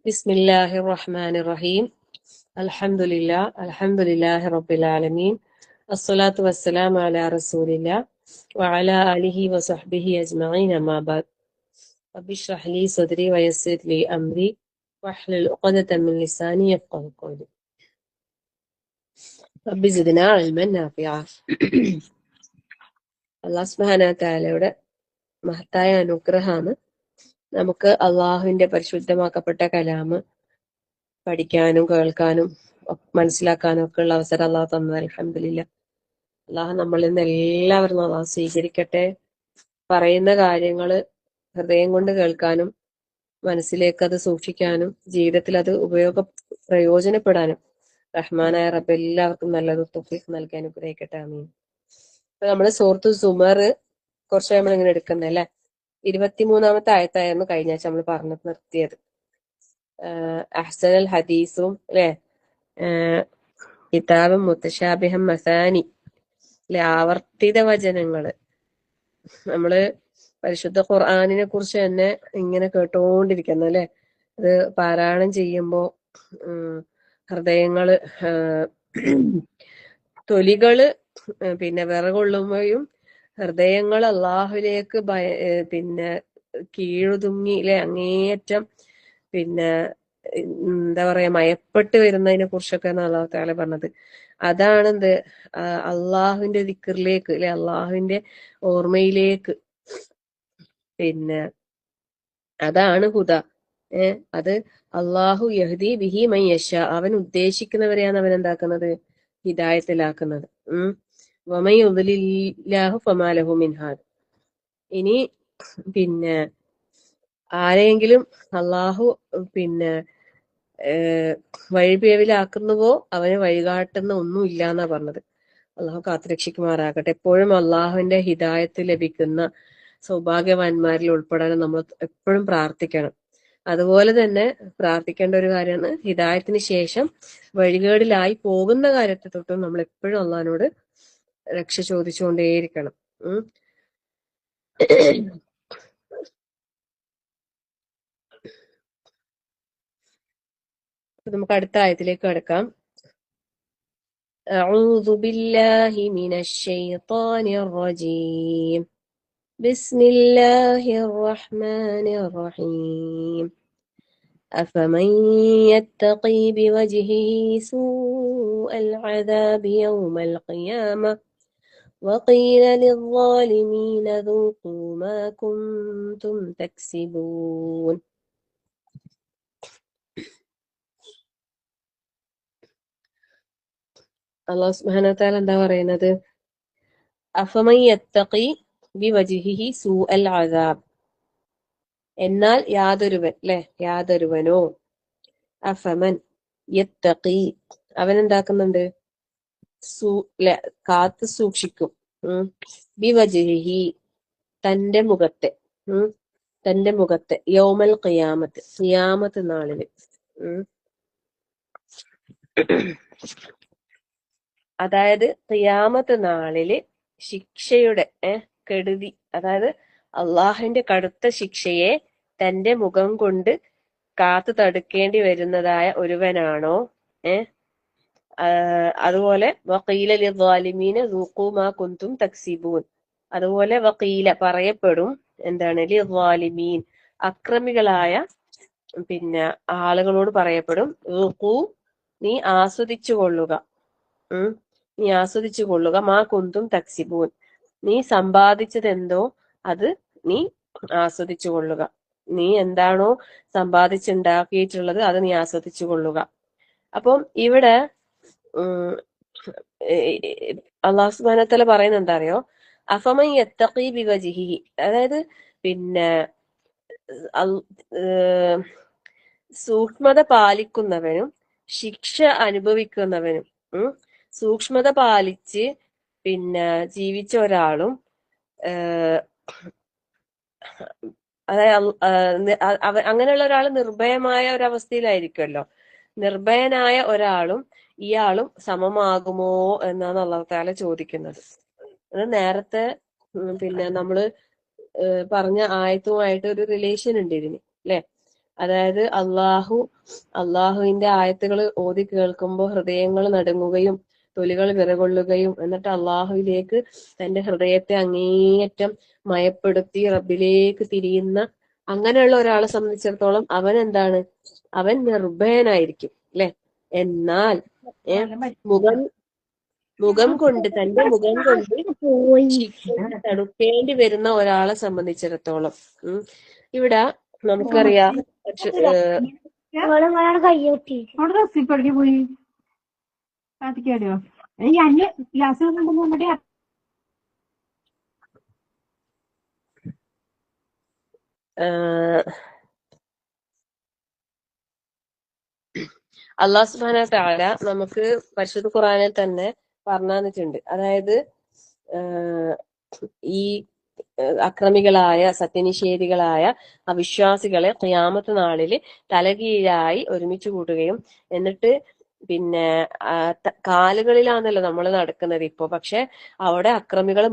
ബിസ്മില്ലാഹിർ റഹ്മാനിർ റഹീം. അൽഹംദുലില്ലാഹി റബ്ബിൽ ആലമീൻ. അസ്സലാത്തു വസ്സലാമു അലാ റസൂലില്ലാഹ് വഅലാ ആലിഹി വസഹ്ബിഹി അജ്മഈൻ. അമ്മാ ബഅദ്. റബ്ബി ഇശ്റഹ് ലി സദ്രി വയസ്സിർ ലി അംരി വഹ്ലുൽ ഉഖ്ദതം മിൻ ലിസാനി യഫ്ഖഹു ഖൗലി. റബ്ബി സിദ്നാ ഇൽമൻ നാഫിഅ. അല്ലാഹു സുബ്ഹാനഹു വ തആലയുടെ മഹത്തായ അനുഗ്രഹമാണ് നമുക്ക് അള്ളാഹുവിന്റെ പരിശുദ്ധമാക്കപ്പെട്ട കലാമ് പഠിക്കാനും കേൾക്കാനും മനസ്സിലാക്കാനും ഒക്കെ ഉള്ള അവസരം അള്ളാഹു തന്നത്. അൽഹംദുലില്ലാ. അള്ളാഹു നമ്മളിൽ നിന്ന് എല്ലാവരും അള്ളാഹു സ്വീകരിക്കട്ടെ. പറയുന്ന കാര്യങ്ങള് ഹൃദയം കൊണ്ട് കേൾക്കാനും മനസ്സിലേക്ക് അത് സൂക്ഷിക്കാനും ജീവിതത്തിൽ അത് പ്രയോജനപ്പെടാനും റഹ്മാനായ റബ്ബ് എല്ലാവർക്കും നല്ലത് തൗഫീഖ് നൽകി അനുഗ്രഹിക്കട്ടെ. ആമീൻ. ഇപ്പൊ നമ്മള് സൂറത്തു സുമർ കുറച്ച് നമ്മൾ ഇങ്ങനെ എടുക്കുന്നത് അല്ലെ. 23-ാമത്തെ ആയത്തായിരുന്നു കഴിഞ്ഞ ആഴ്ച നമ്മൾ പറഞ്ഞു നിർത്തിയത്. അഹ്സനൽ ഹദീസും അല്ലെ, കിതാബും മുത്തശാബിഹം മസാനി അല്ലെ, ആവർത്തിത വചനങ്ങള്. നമ്മള് പരിശുദ്ധ ഖുർആനിനെ കുറിച്ച് തന്നെ ഇങ്ങനെ കേട്ടോണ്ടിരിക്കുന്നു അല്ലെ. അത് പാരായണം ചെയ്യുമ്പോ ഹൃദയങ്ങള് തൊലികള് പിന്നെ വിറകൊള്ളുമ്പോഴും ഹൃദയങ്ങൾ അള്ളാഹുലേക്ക് പിന്നെ കീഴുതുങ്ങി അല്ലെ, അങ്ങേയറ്റം പിന്നെ എന്താ പറയാ മയപ്പെട്ട് വരുന്നതിനെ കുറിച്ചൊക്കെ അള്ളാഹു തആല പറഞ്ഞത്. അതാണ് എന്ത്, അള്ളാഹുവിന്റെ ദിക്റിലേക്ക് അല്ലെ, അള്ളാഹുവിന്റെ ഓർമ്മയിലേക്ക്. പിന്നെ അതാണ് ഹുദ. അത് അള്ളാഹു യഹ്ദി ബിഹി മൻ യശാ, അവൻ ഉദ്ദേശിക്കുന്നവരെയാണ് അവൻ എന്താക്കുന്നത്, ഹിദായത്തിലാക്കുന്നത്. വമൻ യുദ്ലില്ലാഹു ഫമാ ലഹു മിൻ ഹാദ്. ഇനി പിന്നെ ആരെങ്കിലും അള്ളാഹു പിന്നെ വഴിപിഴവിലാക്കുന്നുവോ അവന് വഴികാട്ടുന്ന ഒന്നും ഇല്ലാന്നാ പറഞ്ഞത്. അള്ളാഹു കാത്തുരക്ഷിക്കുമാറാകട്ടെ. എപ്പോഴും അള്ളാഹുവിന്റെ ഹിദായത്ത് ലഭിക്കുന്ന സൗഭാഗ്യവാന്മാരിൽ ഉൾപ്പെടാൻ നമ്മൾ എപ്പോഴും പ്രാർത്ഥിക്കണം. അതുപോലെ തന്നെ പ്രാർത്ഥിക്കേണ്ട ഒരു കാര്യമാണ്, ഹിദായത്തിന് ശേഷം വഴികേടിലായി പോകുന്ന കാര്യത്തെ തൊട്ടും നമ്മൾ എപ്പോഴും അള്ളാഹിനോട് രക്ഷ ചോദിച്ചുകൊണ്ടേയിരിക്കണം. നമുക്ക് അടുത്ത ആയത്തിലേക്ക് കടക്കാം. أعوذ بالله من الشيطان الرجيم. بسم الله الرحمن الرحيم. أفمن يتقي بوجهه سوء العذاب يوم القيامة وقيل للظالمين ذوقوا ما كنتم تكسبون. അല്ലാഹു സുബ്ഹാനഹു വ തആല എന്താ പറയുന്നത്? അഫമൻ യത്തഖി ബിവജ്ഹിഹി സൂഅൽ അദാബ്. എന്നാൽ യാതൊരുവൻ അല്ലെ, യാതൊരുവനോ, അഫമൻ യത്തഖി, അവൻ എന്താക്കുന്നുണ്ട്, കാത്തു സൂക്ഷിക്കും, ബിവജ്ഹിഹി, തന്റെ മുഖത്തെ, തന്റെ മുഖത്തെ, യൗമൽ ഖിയാമത്ത്, ഖിയാമത്ത് നാളില്. അതായത് ഖിയാമത്ത് നാളില് ശിക്ഷയുടെ കെടുതി, അതായത് അള്ളാഹുവിന്റെ കടുത്ത ശിക്ഷയെ തന്റെ മുഖം കൊണ്ട് കാത്തു തടുക്കേണ്ടി വരുന്നതായ ഒരുവനാണോ? അതുപോലെ വഖീല ലിദ്ദാലിമീന ദൂഖൂ മാ കുന്തും തക്സിബൂൻ. അതുപോലെ വഖീല, പറയപ്പെടും, എന്താണ്, ലിദ്ദാലിമീൻ, അക്രമികളായ പിന്നെ ആളുകളോട് പറയപ്പെടും, ദൂഖൂ, നീ ആസ്വദിച്ചു കൊള്ളുക, നീ ആസ്വദിച്ചു കൊള്ളുക, മാ കുന്തും തക്സിബൂൻ, നീ സമ്പാദിച്ചതെന്തോ അത് നീ ആസ്വദിച്ചു കൊള്ളുക, നീ എന്താണോ സമ്പാദിച്ചുണ്ടാക്കിയിട്ടുള്ളത് അത് നീ ആസ്വദിച്ചു കൊള്ളുക. അപ്പം ഇവിടെ അല്ലാഹു സുബ്ഹാനഹു വ തആല പറയുന്നത് എന്താ അറിയോ? അഫമൻ യത്തഖി ബിവജ്ഹിഹി, അതായത് പിന്നെ സൂക്ഷ്മത പാലിക്കുന്നവനും ശിക്ഷ അനുഭവിക്കുന്നവനും, സൂക്ഷ്മത പാലിച്ച് പിന്നെ ജീവിച്ച ഒരാളും അതായത് അങ്ങനെയുള്ള ഒരാൾ നിർഭയമായ ഒരവസ്ഥയിലായിരിക്കുമല്ലോ. നിർഭയനായ ഒരാളും ഇയാളും സമമാകുമോ എന്നാണ് അല്ലാഹു തആല ചോദിക്കുന്നത്. അത് നേരത്തെ പിന്നെ നമ്മള് പറഞ്ഞ ആയത്തുമായിട്ട് ഒരു റിലേഷൻ ഉണ്ട് ഇതിന് അല്ലെ. അതായത് അള്ളാഹുവിന്റെ ആയത്തുകൾ ഓതി കേൾക്കുമ്പോൾ ഹൃദയങ്ങൾ നടുങ്ങുകയും തൊലികൾ വിറകൊള്ളുകയും എന്നിട്ട് അള്ളാഹുവിലേക്ക് തന്റെ ഹൃദയത്തെ അങ്ങേയറ്റം മയപ്പെടുത്തി റബ്ബിലേക്ക് തിരിയുന്ന അങ്ങനെയുള്ള ഒരാളെ സംബന്ധിച്ചിടത്തോളം അവൻ എന്താണ്? അവൻ നിർഭയനായിരിക്കും അല്ലെ. എന്നാൽ മുഖം തന്റെ മുഖം കൊണ്ട് ശിക്ഷ തടുക്കേണ്ടി വരുന്ന ഒരാളെ സംബന്ധിച്ചിടത്തോളം ഇവിടെ നമുക്കറിയാം പോയി കാത്തിക്കാടിയോ ഈ അന്യ ഗ്ലാസ് കൊണ്ടുപോകുമ്പോഴേ അള്ളാഹു സുബ്ഹാനഹു വ തആല നമുക്ക് പരിശുദ്ധ ഖുർആനിൽ തന്നെ പറഞ്ഞു തന്നിട്ടുണ്ട്. അതായത് ഈ അക്രമികളായ സത്യനിഷേധികളായ അവിശ്വാസികളെ ഖിയാമത്ത് നാളില് തലകീഴായി ഒരുമിച്ച് കൂട്ടുകയും എന്നിട്ട് പിന്നെ കാലുകളിലാണല്ലോ നമ്മൾ നടക്കുന്നത് ഇപ്പോ. പക്ഷെ അവിടെ അക്രമികൾ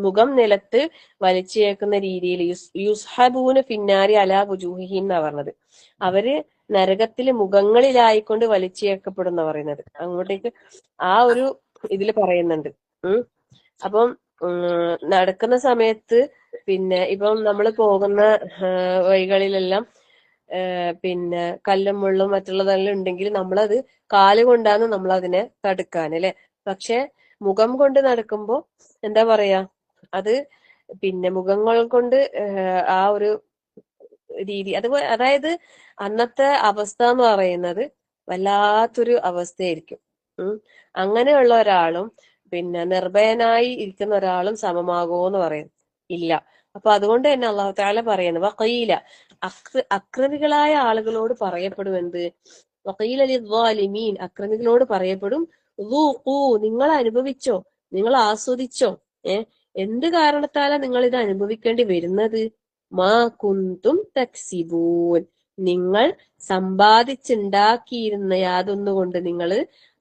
മുഖം നിലത്ത് വലിച്ചേക്കുന്ന രീതിയിൽ യുസ്ഹബൂന് ഫിന്നാരി അലാ വുജൂഹിഹിം എന്നാ പറഞ്ഞത്. അവര് നരകത്തില് മുഖങ്ങളിലായിക്കൊണ്ട് വലിച്ചേക്കപ്പെടുന്ന പറയുന്നത്. അങ്ങോട്ടേക്ക് ആ ഒരു ഇതിൽ പറയുന്നുണ്ട്. അപ്പം നടക്കുന്ന സമയത്ത് പിന്നെ ഇപ്പം നമ്മൾ പോകുന്ന വഴികളിലെല്ലാം പിന്നെ കല്ലും മുള്ളും മറ്റുള്ളതെല്ലാം ഉണ്ടെങ്കിൽ നമ്മളത് കാലുകൊണ്ടാണ് നമ്മൾ അതിനെ തടുക്കാൻ അല്ലെ. പക്ഷെ മുഖം കൊണ്ട് നടക്കുമ്പോ എന്താ പറയാ, അത് പിന്നെ മുഖങ്ങൾ കൊണ്ട് ആ ഒരു രീതി അതായത് അന്നത്തെ അവസ്ഥ എന്ന് പറയുന്നത് വല്ലാത്തൊരു അവസ്ഥയായിരിക്കും. അങ്ങനെയുള്ള ഒരാളും പിന്നെ നിർഭയനായി ഇരിക്കുന്ന ഒരാളും സമമാകുമോ എന്ന് പറയും ഇല്ല. അപ്പൊ അതുകൊണ്ട് തന്നെ അള്ളാഹു തആല പറയുന്നു വഖീല, അക്രമികളായ ആളുകളോട് പറയപ്പെടും എന്ത്? വഖീല ലിദ്ദാലിമീൻ, അക്രമികളോട് പറയപ്പെടും ദൂഖൂ, നിങ്ങൾ അനുഭവിച്ചോ, നിങ്ങൾ ആസ്വദിച്ചോ. എന്ത് കാരണത്താലാ നിങ്ങൾ ഇത് അനുഭവിക്കേണ്ടി വരുന്നത്? മാ കുന്തും തക്സിബൂൻ, നിങ്ങൾ സമ്പാദിച്ചുണ്ടാക്കിയിരുന്ന യാതൊന്നുകൊണ്ട് നിങ്ങൾ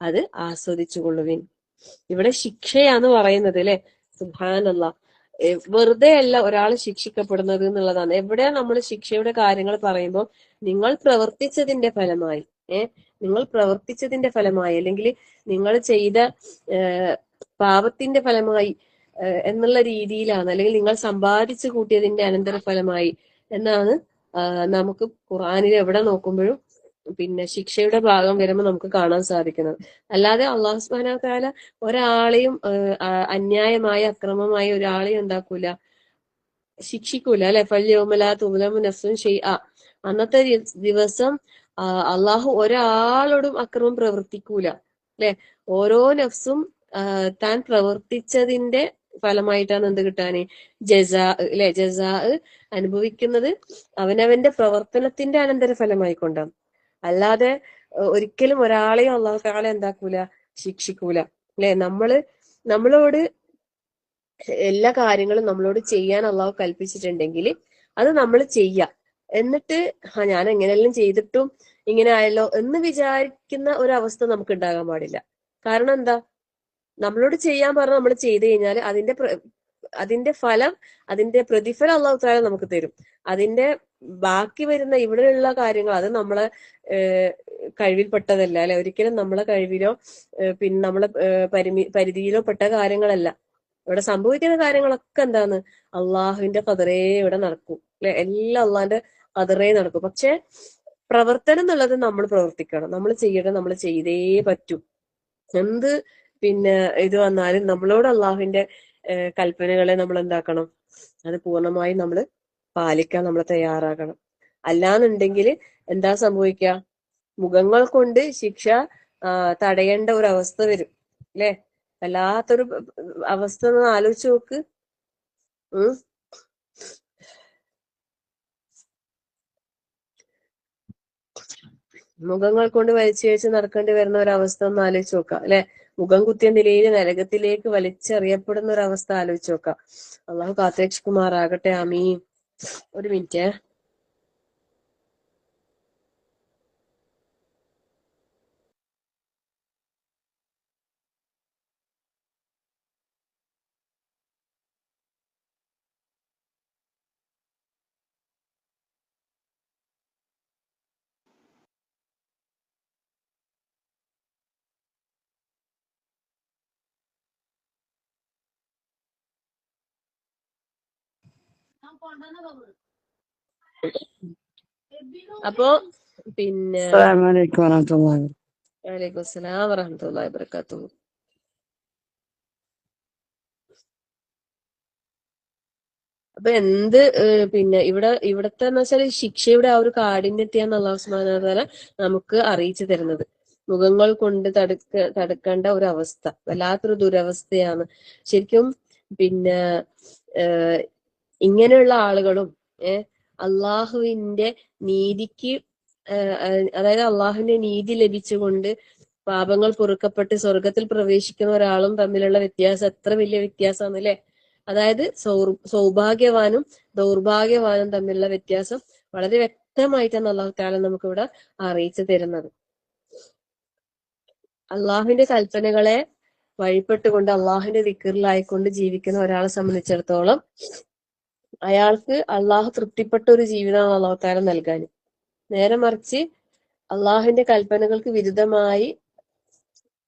അത് ആസ്വദിച്ചു കൊള്ളുവിൻ. ഇവിടെ ശിക്ഷയാന്ന് പറയുന്നത് അല്ലെ. സുബ്ഹാനല്ലാഹ്, വെറുതെ അല്ല ഒരാൾ ശിക്ഷിക്കപ്പെടുന്നത് എന്നുള്ളതാണ്. എവിടെയാ നമ്മൾ ശിക്ഷയുടെ കാര്യങ്ങൾ പറയുമ്പോൾ നിങ്ങൾ പ്രവർത്തിച്ചതിന്റെ ഫലമായി നിങ്ങൾ പ്രവർത്തിച്ചതിന്റെ ഫലമായി അല്ലെങ്കിൽ നിങ്ങൾ ചെയ്ത പാപത്തിന്റെ ഫലമായി എന്നുള്ള രീതിയിലാണ്, അല്ലെങ്കിൽ നിങ്ങൾ സമ്പാദിച്ചു കൂട്ടിയതിന്റെ അനന്തരഫലമായി എന്നാണ് നമുക്ക് ഖുർആനിൽ എവിടെ നോക്കുമ്പോഴും പിന്നെ ശിക്ഷയുടെ ഭാഗം വരുമ്പോൾ നമുക്ക് കാണാൻ സാധിക്കുന്നത്. അല്ലാതെ അള്ളാഹു സുബ്ഹാനഹു വ തആല ഒരാളെയും അന്യായമായ അക്രമമായ ഒരാളെയും എന്താക്കൂല, ശിക്ഷിക്കൂല അല്ലെ. ഫൽയൗമ ലാ തുദ്ലമു നഫ്സുൻ ഷൈഅ, അന്നത്തെ ദിവസം അള്ളാഹു ഒരാളോടും അക്രമം പ്രവർത്തിക്കൂല അല്ലെ. ഓരോ നഫ്സും താൻ പ്രവർത്തിച്ചതിന്റെ ഫലമായിട്ടാണ് എന്ത് കിട്ടാന്, ജസാ അല്ലെ. ജസാ അനുഭവിക്കുന്നത് അവനവന്റെ പ്രവർത്തനത്തിന്റെ അനന്തര ഫലമായിക്കൊണ്ടാണ്. അല്ലാതെ ഒരിക്കലും ഒരാളെയും അള്ളാഹു തആല എന്താക്കൂല, ശിക്ഷിക്കൂല അല്ലെ. നമ്മളോട് എല്ലാ കാര്യങ്ങളും നമ്മളോട് ചെയ്യാൻ അള്ളാഹു കൽപ്പിച്ചിട്ടുണ്ടെങ്കിൽ അത് നമ്മൾ ചെയ്യാം. എന്നിട്ട് ഞാൻ എങ്ങനെയെല്ലാം ചെയ്തിട്ടും ഇങ്ങനെ ആയല്ലോ എന്ന് വിചാരിക്കുന്ന ഒരവസ്ഥ നമുക്ക് ഉണ്ടാകാൻ പാടില്ല. കാരണം എന്താ, നമ്മളോട് ചെയ്യാൻ പറഞ്ഞ നമ്മൾ ചെയ്തു കഴിഞ്ഞാൽ അതിന്റെ ഫലം, അതിന്റെ പ്രതിഫലം അള്ളാഹു തആല നമുക്ക് തരും. അതിന്റെ ബാക്കി വരുന്ന ഇവിടെയുള്ള കാര്യങ്ങൾ അത് നമ്മളെ കഴിവിൽപ്പെട്ടതല്ല അല്ലെ. ഒരിക്കലും നമ്മളെ കഴിവിലോ പിന്നെ നമ്മളെ പരിധിയിലോ പെട്ട കാര്യങ്ങളല്ല. ഇവിടെ സംഭവിക്കുന്ന കാര്യങ്ങളൊക്കെ എന്താണ്, അള്ളാഹുവിന്റെ ഖദറേ ഇവിടെ നടക്കും അല്ലെ. എല്ലാം അള്ളാഹിന്റെ ഖദറേ നടക്കും. പക്ഷെ പ്രവർത്തനം എന്നുള്ളത് നമ്മൾ പ്രവർത്തിക്കണം, നമ്മൾ ചെയ്യണം, നമ്മൾ ചെയ്തേ പറ്റൂ. എന്ത് പിന്നെ ഇത് വന്നാലും നമ്മളോട് അള്ളാഹുവിന്റെ കൽപ്പനകളെ നമ്മൾ എന്താക്കണം, അത് പൂർണ്ണമായും നമ്മൾ പാലിക്കാൻ നമ്മൾ തയ്യാറാകണം. അല്ലാന്നുണ്ടെങ്കിൽ എന്താ സംഭവിക്കുക, മുഖങ്ങൾ കൊണ്ട് ശിക്ഷ തടയേണ്ട ഒരു അവസ്ഥ വരും അല്ലെ. വല്ലാത്തൊരു അവസ്ഥ ഒന്ന് ആലോചിച്ച് നോക്ക്. മുഖങ്ങൾ കൊണ്ട് വലിച്ചു നടക്കേണ്ടി വരുന്ന ഒരു അവസ്ഥ ഒന്ന് ആലോചിച്ച് നോക്കാം അല്ലെ. മുഖം കുത്തിയ നിലയിൽ നരകത്തിലേക്ക് വലിച്ചെറിയപ്പെടുന്ന ഒരു അവസ്ഥ ആലോചിച്ച് നോക്കാം. അള്ളാഹു കാത്തുരക്ഷിക്കുമാറാകട്ടെ. ആമീൻ. ഒരു മിനിറ്റ്. അപ്പോ പിന്നെ അസ്സലാമലൈക്കും വറഹ്മത്തുള്ളാഹി. വലൈക്കും അസ്സലാം വറഹ്മത്തുള്ളാഹി വബറകാതുഹു. അപ്പൊ പിന്നെ ഇവിടത്തെ എന്ന് വെച്ചാൽ ശിക്ഷയുടെ ആ ഒരു കാഠിന്യത്തെയാണ് അല്ലാഹു സുബ്ഹാനഹു വ തആല നമുക്ക് അറിയിച്ചു തരുന്നത്. മുഖങ്ങൾ കൊണ്ട് തടുക്കേണ്ട ഒരു അവസ്ഥ, വല്ലാത്തൊരു ദുരവസ്ഥയാണ് ശരിക്കും. പിന്നെ ഇങ്ങനെയുള്ള ആളുകളും അള്ളാഹുവിന്റെ നീതിക്ക് അതായത് അള്ളാഹുവിന്റെ നീതി ലഭിച്ചുകൊണ്ട് പാപങ്ങൾ പൊറുക്കപ്പെട്ട് സ്വർഗത്തിൽ പ്രവേശിക്കുന്ന ഒരാളും തമ്മിലുള്ള വ്യത്യാസം എത്ര വലിയ വ്യത്യാസമാണ് അല്ലെ. അതായത് സൗഭാഗ്യവാനും ദൗർഭാഗ്യവാനും തമ്മിലുള്ള വ്യത്യാസം വളരെ വ്യക്തമായിട്ടാണ് അള്ളാഹു തആല നമുക്കിവിടെ അറിയിച്ചു തരുന്നത്. അള്ളാഹുവിന്റെ കൽപ്പനകളെ വഴിപ്പെട്ടുകൊണ്ട് അള്ളാഹുവിന്റെ ദിക്റിലായിക്കൊണ്ട് ജീവിക്കുന്ന ഒരാളെ സംബന്ധിച്ചിടത്തോളം അയാൾക്ക് അള്ളാഹു തൃപ്തിപ്പെട്ട ഒരു ജീവിതമാണ് അള്ളാഹു തആല നൽകാൻ. നേരെ മറിച്ച് അള്ളാഹുവിന്റെ കൽപ്പനകൾക്ക് വിരുദ്ധമായി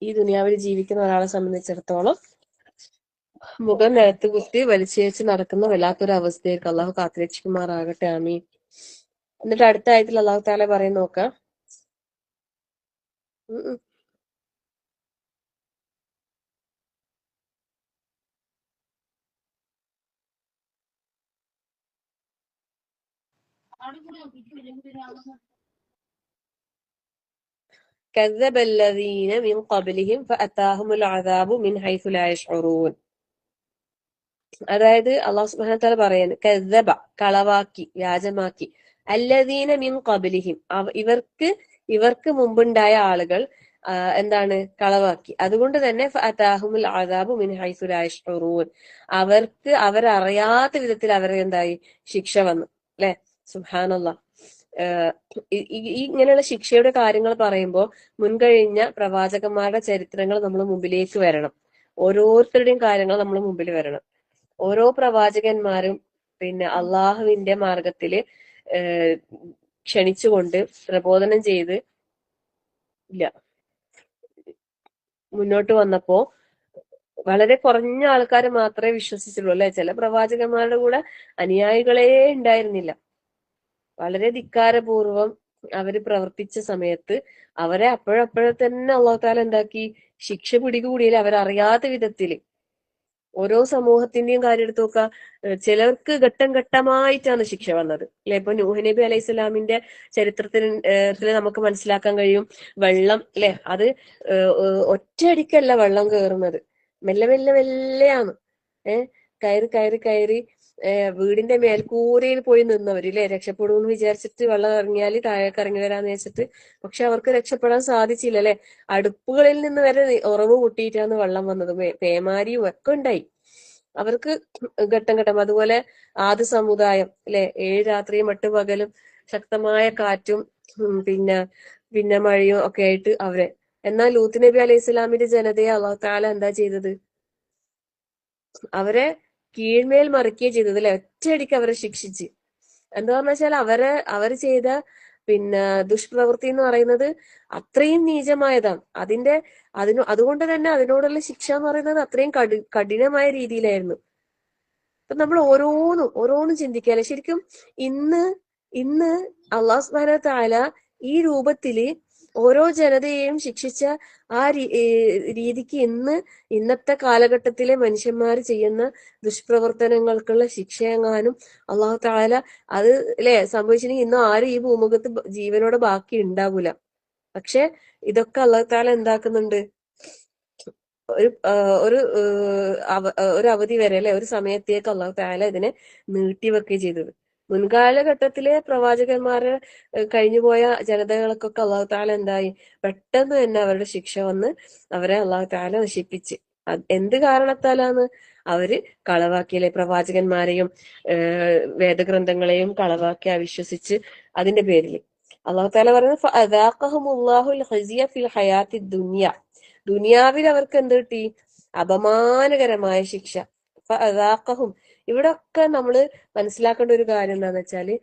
ഈ ദുനിയാവിൽ ജീവിക്കുന്ന ഒരാളെ സംബന്ധിച്ചിടത്തോളം മുഖം നിലത്ത് കുത്തി വലിച്ചേച്ച് നടക്കുന്ന വല്ലാത്തൊരു അവസ്ഥയായിരിക്കും. അള്ളാഹു കാത്തുരക്ഷിക്കുമാറാകട്ടെ. ആമീൻ. എന്നിട്ട് അടുത്ത ആയത്തിൽ അള്ളാഹു തആല പറയും നോക്കാം. كذب الذين من قبلهم فأتاهم العذاب من حيث لا يشعرون. അതായത് അള്ളാഹു സുബ്ഹാനഹു വ തആല പറയാണ് കذب കളവാക്കി വ്യാജമാക്കി അല്ലദീന മിൻ ഖബ്ലിഹിം ഇവർക്ക് മുമ്പുണ്ടായ ആളുകൾ എന്താണ് കളവാക്കി. അതുകൊണ്ട് തന്നെ ഫഅതാഹുമുൽ അദാബു മിൻ ഹൈസു ലാ യശ്ഉറൂൻ, അവരറിയാത്ത വിധത്തിൽ അവരെ എന്തായി ശിക്ഷ വന്നു അല്ലെ. സുബ്ഹാനല്ലാഹ്. ഇങ്ങനെയുള്ള ശിക്ഷയുടെ കാര്യങ്ങൾ പറയുമ്പോൾ മുൻകഴിഞ്ഞ പ്രവാചകന്മാരുടെ ചരിത്രങ്ങൾ നമ്മൾ മുമ്പിലേക്ക് വരണം. ഓരോരുത്തരുടെയും കാര്യങ്ങൾ നമ്മൾ മുമ്പിൽ വരണം. ഓരോ പ്രവാചകന്മാരും പിന്നെ അള്ളാഹുവിന്റെ മാർഗത്തില് ക്ഷണിച്ചുകൊണ്ട് പ്രബോധനം ചെയ്ത് മുന്നോട്ട് വന്നപ്പോ വളരെ കുറഞ്ഞ ആൾക്കാർ മാത്രമേ വിശ്വസിച്ചുള്ളൂ അല്ലെ. ചില പ്രവാചകന്മാരുടെ കൂടെ അനുയായികളേ ഉണ്ടായിരുന്നില്ല. വളരെ ധിക്കാരപൂർവം അവര് പ്രവർത്തിച്ച സമയത്ത് അവരെ അപ്പോഴപ്പോഴെ തന്നെ അള്ളാഹു തആല എന്താക്കി ശിക്ഷ പിടികൂടിയില്ല. അവരറിയാത്ത വിധത്തില്. ഓരോ സമൂഹത്തിന്റെയും കാര്യം എടുത്തു നോക്കുക. ചിലർക്ക് ഘട്ടം ഘട്ടമായിട്ടാണ് ശിക്ഷ വന്നത് അല്ലെ. ഇപ്പൊ നൂഹ് നബി അലൈഹി സ്വലാമിന്റെ ചരിത്രത്തിൽ നമുക്ക് മനസ്സിലാക്കാൻ കഴിയും. വെള്ളം അല്ലെ, അത് ഒറ്റയടിക്കല്ല വെള്ളം കയറുന്നത്, മെല്ലെ മെല്ലെ മെല്ലെയാണ്. കയറി കയറി കയറി വീടിന്റെ മേൽക്കൂരയിൽ പോയി നിന്നവര് അല്ലെ രക്ഷപ്പെടുമെന്ന് വിചാരിച്ചിട്ട് വെള്ളം ഇറങ്ങിയാൽ താഴേക്ക് ഇറങ്ങി വരാന്ന് വെച്ചിട്ട്. പക്ഷെ അവർക്ക് രക്ഷപ്പെടാൻ സാധിച്ചില്ല അല്ലെ. അടുപ്പുകളിൽ നിന്ന് വരെ ഉറവ് പൊട്ടിയിട്ടാണ് വെള്ളം വന്നത്. പേമാരിയും ഒക്കെ ഉണ്ടായി അവർക്ക് ഘട്ടം ഘട്ടം. അതുപോലെ ആദ് സമുദായം അല്ലെ, 7 രാത്രിയും 8 പകലും ശക്തമായ കാറ്റും പിന്നെ മഴയും ഒക്കെ ആയിട്ട് അവരെ. എന്നാൽ ലൂത്ത് നബി അലൈഹി സ്വലാമിന്റെ ജനതയെ അല്ലാഹു തആല എന്താ ചെയ്തത്? അവരെ കീഴ്മേൽ മറിക്കുകയും ചെയ്തത് അല്ലെ. ഒറ്റയടിക്ക് അവരെ ശിക്ഷിച്ച്. എന്താന്ന് വെച്ചാൽ അവര് ചെയ്ത ദുഷ്പ്രവൃത്തി എന്ന് പറയുന്നത് അത്രയും നീചമായതാണ്. അതുകൊണ്ട് തന്നെ അതിനോടുള്ള ശിക്ഷ എന്ന് പറയുന്നത് അത്രയും കഠിനമായ രീതിയിലായിരുന്നു. അപ്പൊ നമ്മൾ ഓരോന്നും ചിന്തിക്കാല്ലേ. ശരിക്കും ഇന്ന് അല്ലാഹു സുബ്ഹാനഹു വ തആല ഈ രൂപത്തില് ഓരോ ജനതയെയും ശിക്ഷിച്ച ആ രീതിക്ക് ഇന്നത്തെ കാലഘട്ടത്തിലെ മനുഷ്യന്മാർ ചെയ്യുന്ന ദുഷ്പ്രവർത്തനങ്ങൾക്കുള്ള ശിക്ഷയെങ്ങാനും അല്ലാഹു തആല അത് അല്ലെ സംഭവിച്ചിട്ടുണ്ടെങ്കിൽ ഇന്നും ആരും ഈ ഭൂമുഖത്ത് ജീവനോടെ ബാക്കി ഉണ്ടാവൂല. പക്ഷെ ഇതൊക്കെ അല്ലാഹു തആല എന്താക്കുന്നുണ്ട്? ഒരു അവധി വരെ അല്ലെ, ഒരു സമയത്തേക്ക് അല്ലാഹു തആല ഇതിനെ നീട്ടിവെക്കുകയും ചെയ്തത്. മുൻകാലഘട്ടത്തിലെ പ്രവാചകന്മാരെ കഴിഞ്ഞുപോയ ജനതകൾക്കൊക്കെ അല്ലാഹു തആല എന്തായി പെട്ടെന്ന് തന്നെ അവരുടെ ശിക്ഷ വന്ന് അവരെ അല്ലാഹു തആല നശിപ്പിച്ച്. എന്ത് കാരണത്താലാണ്? അവര് കളവാക്കിയല്ലേ, പ്രവാചകന്മാരെയും വേദഗ്രന്ഥങ്ങളെയും കളവാക്കി അവിശ്വസിച്ച് അതിന്റെ പേരിൽ. അല്ലാഹു തആല പറയുന്നത് ഫഅദാഖഹുമുല്ലാഹുൽ ഖിസിയ ഫിൽ ഹയാത്തിദ് ദുനിയ, ദുനിയാവിൽ അവർക്ക് എന്ത് കിട്ടി? അപമാനകരമായ ശിക്ഷ. ഫഅദാഖഹും, ഇവിടെ ഒക്കെ നമ്മൾ മനസ്സിലാക്കേണ്ട ഒരു കാര്യം എന്താന്ന് വെച്ചാല്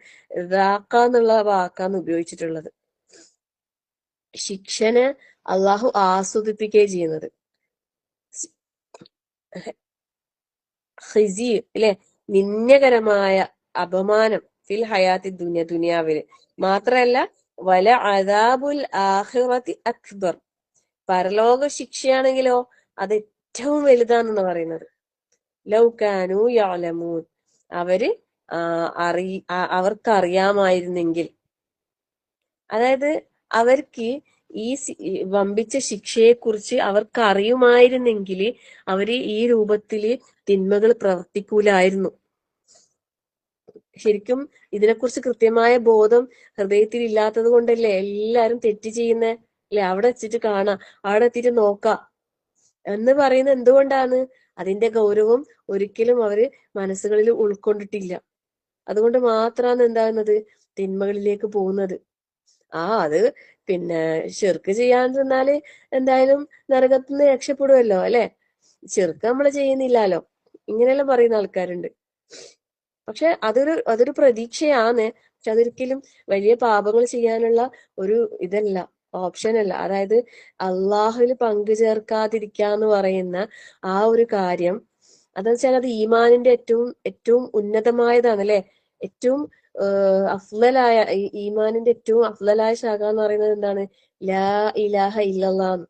ദാഖ എന്നുള്ള വാക്കാണ് ഉപയോഗിച്ചിട്ടുള്ളത്. ശിക്ഷനെ അള്ളാഹു ആസ്വദിപ്പിക്കുകയും ചെയ്യുന്നത്. ഖിസി അല്ലെ, നിന്യകരമായ അപമാനം ഫിൽ ഹയാത്തി ദുനിയാവില് മാത്രല്ല വല അദാബുൽ ആഖിറതി അക്ബർ, പരലോക ശിക്ഷയാണെങ്കിലോ അത് ഏറ്റവും വലുതാണെന്ന് പറയുന്നത്. ലൗകാനു യഅലമൂൻ, അവര് അവർക്കറിയാമായിരുന്നെങ്കിൽ, അതായത് അവർക്ക് ഈ വമ്പിച്ച ശിക്ഷയെ കുറിച്ച് അവർക്ക് അറിയുമായിരുന്നെങ്കിൽ അവര് ഈ രൂപത്തില് തിന്മകൾ പ്രവർത്തിക്കൂലായിരുന്നു. ശരിക്കും ഇതിനെക്കുറിച്ച് കൃത്യമായ ബോധം ഹൃദയത്തിൽ ഇല്ലാത്തത് കൊണ്ടല്ലേ എല്ലാരും തെറ്റ് ചെയ്യുന്നേ, അല്ലെ? അവിടെ വെച്ചിട്ട് കാണാം, അവിടെ എത്തിയിട്ട് നോക്കാം എന്ന് പറയുന്നത് എന്തുകൊണ്ടാണ്? അതിന്റെ ഗൗരവം ഒരിക്കലും അവര് മനസ്സുകളിൽ ഉൾക്കൊണ്ടിട്ടില്ല. അതുകൊണ്ട് മാത്രമാണ് എന്താകുന്നത്, തിന്മകളിലേക്ക് പോകുന്നത്. അത് പിന്നെ ശിർക്ക് ചെയ്യാൻ ചെന്നാല് എന്തായാലും നരകത്തിൽ നിന്ന് രക്ഷപ്പെടുമല്ലോ, അല്ലെ? ശിർക്ക് നമ്മള് ചെയ്യുന്നില്ലല്ലോ, ഇങ്ങനെയെല്ലാം പറയുന്ന ആൾക്കാരുണ്ട്. പക്ഷെ അതൊരു പ്രതീക്ഷയാണ്. പക്ഷെ അതൊരിക്കലും വലിയ പാപങ്ങൾ ചെയ്യാനുള്ള ഒരു ഇതല്ല, ഓപ്ഷൻ അല്ല. അതായത് അള്ളാഹുവിൽ പങ്കു ചേർക്കാതിരിക്കാന്ന് പറയുന്ന ആ ഒരു കാര്യം, അതെന്ന് വെച്ചാൽ അത് ഈമാനിന്റെ ഏറ്റവും ഉന്നതമായതാണ്, അല്ലെ? ഏറ്റവും അഫ്ളലായ ഈമാനിന്റെ ഏറ്റവും അഫ്ളലായ ശാഖ എന്ന് പറയുന്നത് എന്താണ്? ലാ ഇലാഹ ഇല്ലല്ലാഹ്.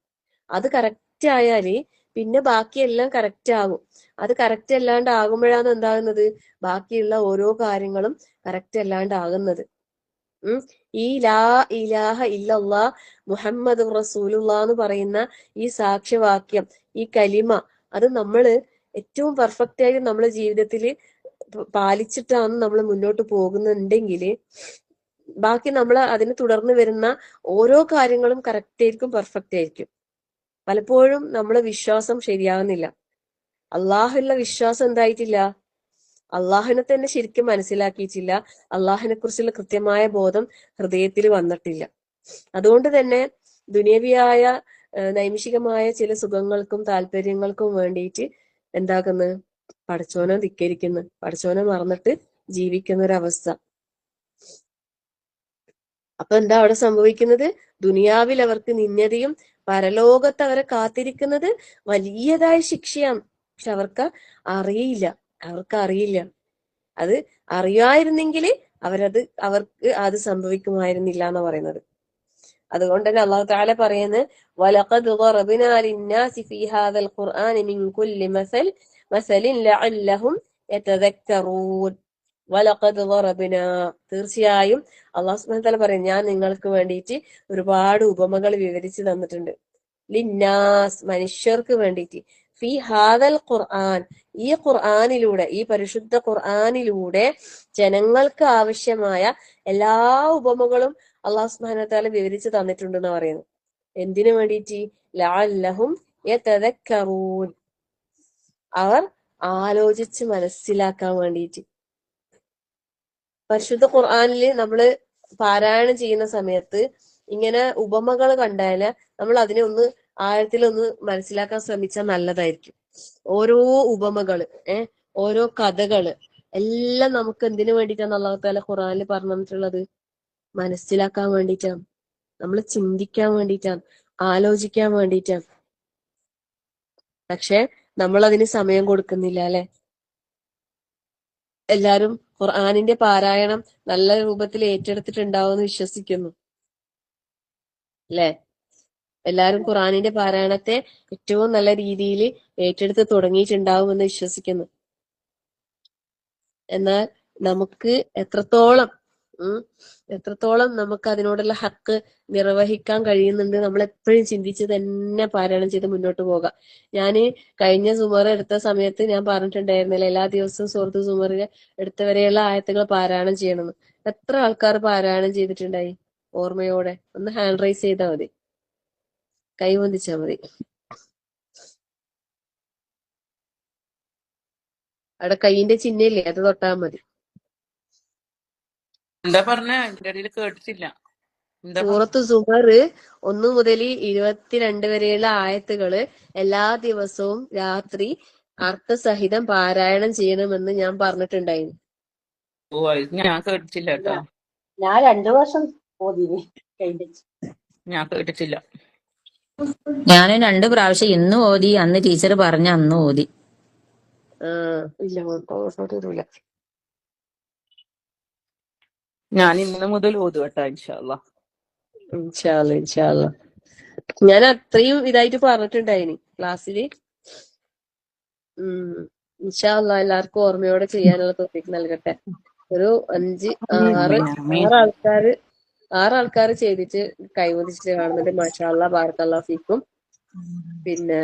അത് കറക്റ്റ് ആയാല് പിന്നെ ബാക്കിയെല്ലാം കറക്റ്റ് ആകും. അത് കറക്റ്റ് അല്ലാണ്ട് ആകുമ്പോഴാണ് എന്താകുന്നത്, ബാക്കിയുള്ള ഓരോ കാര്യങ്ങളും കറക്റ്റ് അല്ലാണ്ട് ആകുന്നത്. ഈ ലാ ഇലാഹ ഇല്ലല്ലാ മുഹമ്മദ് റസൂലുള്ളാഹ് എന്ന് പറയുന്ന ഈ സാക്ഷ്യവാക്യം, ഈ കലിമ, അത് നമ്മള് ഏറ്റവും പെർഫെക്റ്റ് ആയിട്ട് നമ്മളെ ജീവിതത്തിൽ പാലിച്ചിട്ടാണ് നമ്മൾ മുന്നോട്ട് പോകുന്നുണ്ടെങ്കിൽ ബാക്കി നമ്മൾ അതിന് തുടർന്ന് വരുന്ന ഓരോ കാര്യങ്ങളും കറക്റ്റ് ആയിരിക്കും, പെർഫെക്റ്റ് ആയിരിക്കും. പലപ്പോഴും നമ്മളെ വിശ്വാസം ശരിയാകുന്നില്ല. അള്ളാഹുള്ള വിശ്വാസം എന്തായിട്ടില്ല, അള്ളാഹുവിനെ തന്നെ ശരിക്കും മനസ്സിലാക്കിയിട്ടില്ല, അള്ളാഹിനെ കുറിച്ചുള്ള കൃത്യമായ ബോധം ഹൃദയത്തിൽ വന്നിട്ടില്ല. അതുകൊണ്ട് തന്നെ ദുനിയവിയായ നൈമിഷികമായ ചില സുഖങ്ങൾക്കും താല്പര്യങ്ങൾക്കും വേണ്ടിയിട്ട് എന്താക്കുന്നു, പടച്ചോനെ ധിക്കരിക്കുന്നു, പടച്ചോനെ മറന്നിട്ട് ജീവിക്കുന്ന ഒരവസ്ഥ. അപ്പൊ എന്താ അവിടെ സംഭവിക്കുന്നത്? ദുനിയാവിൽ അവർക്ക് നിന്ദതയും പരലോകത്ത് അവരെ കാത്തിരിക്കുന്നത് വലിയതായ ശിക്ഷയാണ്. പക്ഷെ അവർക്ക് അറിയില്ല. അത് അറിയായിരുന്നെങ്കിൽ അവർക്ക് അത് സംഭവിക്കുമായിരുന്നില്ല എന്ന് പറയുന്നത്. അതുകൊണ്ട് തന്നെ അള്ളാഹു തആല പറയുന്നത് വലഖദ് ളറബ്നാ ലിന്നാസി ഫീ ഹാദൽ ഖുർആനി മിൻ കുല്ലി മസലിൻ ലഅല്ലഹും യതദക്കറൂൻ. വലഖദ് ളറബ്നാ, തീർച്ചയായും അള്ളാഹു സുബ്ഹാനഹു വ തആല പറയും, ഞാൻ നിങ്ങൾക്ക് വേണ്ടിയിട്ട് ഒരുപാട് ഉപമകൾ വിവരിച്ചു തന്നിട്ടുണ്ട്. ലിന്നാസ്, മനുഷ്യർക്ക് വേണ്ടിയിട്ട്. ഫീ ഹാദൽ ഖുർആൻ, ഈ ഖുർആനിലൂടെ, ഈ പരിശുദ്ധ ഖുർആനിലൂടെ ജനങ്ങൾക്ക് ആവശ്യമായ എല്ലാ ഉപമകളും അള്ളാഹു സുബ്ഹാനഹു വ തആല വിവരിച്ചു തന്നിട്ടുണ്ടെന്ന് പറയുന്നു. എന്തിനു വേണ്ടിയിട്ട്? ലഅല്ലഹും യതദക്കറൂൻ, അവർ ആലോചിച്ച് മനസ്സിലാക്കാൻ വേണ്ടിയിട്ട്. പരിശുദ്ധ ഖുർആനില് നമ്മള് പാരായണം ചെയ്യുന്ന സമയത്ത് ഇങ്ങനെ ഉപമകൾ കണ്ടാല് നമ്മൾ അതിനെ ഒന്ന് ആഴത്തിലൊന്ന് മനസ്സിലാക്കാൻ ശ്രമിച്ചാൽ നല്ലതായിരിക്കും. ഓരോ ഉപമകള്, ഓരോ കഥകള് എല്ലാം നമുക്ക് എന്തിനു വേണ്ടിയിട്ടാണ് അല്ലാഹു തആല ഖുർആനിൽ പറഞ്ഞു തന്നിട്ടുള്ളത്? മനസ്സിലാക്കാൻ വേണ്ടിയിട്ടാണ്, നമ്മൾ ചിന്തിക്കാൻ വേണ്ടിയിട്ടാണ്, ആലോചിക്കാൻ വേണ്ടിയിട്ടാണ്. പക്ഷെ നമ്മൾ അതിന് സമയം കൊടുക്കുന്നില്ല, അല്ലെ? എല്ലാരും ഖുർആനിന്റെ പാരായണം നല്ല രൂപത്തിൽ ഏറ്റെടുത്തിട്ടുണ്ടാവുമെന്ന് വിശ്വസിക്കുന്നു, അല്ലെ? എല്ലാരും ഖുർആനിന്റെ പാരായണത്തെ ഏറ്റവും നല്ല രീതിയിൽ ഏറ്റെടുത്ത് തുടങ്ങിയിട്ടുണ്ടാവുമെന്ന് വിശ്വസിക്കുന്നു. എന്നാൽ നമുക്ക് എത്രത്തോളം നമുക്ക് അതിനോടുള്ള ഹക്ക് നിർവഹിക്കാൻ കഴിയുന്നുണ്ട്, നമ്മൾ എപ്പോഴും ചിന്തിച്ച് തന്നെ പാരായണം ചെയ്ത് മുന്നോട്ട് പോകാം. ഞാന് കഴിഞ്ഞ സുമർ എടുത്ത സമയത്ത് ഞാൻ പറഞ്ഞിട്ടുണ്ടായിരുന്നില്ല, എല്ലാ ദിവസവും സൂറത്ത് സുമറിലെ എടുത്തവരെയുള്ള ആയത്തുകൾ പാരായണം ചെയ്യണമെന്ന്. എത്ര ആൾക്കാർ പാരായണം ചെയ്തിട്ടുണ്ടായി ഓർമ്മയോടെ? ഒന്ന് ഹാൻഡ് റൈസ് ചെയ്താൽ മതി, കൈ പൊന്തിച്ചാൽ മതി. അവിടെ കൈയിന്റെ ചിഹ്നയില്ലേ, അത് തൊട്ടാൽ മതി. എന്താ പറഞ്ഞ? കേട്ടിട്ടില്ല. സൂറത്ത് സുമർ 1 മുതൽ 22 വരെയുള്ള ആയത്തുകള് എല്ലാ ദിവസവും രാത്രി അർത്ഥസഹിതം പാരായണം ചെയ്യണമെന്ന് ഞാൻ പറഞ്ഞിട്ടുണ്ടായിരുന്നു. ഞാൻ കേട്ടിട്ടില്ല കേട്ടോ. ഞാൻ 2 വർഷം ഓതിനി, ഞാൻ കേട്ടിട്ടില്ല. ഞാൻ 2 പ്രാവശ്യം ഇന്ന് ഓതി, അന്ന് ടീച്ചർ പറഞ്ഞ അന്ന് ഓതി. ഇല്ല, ഞാൻ ഇന്ന് മുതൽ ഓതും കേട്ടോ ഇൻഷാല്ലാ. ഇൻഷാല്ല ഇൻഷാല്ല. ഞാൻ അത്രയും ഇതായിട്ട് പറഞ്ഞിട്ടുണ്ടായിനി ക്ലാസ്സില്. ഇൻഷാല്ല എല്ലാവർക്കും ഓർമ്മയോടെ ചെയ്യാനുള്ള തോഫീക്ക് നൽകട്ടെ. ഒരു 5 6 ആറാൾക്കാര് ചെയ്തിട്ട് കൈവദിച്ചിട്ട് കാണുന്നുണ്ട്. മാഷാഅല്ലാ ബാറക്കല്ലാഹു ഫീക്കും. പിന്നെ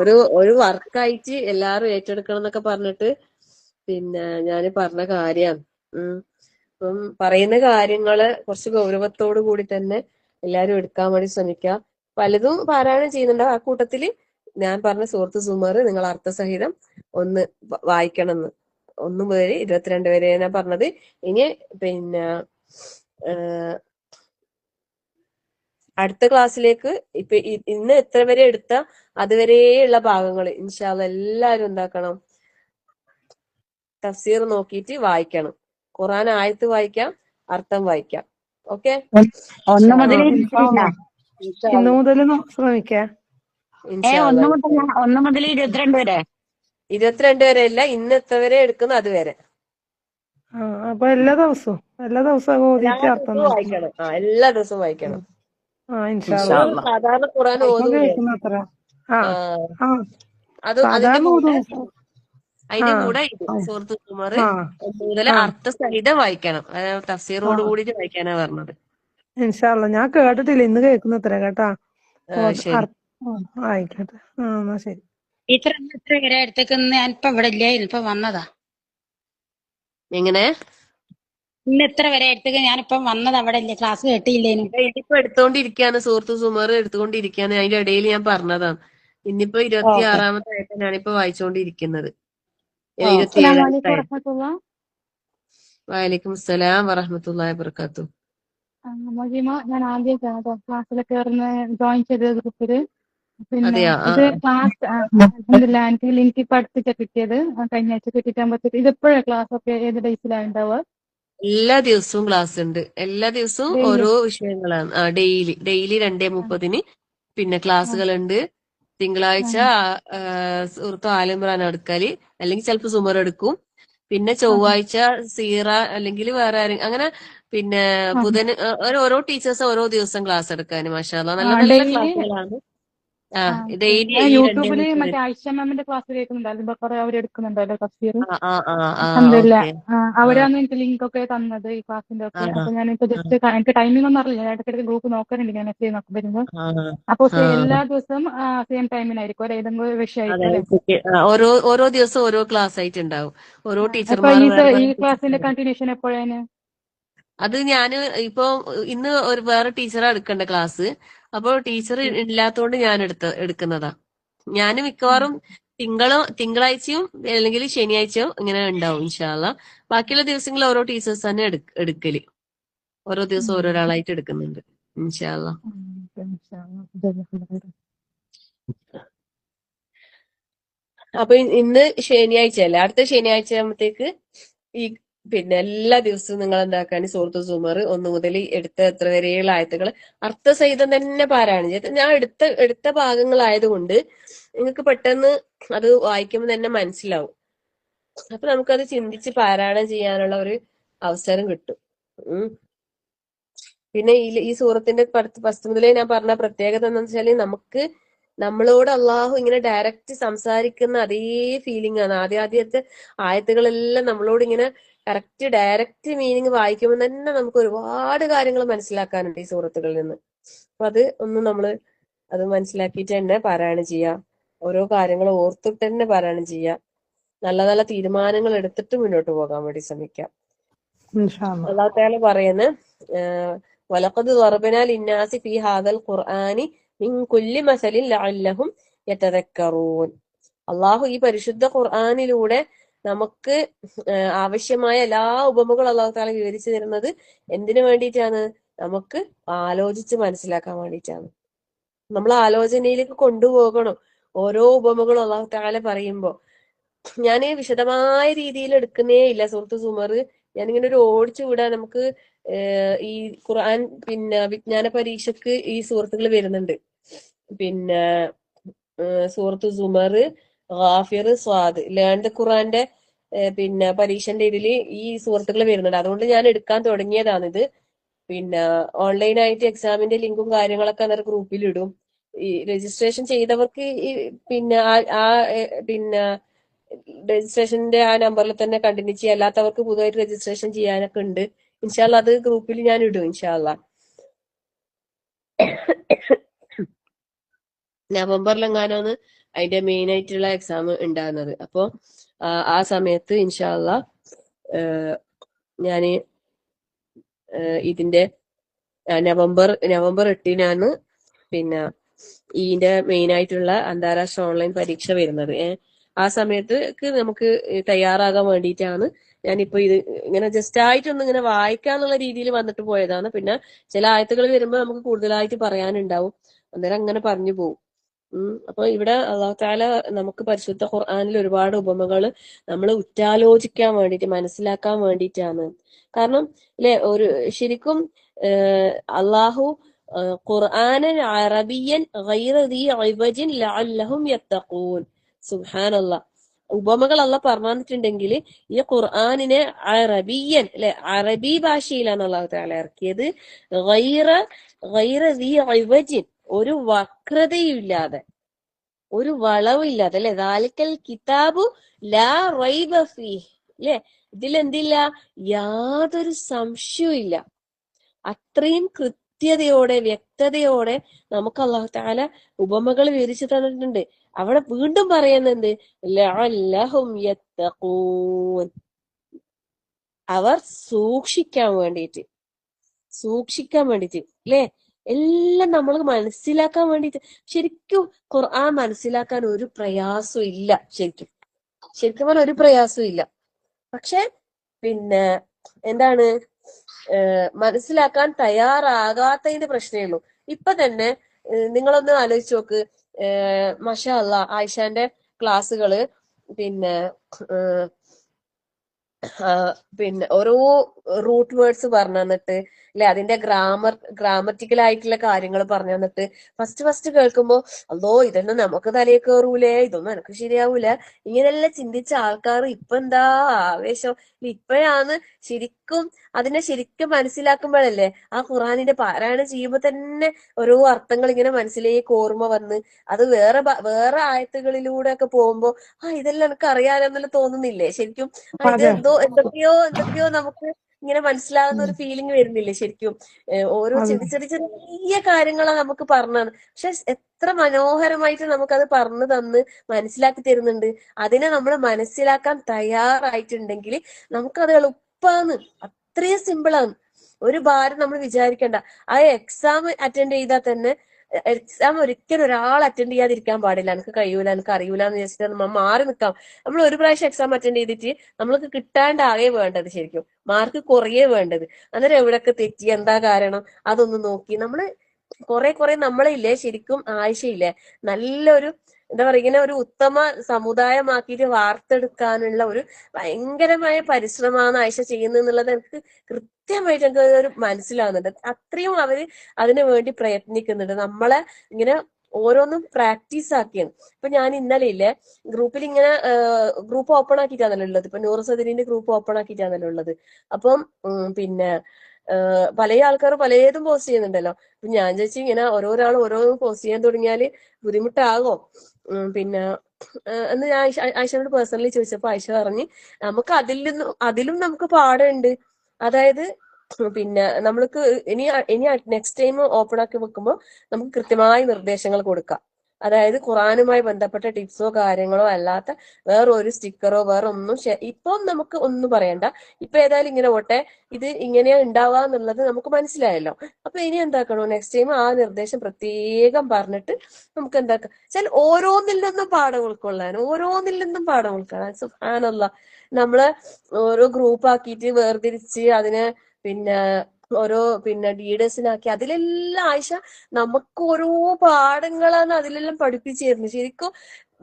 ഒരു വർക്കായിട്ട് എല്ലാരും ഏറ്റെടുക്കണം എന്നൊക്കെ പറഞ്ഞിട്ട് പിന്നെ ഞാൻ പറഞ്ഞ കാര്യം. അപ്പം പറയുന്ന കാര്യങ്ങള് കുറച്ച് ഗൗരവത്തോടു കൂടി തന്നെ എല്ലാരും എടുക്കാൻ വേണ്ടി ശ്രമിക്കുക. പലതും പാരായണം ചെയ്യുന്നുണ്ട്. ആ കൂട്ടത്തില് ഞാൻ പറഞ്ഞ സൂറത്ത് സുമർ നിങ്ങൾ അർത്ഥസഹിതം ഒന്ന് വായിക്കണം എന്ന്. 1 മുതൽ 22 വരെ ഞാൻ പറഞ്ഞത്. ഇനി പിന്നെ അടുത്ത ക്ലാസ്സിലേക്ക് ഇപ്പൊ ഇന്ന് എത്ര വരെ എടുത്ത അതുവരെയുള്ള ഭാഗങ്ങൾ ഇൻഷാ അല്ലാഹ് എല്ലാരും എന്താക്കണം, തഫ്സീർ നോക്കിയിട്ട് വായിക്കണം. ഖുർആൻ ആയത്ത് വായിക്കാം, അർത്ഥം വായിക്കാം. ഓക്കെ, 1 മുതൽ ഇന്ന് മുതൽ ശ്രമിക്കാം. 1 മുതൽ 22 വരെ. 22 വരെ അല്ല, ഇന്ന് എത്ര വരെ എടുക്കുന്നു അതുവരെ. അപ്പൊ എല്ലാ ദിവസവും ഓതിയിട്ട് അർത്ഥം നോക്കണം. വായിക്കണം. എല്ലാ ദിവസവും വായിക്കണം. ഇൻഷാല്ലാ. സാധാരണ ഖുർആൻ ഓതൂലേ? അത് അതിന്റെ കൂടെ ഇത് സൂറത്ത് സുമർ മുതൽ അർത്ഥസഹിതം വായിക്കണം. തഫ്സീറോട് കൂടിയിട്ട് വായിക്കാനാ പറഞ്ഞത്. ഇൻഷാല്ലാ. ഞാൻ കേട്ടിട്ടില്ല, ഇന്ന് കേൾക്കുന്നത്ര കേട്ടാ. ആയിക്കോട്ടെ. എന്നാ ശരി. ടീച്ചർ എത്ര വരെ എടുത്തേക്കുന്ന? ഞാനിപ്പോ ഇവിടെ ഇല്ലേ, ഇപ്പൊ വന്നതാ. എങ്ങനെ? ഇന്ന് എത്ര വരെ എടുത്തേക്ക്? ഞാനിപ്പം വന്നത് അവിടെ ഇല്ലേ, ക്ലാസ് കേട്ടില്ലേനും. ഇനിയിപ്പോ എടുത്തോണ്ടിരിക്കാണ്, സൂറത്ത് സുമർ എടുത്തുകൊണ്ടിരിക്കാണ്. അതിന്റെ ഇടയിൽ ഞാൻ പറഞ്ഞതാണ്. ഇന്നിപ്പോ 26ാമത്തെ ആയത്ത് ഞാനിപ്പോ വായിച്ചുകൊണ്ടിരിക്കുന്നത്. 27. വഅലൈക്കും അസ്സലാം വറഹ്മത്തുള്ളാഹി വബറകാതുഹു. ഞാൻ ആദ്യമായിട്ടാണ് ക്ലാസ്സിലൊക്കെ ജോയിൻ ചെയ്തത് ഗ്രൂപ്പില്. പിന്നെ ഇത് ക്ലാസ് എനിക്ക് ലിങ്ക് ഇപ്പൊ അടുത്തൊക്കെ കിട്ടിയത്, കഴിഞ്ഞ ആഴ്ച കിട്ടിയിട്ടാകുമ്പോഴത്തേക്ക്. ഇത് എപ്പോഴാണ് ക്ലാസ് ഒക്കെ ഏത് ഡേയ്സിലാണ് ഉണ്ടാവുക? എല്ലാ ദിവസവും ക്ലാസ് ഉണ്ട്. എല്ലാ ദിവസവും ഓരോ വിഷയങ്ങളാണ്. ഡെയിലി 2:30 പിന്നെ ക്ലാസ്സുകളുണ്ട്. തിങ്കളാഴ്ച സൂറത്ത് ആല ഇമ്രാൻ എടുക്കല്, അല്ലെങ്കിൽ ചിലപ്പോ സുമർ എടുക്കും. പിന്നെ ചൊവ്വാഴ്ച സീറ അല്ലെങ്കിൽ വേറെ അങ്ങനെ. പിന്നെ ബുധൻ ഓരോ ടീച്ചേഴ്സ് ഓരോ ദിവസം ക്ലാസ് എടുക്കാൻ. മാഷാ അല്ലാഹ് നല്ല നല്ല ക്ലാസ്സുകളാണ്. ഡെയിലി യൂട്യൂബില് മറ്റേ ആയിഷ മാമിന്റെ ക്ലാസ് കേൾക്കുന്നുണ്ടല്ലോ, കുറെ അവരെടുക്കുന്നുണ്ടല്ലോ തഫ്സീർ. അവരാണ് എനിക്ക് ലിങ്ക് ഒക്കെ തന്നത് ഈ ക്ലാസ്സിന്റെ ഒക്കെ. അപ്പൊ ഞാനിപ്പോ ജസ്റ്റ് എനിക്ക് ടൈമിംഗ് ഒന്നും അറിയില്ല, ഇടയ്ക്കിടയ്ക്ക് ഗ്രൂപ്പ് നോക്കാറുണ്ട് ഞാൻ മെസ്സേജ് നോക്കി വരുമ്പോ. അപ്പൊ എല്ലാ ദിവസവും സെയിം ടൈമിനായിരിക്കും അല്ലെ? ഏതെങ്കിലും വിഷയമായിരിക്കും? ഓരോ ദിവസം ഓരോ ക്ലാസ് ആയിട്ട് ഉണ്ടാവും. ഓരോ ഈ ടീച്ചർമാർ ക്ലാസ്സിന്റെ കണ്ടിന്യൂഷൻ എപ്പോഴാണ്? അത് ഞാന് ഇപ്പൊ ഇന്ന് വേറെ ടീച്ചറാ എടുക്കേണ്ട ക്ലാസ്. അപ്പൊ ടീച്ചർ ഇല്ലാത്തോണ്ട് ഞാൻ എടുക്കുന്നതാ. ഞാൻ മിക്കവാറും തിങ്കളാഴ്ചയും അല്ലെങ്കിൽ ശനിയാഴ്ചയും ഇങ്ങനെ ഉണ്ടാവും ഇൻഷാ അല്ലാഹ്. ബാക്കിയുള്ള ദിവസങ്ങളിൽ ഓരോ ടീച്ചേഴ്സ് തന്നെ എടുക്കല്. ഓരോ ദിവസം ഓരോരാളായിട്ട് എടുക്കുന്നുണ്ട് ഇൻഷാ അല്ലാഹ്. അപ്പൊ ഇന്ന് ശനിയാഴ്ച അല്ലേ? അടുത്ത ശനിയാഴ്ച ആകുമ്പോഴത്തേക്ക് പിന്നെ എല്ലാ ദിവസവും നിങ്ങൾ എന്താക്കാണ്, സൂറത്ത് സുമർ 1 മുതൽ എടുത്ത എത്ര വരെയുള്ള ആയത്തുകൾ അർത്ഥസഹിതം തന്നെ പാരായണം ചെയ്ത്. ഞാൻ എടുത്ത ഭാഗങ്ങളായതുകൊണ്ട് നിങ്ങൾക്ക് പെട്ടെന്ന് അത് വായിക്കുമ്പോൾ തന്നെ മനസ്സിലാവും. അപ്പൊ നമുക്കത് ചിന്തിച്ച് പാരായണം ചെയ്യാനുള്ള ഒരു അവസരം കിട്ടും. പിന്നെ ഈ സൂറത്തിന്റെ 10 മുതലേ ഞാൻ പറഞ്ഞ പ്രത്യേകത എന്താണെന്ന് വെച്ചാല്, നമ്മളോട് അള്ളാഹു ഇങ്ങനെ ഡയറക്റ്റ് സംസാരിക്കുന്ന അതേ ഫീലിംഗ് ആണ്. ആദ്യത്തെ ആയത്തുകളെല്ലാം നമ്മളോട് ഇങ്ങനെ ഡയറക്റ്റ് മീനിങ് വായിക്കുമ്പോൾ തന്നെ നമുക്ക് ഒരുപാട് കാര്യങ്ങൾ മനസ്സിലാക്കാനുണ്ട് ഈ സൂറത്തുകളിൽ നിന്ന്. അപ്പൊ അത് അത് മനസ്സിലാക്കിയിട്ട് തന്നെ പാരായണം ചെയ്യുക. ഓരോ കാര്യങ്ങൾ ഓർത്തിട്ട് തന്നെ പാരായണം ചെയ്യുക. നല്ല നല്ല തീരുമാനങ്ങൾ എടുത്തിട്ട് മുന്നോട്ട് പോകാൻ വേണ്ടി ശ്രമിക്കാം. അല്ലാഹു തആല പറയുന്നു, വലഖദ് ളറബ്നാ ലിന്നാസി ഫീ ഹാദൽ ഖുർആനി മിൻ കുല്ലി മസലിൻ ലഅല്ലഹും യതദക്കറൂൻ. അള്ളാഹു ഈ പരിശുദ്ധ ഖുർആനിലൂടെ നമുക്ക് ആവശ്യമായ എല്ലാ ഉപമകളും അള്ളാഹു തആല വിവരിച്ചു തരുന്നത് എന്തിനു വേണ്ടിയിട്ടാണ്? നമുക്ക് ആലോചിച്ച് മനസ്സിലാക്കാൻ വേണ്ടിയിട്ടാണ്. നമ്മൾ ആലോചനയിലേക്ക് കൊണ്ടുപോകണം ഓരോ ഉപമകളും അള്ളാഹു തആല പറയുമ്പോ. ഞാൻ വിശദമായ രീതിയിൽ എടുക്കുന്നേ ഇല്ല സൂറത്ത് സുമർ. ഞാനിങ്ങനെ ഒരു ഓടിച്ചു വിടാൻ നമുക്ക് ഈ ഖുർആൻ പിന്നെ വിജ്ഞാന പരീക്ഷക്ക് ഈ സൂറത്തുകൾ വരുന്നുണ്ട്. പിന്നെ സൂറത്ത് സുമർ, ഗാഫിർ, സ്വാദ്, ലേൺ ദ ഖുർആന്റെ പിന്നെ പരീക്ഷന്റെ ഇതില് ഈ സുഹൃത്തുക്കൾ വരുന്നുണ്ട്. അതുകൊണ്ട് ഞാൻ എടുക്കാൻ തുടങ്ങിയതാണിത്. പിന്നെ ഓൺലൈനായിട്ട് എക്സാമിന്റെ ലിങ്കും കാര്യങ്ങളൊക്കെ അന്നേരം ഗ്രൂപ്പിൽ ഇടും. ഈ രജിസ്ട്രേഷൻ ചെയ്തവർക്ക് ഈ പിന്നെ പിന്നെ രജിസ്ട്രേഷന്റെ ആ നമ്പറിൽ തന്നെ കണ്ടിന്യൂ ചെയ്യാം. അല്ലാത്തവർക്ക് പുതുതായിട്ട് രജിസ്ട്രേഷൻ ചെയ്യാനൊക്കെ ഉണ്ട്. ഇൻഷാല്ല അത് ഗ്രൂപ്പിൽ ഞാൻ ഇടും ഇൻഷാല്ല. നവംബറിലെങ്ങാനാണ് അതിന്റെ മെയിൻ ആയിട്ടുള്ള എക്സാം ഉണ്ടാകുന്നത്. അപ്പൊ ആ സമയത്ത് ഇൻഷാല്ല ഞാന് ഇതിന്റെ നവംബർ 8-നാണ് പിന്നെ ഇതിന്റെ മെയിൻ ആയിട്ടുള്ള അന്താരാഷ്ട്ര ഓൺലൈൻ പരീക്ഷ വരുന്നത്. ആ സമയത്ത് നമുക്ക് തയ്യാറാകാൻ വേണ്ടിയിട്ടാണ് ഞാനിപ്പോ ഇത് ഇങ്ങനെ ജസ്റ്റ് ആയിട്ടൊന്ന് ഇങ്ങനെ വായിക്കാന്നുള്ള രീതിയിൽ വന്നിട്ട് പോയതാണ്. പിന്നെ ചില ആയത്തുകൾ വരുമ്പോൾ നമുക്ക് കൂടുതലായിട്ട് പറയാനുണ്ടാവും, അന്നേരം അങ്ങനെ പറഞ്ഞു പോകും. അപ്പൊ ഇവിടെ അല്ലാഹു തആല നമുക്ക് പരിശുദ്ധ ഖുർആനിൽ ഒരുപാട് ഉപമകൾ നമ്മൾ ഉറ്റാലോചിക്കാൻ വേണ്ടിയിട്ട് മനസ്സിലാക്കാൻ വേണ്ടിയിട്ടാണ്. കാരണം അല്ലെ ശരിക്കും അള്ളാഹു ഖുർആനൻ അറബിയൻ ഗൈറ ദീ ഇവജിൻ ലഅല്ലഹും യത്തഖൂൻ. സുബ്ഹാനല്ലാഹ്. ഉപമകൾ അള്ളാഹ് പറഞ്ഞു തന്നിട്ടുണ്ടെങ്കിൽ ഈ ഖുർആനിനെ അറബിയൻ അല്ലെ അറബി ഭാഷയിലാണ് അള്ളാഹു തആല ഇറക്കിയത്. ഗൈറ ദീ ഇവജിൻ, ഒരു വക്രതയില്ലാതെ, ഒരു വളവില്ലാതെ അല്ലെ. ദാലിക്കൽ കിതാബു ലാ റൈബ ഫീഹ് അല്ലെ, ഇതിലെന്തില്ല, യാതൊരു സംശയവും ഇല്ല. അത്രയും കൃത്യതയോടെ വ്യക്തതയോടെ നമുക്ക് അല്ലാഹു തആല ഉപമകൾ വിവരിച്ചു തന്നിട്ടുണ്ട്. അവിടെ വീണ്ടും പറയുന്നുണ്ട് ലഅല്ലഹും യത്തഖൂൻ, അവർ സൂക്ഷിക്കാൻ വേണ്ടിയിട്ട് അല്ലെ. എല്ലാം നമ്മൾ മനസ്സിലാക്കാൻ വേണ്ടിയിട്ട്. ശരിക്കും ഖുർആൻ മനസ്സിലാക്കാൻ ഒരു പ്രയാസവും ഇല്ല. ശരിക്കും പറഞ്ഞാൽ ഒരു പ്രയാസവും ഇല്ല. പക്ഷെ പിന്നെ എന്താണ്, മനസ്സിലാക്കാൻ തയ്യാറാകാത്തതിന്റെ പ്രശ്നമേ ഉള്ളൂ. ഇപ്പൊ തന്നെ നിങ്ങളൊന്ന് ആലോചിച്ച് നോക്ക്. മാഷാ അല്ലാഹ് ആയിഷാന്റെ ക്ലാസ്സുകള് പിന്നെ ഓരോ റൂട്ട് വേർഡ്സ് പറഞ്ഞു തന്നിട്ട് അല്ലെ, അതിന്റെ ഗ്രാമറ്റിക്കൽ ആയിട്ടുള്ള കാര്യങ്ങൾ പറഞ്ഞു തന്നിട്ട് ഫസ്റ്റ് കേൾക്കുമ്പോ അല്ലോ ഇതൊന്നും നമുക്ക് തലയിൽ കയറൂലേ, ഇതൊന്നും എനിക്ക് ശരിയാവൂല, ഇങ്ങനെല്ലാം ചിന്തിച്ച ആൾക്കാർ ഇപ്പൊ എന്താ ആവേശം. ഇപ്പോഴാണ് ശരിക്കും അതിനെ ശരിക്കും മനസ്സിലാക്കുമ്പോഴല്ലേ ആ ഖുറാനിന്റെ പാരായണം ചെയ്യുമ്പോ തന്നെ ഓരോ അർത്ഥങ്ങൾ ഇങ്ങനെ മനസ്സിലേക്ക് ഓർമ്മ വന്ന് അത് വേറെ ആയത്തുകളിലൂടെ ഒക്കെ പോകുമ്പോ ഇതെല്ലാം എനിക്ക് അറിയാലെന്നല്ല തോന്നുന്നില്ലേ ശരിക്കും. ഇത് എന്തൊക്കെയോ നമുക്ക് ഇങ്ങനെ മനസ്സിലാകുന്ന ഒരു ഫീലിംഗ് വരുന്നില്ലേ ശരിക്കും. ഓരോ ചെറിയ കാര്യങ്ങളാണ് നമുക്ക് പറഞ്ഞത്. പക്ഷെ എത്ര മനോഹരമായിട്ട് നമുക്കത് പറഞ്ഞു തന്ന് മനസ്സിലാക്കി തരുന്നുണ്ട്. അതിനെ നമ്മൾ മനസ്സിലാക്കാൻ തയ്യാറായിട്ടുണ്ടെങ്കിൽ നമുക്കത് എളുപ്പമാണ്. അത്രയും സിമ്പിളാണ്. ഒരു ഭാരം നമ്മൾ വിചാരിക്കണ്ട. ആ എക്സാം അറ്റൻഡ് ചെയ്താൽ തന്നെ എക്സാം ഒരിക്കലും ഒരാൾ അറ്റൻഡ് ചെയ്യാതിരിക്കാൻ പാടില്ല. എനിക്ക് കഴിയൂല, എനിക്ക് അറിയൂല എന്ന് വിചാരിച്ചിട്ട് നമ്മൾ മാറി നിൽക്കാം. നമ്മൾ ഒരു പ്രാവശ്യം എക്സാം അറ്റൻഡ് ചെയ്തിട്ട് നമ്മൾക്ക് കിട്ടാണ്ടാകെ വേണ്ടത് ശരിക്കും മാർക്ക് കുറയേ വേണ്ടത്. അന്നേരം എവിടെയൊക്കെ തെറ്റി, എന്താ കാരണം, അതൊന്നും നോക്കി നമ്മള് കുറെ നമ്മളില്ലേ ശരിക്കും ആയിഷയില്ലേ നല്ലൊരു എന്താ പറയുക, ഇങ്ങനെ ഒരു ഉത്തമ സമുദായമാക്കിയിട്ട് വാർത്തെടുക്കാനുള്ള ഒരു ഭയങ്കരമായ പരിശ്രമമാണ് ആയിഷ ചെയ്യുന്നത് എനിക്ക് കൃത്യമായിട്ട് എനിക്ക് ഒരു മനസ്സിലാവുന്നുണ്ട്. അത്രയും അവര് അതിനു വേണ്ടി പ്രയത്നിക്കുന്നുണ്ട്. നമ്മളെ ഇങ്ങനെ ഓരോന്നും പ്രാക്ടീസ് ആക്കിയാണ്. ഇപ്പൊ ഞാൻ ഇന്നലെ ഇല്ലേ ഗ്രൂപ്പിൽ ഇങ്ങനെ ഗ്രൂപ്പ് ഓപ്പൺ ആക്കിയിട്ടാണല്ലോ ഉള്ളത്. ഇപ്പൊ നൂറ് സദരീന്റെ ഗ്രൂപ്പ് ഓപ്പൺ ആക്കിയിട്ടാണല്ലോ ഉള്ളത്. അപ്പം പിന്നെ പല ആൾക്കാർ പലതും പോസ്റ്റ് ചെയ്യുന്നുണ്ടല്ലോ. അപ്പൊ ഞാൻ ചോദിച്ചു ഇങ്ങനെ ഓരോരാൾ ഓരോന്നും പോസ്റ്റ് ചെയ്യാൻ തുടങ്ങിയാല് ബുദ്ധിമുട്ടാകോ പിന്നെ എന്ന് ഞാൻ ആയിഷയോട് പേഴ്സണലി ചോദിച്ചപ്പോ ആയിഷ പറഞ്ഞ് നമുക്ക് അതിലും നമുക്ക് പാടുണ്ട്. അതായത് പിന്നെ നമ്മൾക്ക് ഇനി നെക്സ്റ്റ് ടൈം ഓപ്പൺ ആക്കി വെക്കുമ്പോൾ നമുക്ക് കൃത്യമായ നിർദ്ദേശങ്ങൾ കൊടുക്കാം. അതായത് ഖുറാനുമായി ബന്ധപ്പെട്ട ടിപ്സോ കാര്യങ്ങളോ അല്ലാത്ത വേറൊരു സ്റ്റിക്കറോ വേറെ ഒന്നും ഇപ്പം നമുക്ക് ഒന്നും പറയണ്ട. ഇപ്പൊ ഏതായാലും ഇങ്ങനെ പോട്ടെ, ഇത് ഇങ്ങനെയാ ഉണ്ടാവുക എന്നുള്ളത് നമുക്ക് മനസ്സിലായല്ലോ. അപ്പൊ ഇനി എന്താക്കണോ, നെക്സ്റ്റ് ടൈം ആ നിർദ്ദേശം പ്രത്യേകം പറഞ്ഞിട്ട് നമുക്ക് എന്താക്കാം വെച്ചാൽ ഓരോന്നിൽ നിന്നും പാഠം ഉൾക്കൊള്ളാൻ സുബ്ഹാനല്ലാഹ്. നമ്മള് ഓരോ ഗ്രൂപ്പ് ആക്കിയിട്ട് വേർതിരിച്ച് അതിനെ പിന്നെ ഓരോ ലീഡേഴ്സിനാക്കി അതിലെല്ലാം ആയിഷ നമുക്ക് ഓരോ പാഠങ്ങളാണ് അതിലെല്ലാം പഠിപ്പിച്ചു തരുന്നത്. ശരിക്കും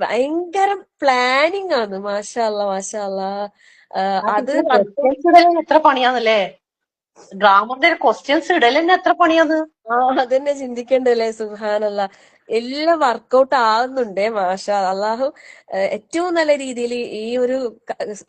ഭയങ്കര പ്ലാനിങ് ആണ്. മാഷാ അല്ലാഹ്. അത് ക്വസ്റ്റ്യൻസ് ഇടലെന്നെ എത്ര പണിയാന്നല്ലേ, ഗ്രാമറിന്റെ ക്വസ്റ്റ്യൻസ് ഇടലെന്നെ എത്ര പണിയാന്ന്. അതന്നെ ചിന്തിക്കണ്ടല്ലേ. സുബ്ഹാനല്ലാഹ്. എല്ലാം വർക്കൗട്ട് ആവുന്നുണ്ട്. മാഷാ അള്ളാഹു ഏറ്റവും നല്ല രീതിയിൽ ഈ ഒരു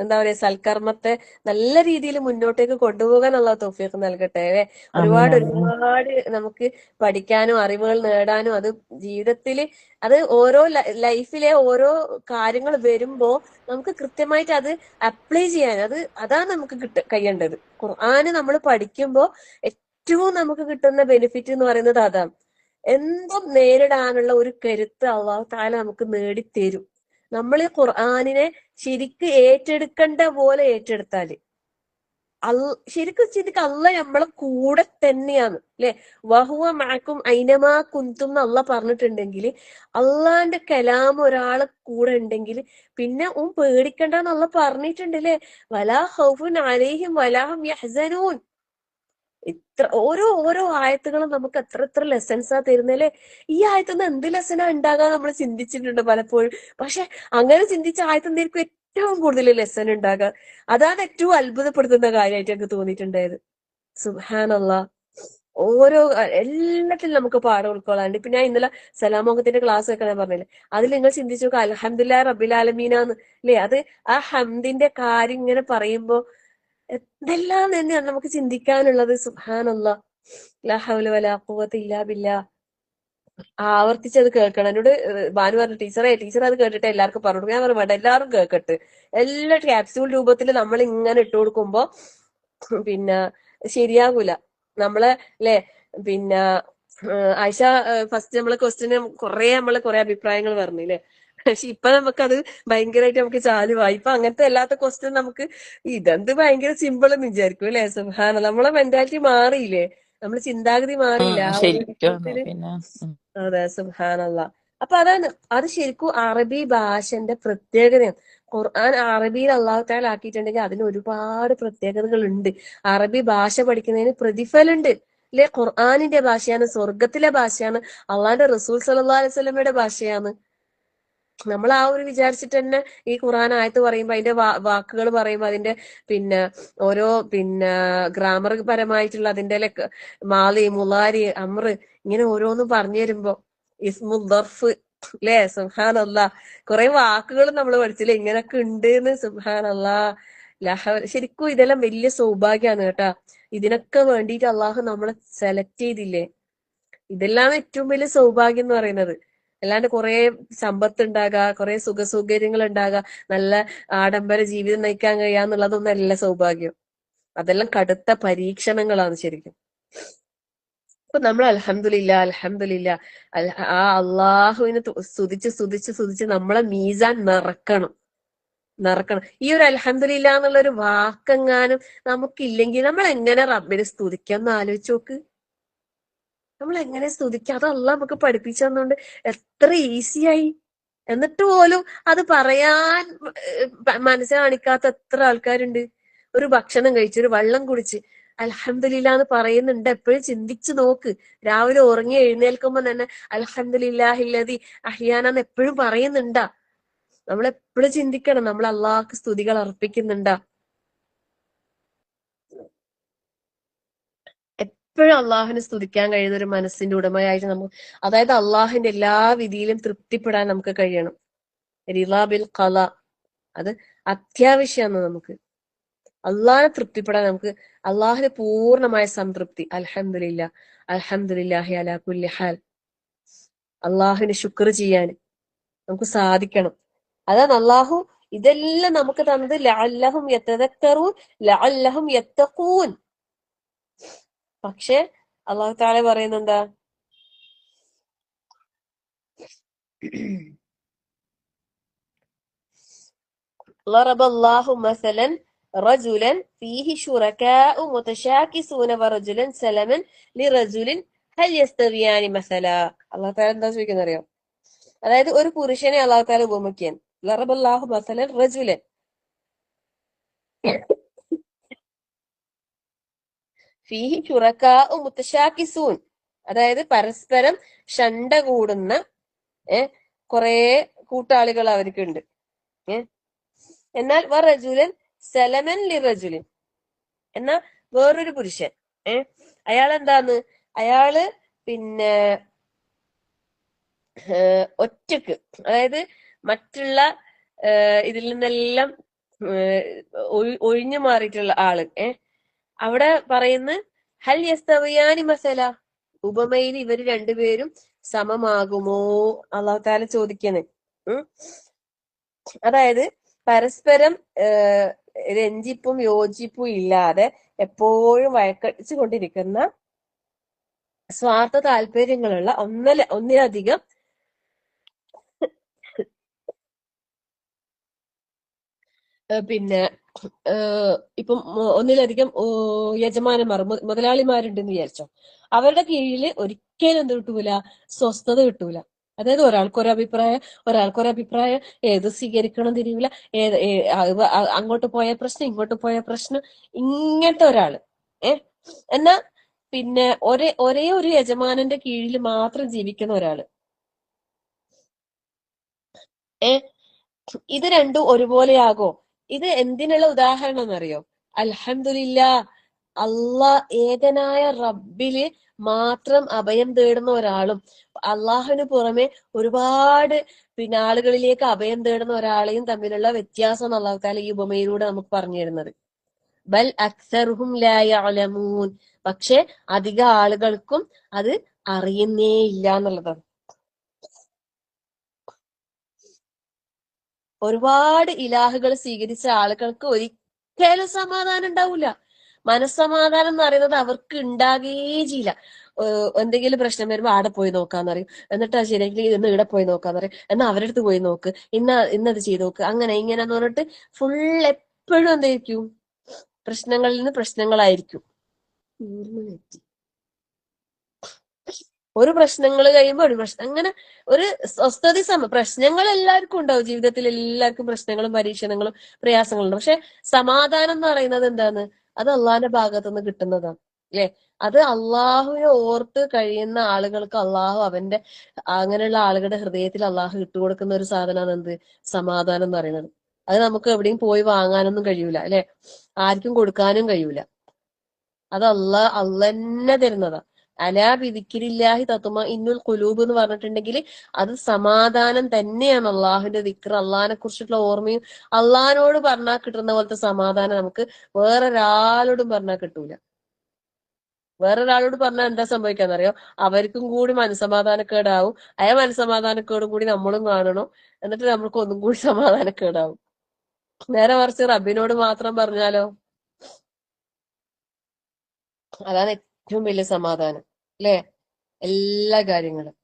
എന്താ പറയാ സൽക്കർമ്മത്തെ നല്ല രീതിയിൽ മുന്നോട്ടേക്ക് കൊണ്ടുപോകാൻ അള്ളാഹു തൗഫീഖ് നൽകട്ടെ. ആമീൻ ഒരുപാട് ആമീൻ. ഒരുപാട് നമുക്ക് പഠിക്കാനും അറിവുകൾ നേടാനും അത് ജീവിതത്തിൽ അത് ഓരോ ലൈഫിലെ ഓരോ കാര്യങ്ങൾ വരുമ്പോ നമുക്ക് കൃത്യമായിട്ട് അത് അപ്ലൈ ചെയ്യാൻ അതാണ് നമുക്ക് കഴിയേണ്ടത്. ഖുർആന് നമ്മൾ പഠിക്കുമ്പോ ഏറ്റവും നമുക്ക് കിട്ടുന്ന ബെനിഫിറ്റ് എന്ന് പറയുന്നത് അതാണ്. എന്തും നേരിടാനുള്ള ഒരു കരുത്ത് അള്ളാഹു തആല നമുക്ക് നേടിത്തരും. നമ്മൾ ഈ ഖുർആനിനെ ശരിക്ക് ഏറ്റെടുക്കേണ്ട പോലെ ഏറ്റെടുത്താല് ശരിക്കും ചിന്തിക്കുക അള്ളാഹ് നമ്മളെ കൂടെ തന്നെയാണ് അല്ലെ. വഹുവ മഅക്കും ഐനമാ കുന്തും എന്ന് അള്ളാഹ് പറഞ്ഞിട്ടുണ്ടെങ്കിൽ അള്ളാന്റെ കലാം ഒരാളെ കൂടെ ഉണ്ടെങ്കിൽ പിന്നെ പേടിക്കണ്ടെന്ന് അള്ളാഹ് പറഞ്ഞിട്ടുണ്ട് അല്ലെ. വലാ ഖൗഫുൻ അലൈഹിം വലാ ഹും യഹ്സനൂൻ. ഇത്ര ഓരോ ആയത്തുകളും നമുക്ക് എത്ര ലെസൺസാ തരുന്നല്ലേ. ഈ ആയത്തുനിന്ന് എന്ത് ലെസനാ ഉണ്ടാകാൻ നമ്മൾ ചിന്തിച്ചിട്ടുണ്ട് പലപ്പോഴും. പക്ഷെ അങ്ങനെ ചിന്തിച്ച ആയത്തുനിന്നായിരിക്കും ഏറ്റവും കൂടുതൽ ലെസൺ ഉണ്ടാകുക. അതാണ് ഏറ്റവും അത്ഭുതപ്പെടുത്തുന്ന കാര്യമായിട്ട് എനിക്ക് തോന്നിയിട്ടുണ്ടായത്. സുബ്ഹാനല്ലാഹ്. എല്ലാത്തിലും നമുക്ക് പാഠം ഉൾക്കൊള്ളാണ്ട്. ഇപ്പൊ ഞാൻ ഇന്നലെ സലാമോഹത്തിന്റെ ക്ലാസ് ഒക്കെ ഞാൻ പറഞ്ഞില്ലേ, അതിൽ നിങ്ങൾ ചിന്തിച്ചു നോക്കുക അൽഹംദുലില്ലാഹി റബ്ബിൽ ആലമീനാന്ന് അല്ലെ. അത് ആ ഹംദിന്റെ കാര്യം ഇങ്ങനെ പറയുമ്പോ എന്തെല്ലാം തന്നെയാണ് നമുക്ക് ചിന്തിക്കാനുള്ളത്. സുബ്ഹാനല്ലാഹ്. ലാ ഹൗല വലാ ഖുവത ഇല്ലാ ബില്ലാഹ്. ആവർത്തിച്ചത് കേൾക്കണം. എന്നോട് ഭാനു പറഞ്ഞു ടീച്ചർ അത് കേട്ടിട്ട് എല്ലാവർക്കും പറഞ്ഞു കൊടുക്കും. ഞാൻ പറഞ്ഞു വേണ്ട, എല്ലാവരും കേൾക്കട്ടെ. എല്ലാ ക്യാപ്സ്യൂൾ രൂപത്തിൽ നമ്മൾ ഇങ്ങനെ ഇട്ട് കൊടുക്കുമ്പോ പിന്നെ ശരിയാകൂല. നമ്മളെ അല്ലെ പിന്നെ ആയിഷ ഫസ്റ്റ് നമ്മളെ ക്വസ്റ്റ്യന് കുറെ അഭിപ്രായങ്ങൾ പറഞ്ഞില്ലേ. പക്ഷെ ഇപ്പൊ നമുക്കത് ഭയങ്കരമായിട്ട് നമുക്ക് ചാലുവായി. ഇപ്പൊ അങ്ങനത്തെ അല്ലാത്ത ക്വസ്റ്റ്യൻ നമുക്ക് ഇതെന്ത് ഭയങ്കര സിമ്പിൾ എന്ന് വിചാരിക്കും അല്ലെ. സുബ്ഹാനല്ലാഹ്. നമ്മളെ മെന്റാലിറ്റി മാറിയില്ലേ, നമ്മളെ ചിന്താഗതി മാറിയില്ല ആ ഒരു ശരിക്കും വിഷയത്തില്. പിന്നെ അതെ സുബ്ഹാനല്ലാഹ്. അപ്പൊ അതാണ് അത് ശരിക്കും അറബി ഭാഷന്റെ പ്രത്യേകതയാണ്. ഖുർആൻ അറബിയിൽ അള്ളാഹു തആല ആക്കിയിട്ടുണ്ടെങ്കിൽ അതിന് ഒരുപാട് പ്രത്യേകതകൾ ഉണ്ട്. അറബി ഭാഷ പഠിക്കുന്നതിന് പ്രതിഫലമുണ്ട് അല്ലെ. ഖുർആനിന്റെ ഭാഷയാണ്, സ്വർഗത്തിലെ ഭാഷയാണ്, അള്ളാന്റെ റസൂൽ സല്ലല്ലാഹു അലൈഹി വസല്ലമയുടെ ഭാഷയാണ്. നമ്മൾ ആ ഒരു വിചാരിച്ചിട്ട് തന്നെ ഈ ഖുർആൻ ആയത്ത് പറയുമ്പോ അതിന്റെ വാക്കുകൾ പറയുമ്പോ അതിന്റെ പിന്നെ ഓരോ ഗ്രാമർ പരമായിട്ടുള്ള അതിന്റെ മാലി മുലാരി അമ്ര ഇങ്ങനെ ഓരോന്നും പറഞ്ഞു തരുമ്പോ ഇസ്മു ദർഫ് അല്ലേ. സുബ്ഹാനല്ലാഹ്. കുറെ വാക്കുകൾ നമ്മൾ പഠിച്ചില്ലേ ഇങ്ങനൊക്കെ ഉണ്ട് എന്ന്. സുബ്ഹാനല്ലാഹ്. ശരിക്കും ഇതെല്ലാം വലിയ സൗഭാഗ്യമാണ് കേട്ടാ. ഇതിനൊക്കെ വേണ്ടിയിട്ട് അള്ളാഹു നമ്മളെ സെലക്ട് ചെയ്തില്ലേ. ഇതെല്ലാം ഏറ്റവും വലിയ സൗഭാഗ്യം എന്ന് പറയുന്നത്. അല്ലാണ്ട് കുറെ സമ്പത്ത് ഉണ്ടാകുക, കുറെ സുഖസൗകര്യങ്ങൾ ഉണ്ടാകുക, നല്ല ആഡംബര ജീവിതം നയിക്കാൻ കഴിയാന്നുള്ളതൊന്നും അല്ല സൗഭാഗ്യം. അതെല്ലാം കടുത്ത പരീക്ഷണങ്ങളാണ് ശരിക്കും. അപ്പൊ നമ്മൾ അൽഹംദുലില്ലാ ആ അള്ളാഹുവിനെ സ്തുതിച്ച് നമ്മളെ മീസാൻ നിറക്കണം. ഈ ഒരു അൽഹംദുലില്ലാ എന്നുള്ള ഒരു വാക്കെങ്ങാനും നമുക്കില്ലെങ്കിൽ നമ്മൾ എങ്ങനെ റബ്ബിനെ സ്തുതിക്കാന്ന് ആലോചിച്ച് നോക്ക്. നമ്മൾ എങ്ങനെ സ്തുതിക്കുക? അത് അള്ളാഹ് നമുക്ക് പഠിപ്പിച്ചു തന്നുകൊണ്ട് എത്ര ഈസിയായി. എന്നിട്ട് പോലും അത് പറയാൻ മനസ്സ് കാണിക്കാത്ത എത്ര ആൾക്കാരുണ്ട്. ഒരു ഭക്ഷണം കഴിച്ച് ഒരു വെള്ളം കുടിച്ച് അൽഹംദുലില്ലാ എന്ന് പറയുന്നുണ്ട്. എപ്പോഴും ചിന്തിച്ചു നോക്ക്. രാവിലെ ഉറങ്ങി എഴുന്നേൽക്കുമ്പോ തന്നെ അൽഹംദുലില്ലാഹില്ലദി അഹ്യാനാന്ന് എപ്പോഴും പറയുന്നുണ്ടാ. നമ്മൾ എപ്പോഴും ചിന്തിക്കണം, നമ്മൾ അള്ളാഹ്ക്ക് സ്തുതികൾ അർപ്പിക്കുന്നുണ്ടാ. എപ്പോഴും അള്ളാഹുവിനെ സ്തുതിക്കാൻ കഴിയുന്ന ഒരു മനസ്സിന്റെ ഉടമയായിട്ട് നമുക്ക്, അതായത് അള്ളാഹുവിന്റെ എല്ലാ വിധിയിലും തൃപ്തിപ്പെടാൻ നമുക്ക് കഴിയണം. റിളാ ബിൽ ഖളാ അത് അത്യാവശ്യമാണ്. നമുക്ക് അള്ളാഹിനെ തൃപ്തിപ്പെടാൻ നമുക്ക് അള്ളാഹുവിന് പൂർണ്ണമായ സംതൃപ്തി അൽഹംദുലില്ലാഹി അലാ കുല്ലി ഹാൽ അള്ളാഹുവിന് ശുക്ർ ചെയ്യാൻ നമുക്ക് സാധിക്കണം. അതാണ് അള്ളാഹു ഇതെല്ലാം നമുക്ക് തന്നത് ലഅല്ലഹും യതദക്കറൂൻ ലഅല്ലഹും യത്തഖൂൻ. പക്ഷെ അള്ളാഹു തആല പറയുന്നെന്താ? ളറബല്ലാഹു മസലൻ റജുലൻ ഫീഹി ശുറകാഉ മുതശാകിസൂന വറജുലൻ സലമൻ ലിറജുലിൻ ഹൽ യസ്തവിയാനി മസലാ. അള്ളാഹു തആല എന്താ ചോദിക്കുന്നത് അറിയോ? അതായത് ഒരു പുരുഷനെ അള്ളാഹു തആല ഉപമിക്കുകയാണ്. ളറബല്ലാഹു മസലൻ റജുലൻ ഫീഹി ശുറകാഉ മുതശാകിസൂൻ, അതായത് പരസ്പരം ഷണ്ട കൂടുന്ന കുറെ കൂട്ടാളികൾ അവർക്കുണ്ട്. എന്നാൽ വറജുലൻ സലമൻ ലിറജുലിൻ, എന്നാ വേറൊരു പുരുഷൻ അയാൾ എന്താന്ന്, അയാള് ഒറ്റക്ക്, അതായത് മറ്റുള്ള ഇതിൽ നിന്നെല്ലാം ഒഴിഞ്ഞു മാറിയിട്ടുള്ള ആള്. അവിടെ പറയുന്ന ഹൽ യസ്തവിയാനി മസല, ഉപമയിൽ ഇവര് രണ്ടുപേരും സമമാകുമോ അള്ളാഹു താല ചോദിക്കുന്നത്. അതായത് പരസ്പരം രഞ്ജിപ്പും യോജിപ്പും ഇല്ലാതെ എപ്പോഴും വഴക്കടിച്ചു കൊണ്ടിരിക്കുന്ന സ്വാർത്ഥ താല്പര്യങ്ങളുള്ള ഒന്നിലധികം പിന്നെ ഇപ്പം ഒന്നിലധികം യജമാനന്മാർ മുതലാളിമാരുണ്ടെന്ന് വിചാരിച്ചോ. അവരുടെ കീഴിൽ ഒരിക്കലും എന്ത് കിട്ടൂല, സ്വസ്ഥത കിട്ടൂല. അതായത് ഒരാൾക്കൊരഭിപ്രായം ഏത് സ്വീകരിക്കണം തിരിയില്ല, അങ്ങോട്ട് പോയ പ്രശ്നം ഇങ്ങോട്ട് പോയ പ്രശ്നം, ഇങ്ങനത്തെ ഒരാള്. എന്നാ പിന്നെ ഒരേ ഒരു യജമാനന്റെ കീഴിൽ മാത്രം ജീവിക്കുന്ന ഒരാള്. ഇത് രണ്ടും ഒരുപോലെയാകോ? ഇത് എന്തിനുള്ള ഉദാഹരണം എന്നറിയോ? അൽഹംദുലില്ലാ, ഏകനായ റബ്ബില് മാത്രം അഭയം തേടുന്ന ഒരാളും അള്ളാഹുവിന് പുറമെ ഒരുപാട് പിന്നെ ആളുകളിലേക്ക് അഭയം തേടുന്ന ഒരാളെയും തമ്മിലുള്ള വ്യത്യാസം അള്ളാഹു താല ഈ ഉപമയിലൂടെ നമുക്ക് പറഞ്ഞു തരുന്നത്. ബൽ അക്സറുഹും ലാ യഅലമൂൻ, പക്ഷെ അധിക ആളുകൾക്കും അത് അറിയുന്നേ ഇല്ല എന്നുള്ളതാണ്. ഒരുപാട് ഇലാഹുകൾ സ്വീകരിച്ച ആളുകൾക്ക് ഒരിക്കലും സമാധാനം ഉണ്ടാവില്ല. മനസ്സമാധാനം എന്ന് പറയുന്നത് അവർക്ക് ഉണ്ടാകുകയേ ചെയ്യില്ല. എന്തെങ്കിലും പ്രശ്നം വരുമ്പോ ആടെ പോയി നോക്കാന്ന് പറയും, എന്നിട്ട് അത് ശരിയെങ്കിൽ ഇന്ന് ഇവിടെ പോയി നോക്കാന്ന് പറയും, എന്നാ അവരുടെ അടുത്ത് പോയി നോക്ക്, ഇന്നത് ചെയ്ത് നോക്ക്, അങ്ങനെ ഇങ്ങനെ എന്ന് പറഞ്ഞിട്ട് ഫുൾ എപ്പോഴും എന്തായിരിക്കും, പ്രശ്നങ്ങളിൽ നിന്ന് പ്രശ്നങ്ങളായിരിക്കും. ഒരു പ്രശ്നങ്ങൾ കഴിയുമ്പോൾ ഒരു പ്രശ്നം, അങ്ങനെ ഒരു സ്വസ്ഥത പ്രശ്നങ്ങൾ എല്ലാവർക്കും ഉണ്ടാവും ജീവിതത്തിൽ, എല്ലാവർക്കും പ്രശ്നങ്ങളും പരീക്ഷണങ്ങളും പ്രയാസങ്ങളും ഉണ്ട്. പക്ഷെ സമാധാനം എന്ന് പറയുന്നത് എന്താണ്? അത് അള്ളാഹിന്റെ ഭാഗത്തുനിന്ന് കിട്ടുന്നതാണ്, അല്ലെ? അത് അള്ളാഹുവിനെ ഓർത്ത് കഴിയുന്ന ആളുകൾക്ക് അള്ളാഹു അവന്റെ അങ്ങനെയുള്ള ആളുകളുടെ ഹൃദയത്തിൽ അള്ളാഹു ഇട്ടുകൊടുക്കുന്ന ഒരു സാധനമാണ് എന്ത്? സമാധാനം എന്ന് പറയുന്നത്. അത് നമുക്ക് എവിടെയും പോയി വാങ്ങാനൊന്നും കഴിയൂല, അല്ലെ? ആർക്കും കൊടുക്കാനും കഴിയൂല. അത് അള്ളന്നെ തരുന്നതാ. അലാ ബിദിക്രില്ലാഹി തത്മഇന്നുൽ ഖുലൂബ് എന്ന് പറഞ്ഞിട്ടുണ്ടെങ്കിൽ അത് സമാധാനം തന്നെയാണ്. അള്ളാഹുവിന്റെ ദിക്ർ, അള്ളാഹിനെ കുറിച്ചിട്ടുള്ള ഓർമ്മയും അള്ളാഹിനോട് പറഞ്ഞാൽ കിട്ടുന്ന പോലത്തെ സമാധാനം നമുക്ക് വേറൊരാളോടും പറഞ്ഞാൽ കിട്ടൂല. വേറൊരാളോട് പറഞ്ഞാൽ എന്താ സംഭവിക്കാന്നറിയോ? അവർക്കും കൂടി മനസ്സമാധാനക്കേടാവും. മനസ്സമാധാനക്കേടും കൂടി നമ്മളും കാണണം, എന്നിട്ട് നമ്മൾക്ക് ഒന്നും കൂടി സമാധാനക്കേടാവും. നേരെ മറിച്ച് റബ്ബിനോട് മാത്രം പറഞ്ഞാലോ, അതാണ് ഏറ്റവും വലിയ സമാധാനം, അല്ലെ? എല്ലാ കാര്യങ്ങളും.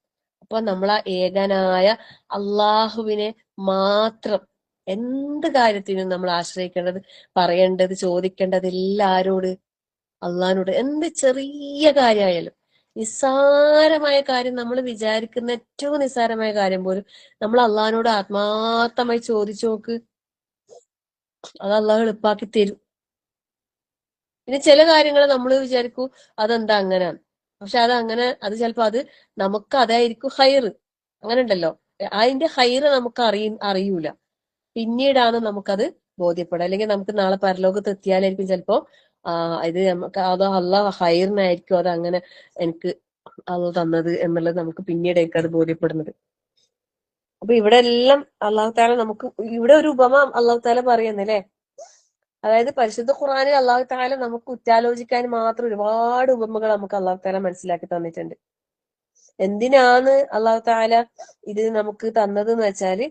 അപ്പൊ നമ്മൾ ആ ഏകനായ അള്ളാഹുവിനെ മാത്രം എന്ത് കാര്യത്തിനും നമ്മൾ ആശ്രയിക്കേണ്ടത്, പറയേണ്ടത്, ചോദിക്കേണ്ടത് എല്ലാരോട്? അള്ളാഹിനോട്. എന്ത് ചെറിയ കാര്യമായാലും, നിസ്സാരമായ കാര്യം, നമ്മൾ വിചാരിക്കുന്ന ഏറ്റവും നിസ്സാരമായ കാര്യം പോലും നമ്മൾ അള്ളാഹിനോട് ആത്മാർത്ഥമായി ചോദിച്ചു നോക്ക്, അത് അള്ളാഹു എളുപ്പാക്കി തരും. പിന്നെ ചില കാര്യങ്ങൾ നമ്മൾ വിചാരിക്കൂ അതെന്താ അങ്ങനെയാണ്, പക്ഷെ അത് ചിലപ്പോ അത് നമുക്ക് അതായിരിക്കും ഹൈറ്. അങ്ങനെ ഉണ്ടല്ലോ, അതിന്റെ ഹൈറ് നമുക്ക് അറിയൂല. പിന്നീടാണ് നമുക്കത് ബോധ്യപ്പെടുക. അല്ലെങ്കിൽ നമുക്ക് നാളെ പരലോകത്ത് എത്തിയാലായിരിക്കും ചിലപ്പോ ഇത് നമുക്ക് അതോ അള്ളാഹ് ഹൈറിനായിരിക്കും അത് അങ്ങനെ എനിക്ക് അത് തന്നത് എന്നുള്ളത് നമുക്ക് പിന്നീടായിരിക്കും അത് ബോധ്യപ്പെടുന്നത്. അപ്പൊ ഇവിടെ എല്ലാം അള്ളാഹു താല നമുക്ക് ഇവിടെ ഒരു ഉപമ അള്ളാഹു താല പറയുന്നല്ലേ. അതായത് പരിശുദ്ധ ഖുർആനിൽ അള്ളാഹു താല നമുക്ക് ഉറ്റാലോചിക്കാൻ മാത്രം ഒരുപാട് ഉപമകൾ നമുക്ക് അള്ളാഹു താല മനസ്സിലാക്കി തന്നിട്ടുണ്ട്. എന്തിനാണ് അള്ളാഹു താല ഇത് നമുക്ക് തന്നത് എന്ന് വെച്ചാല്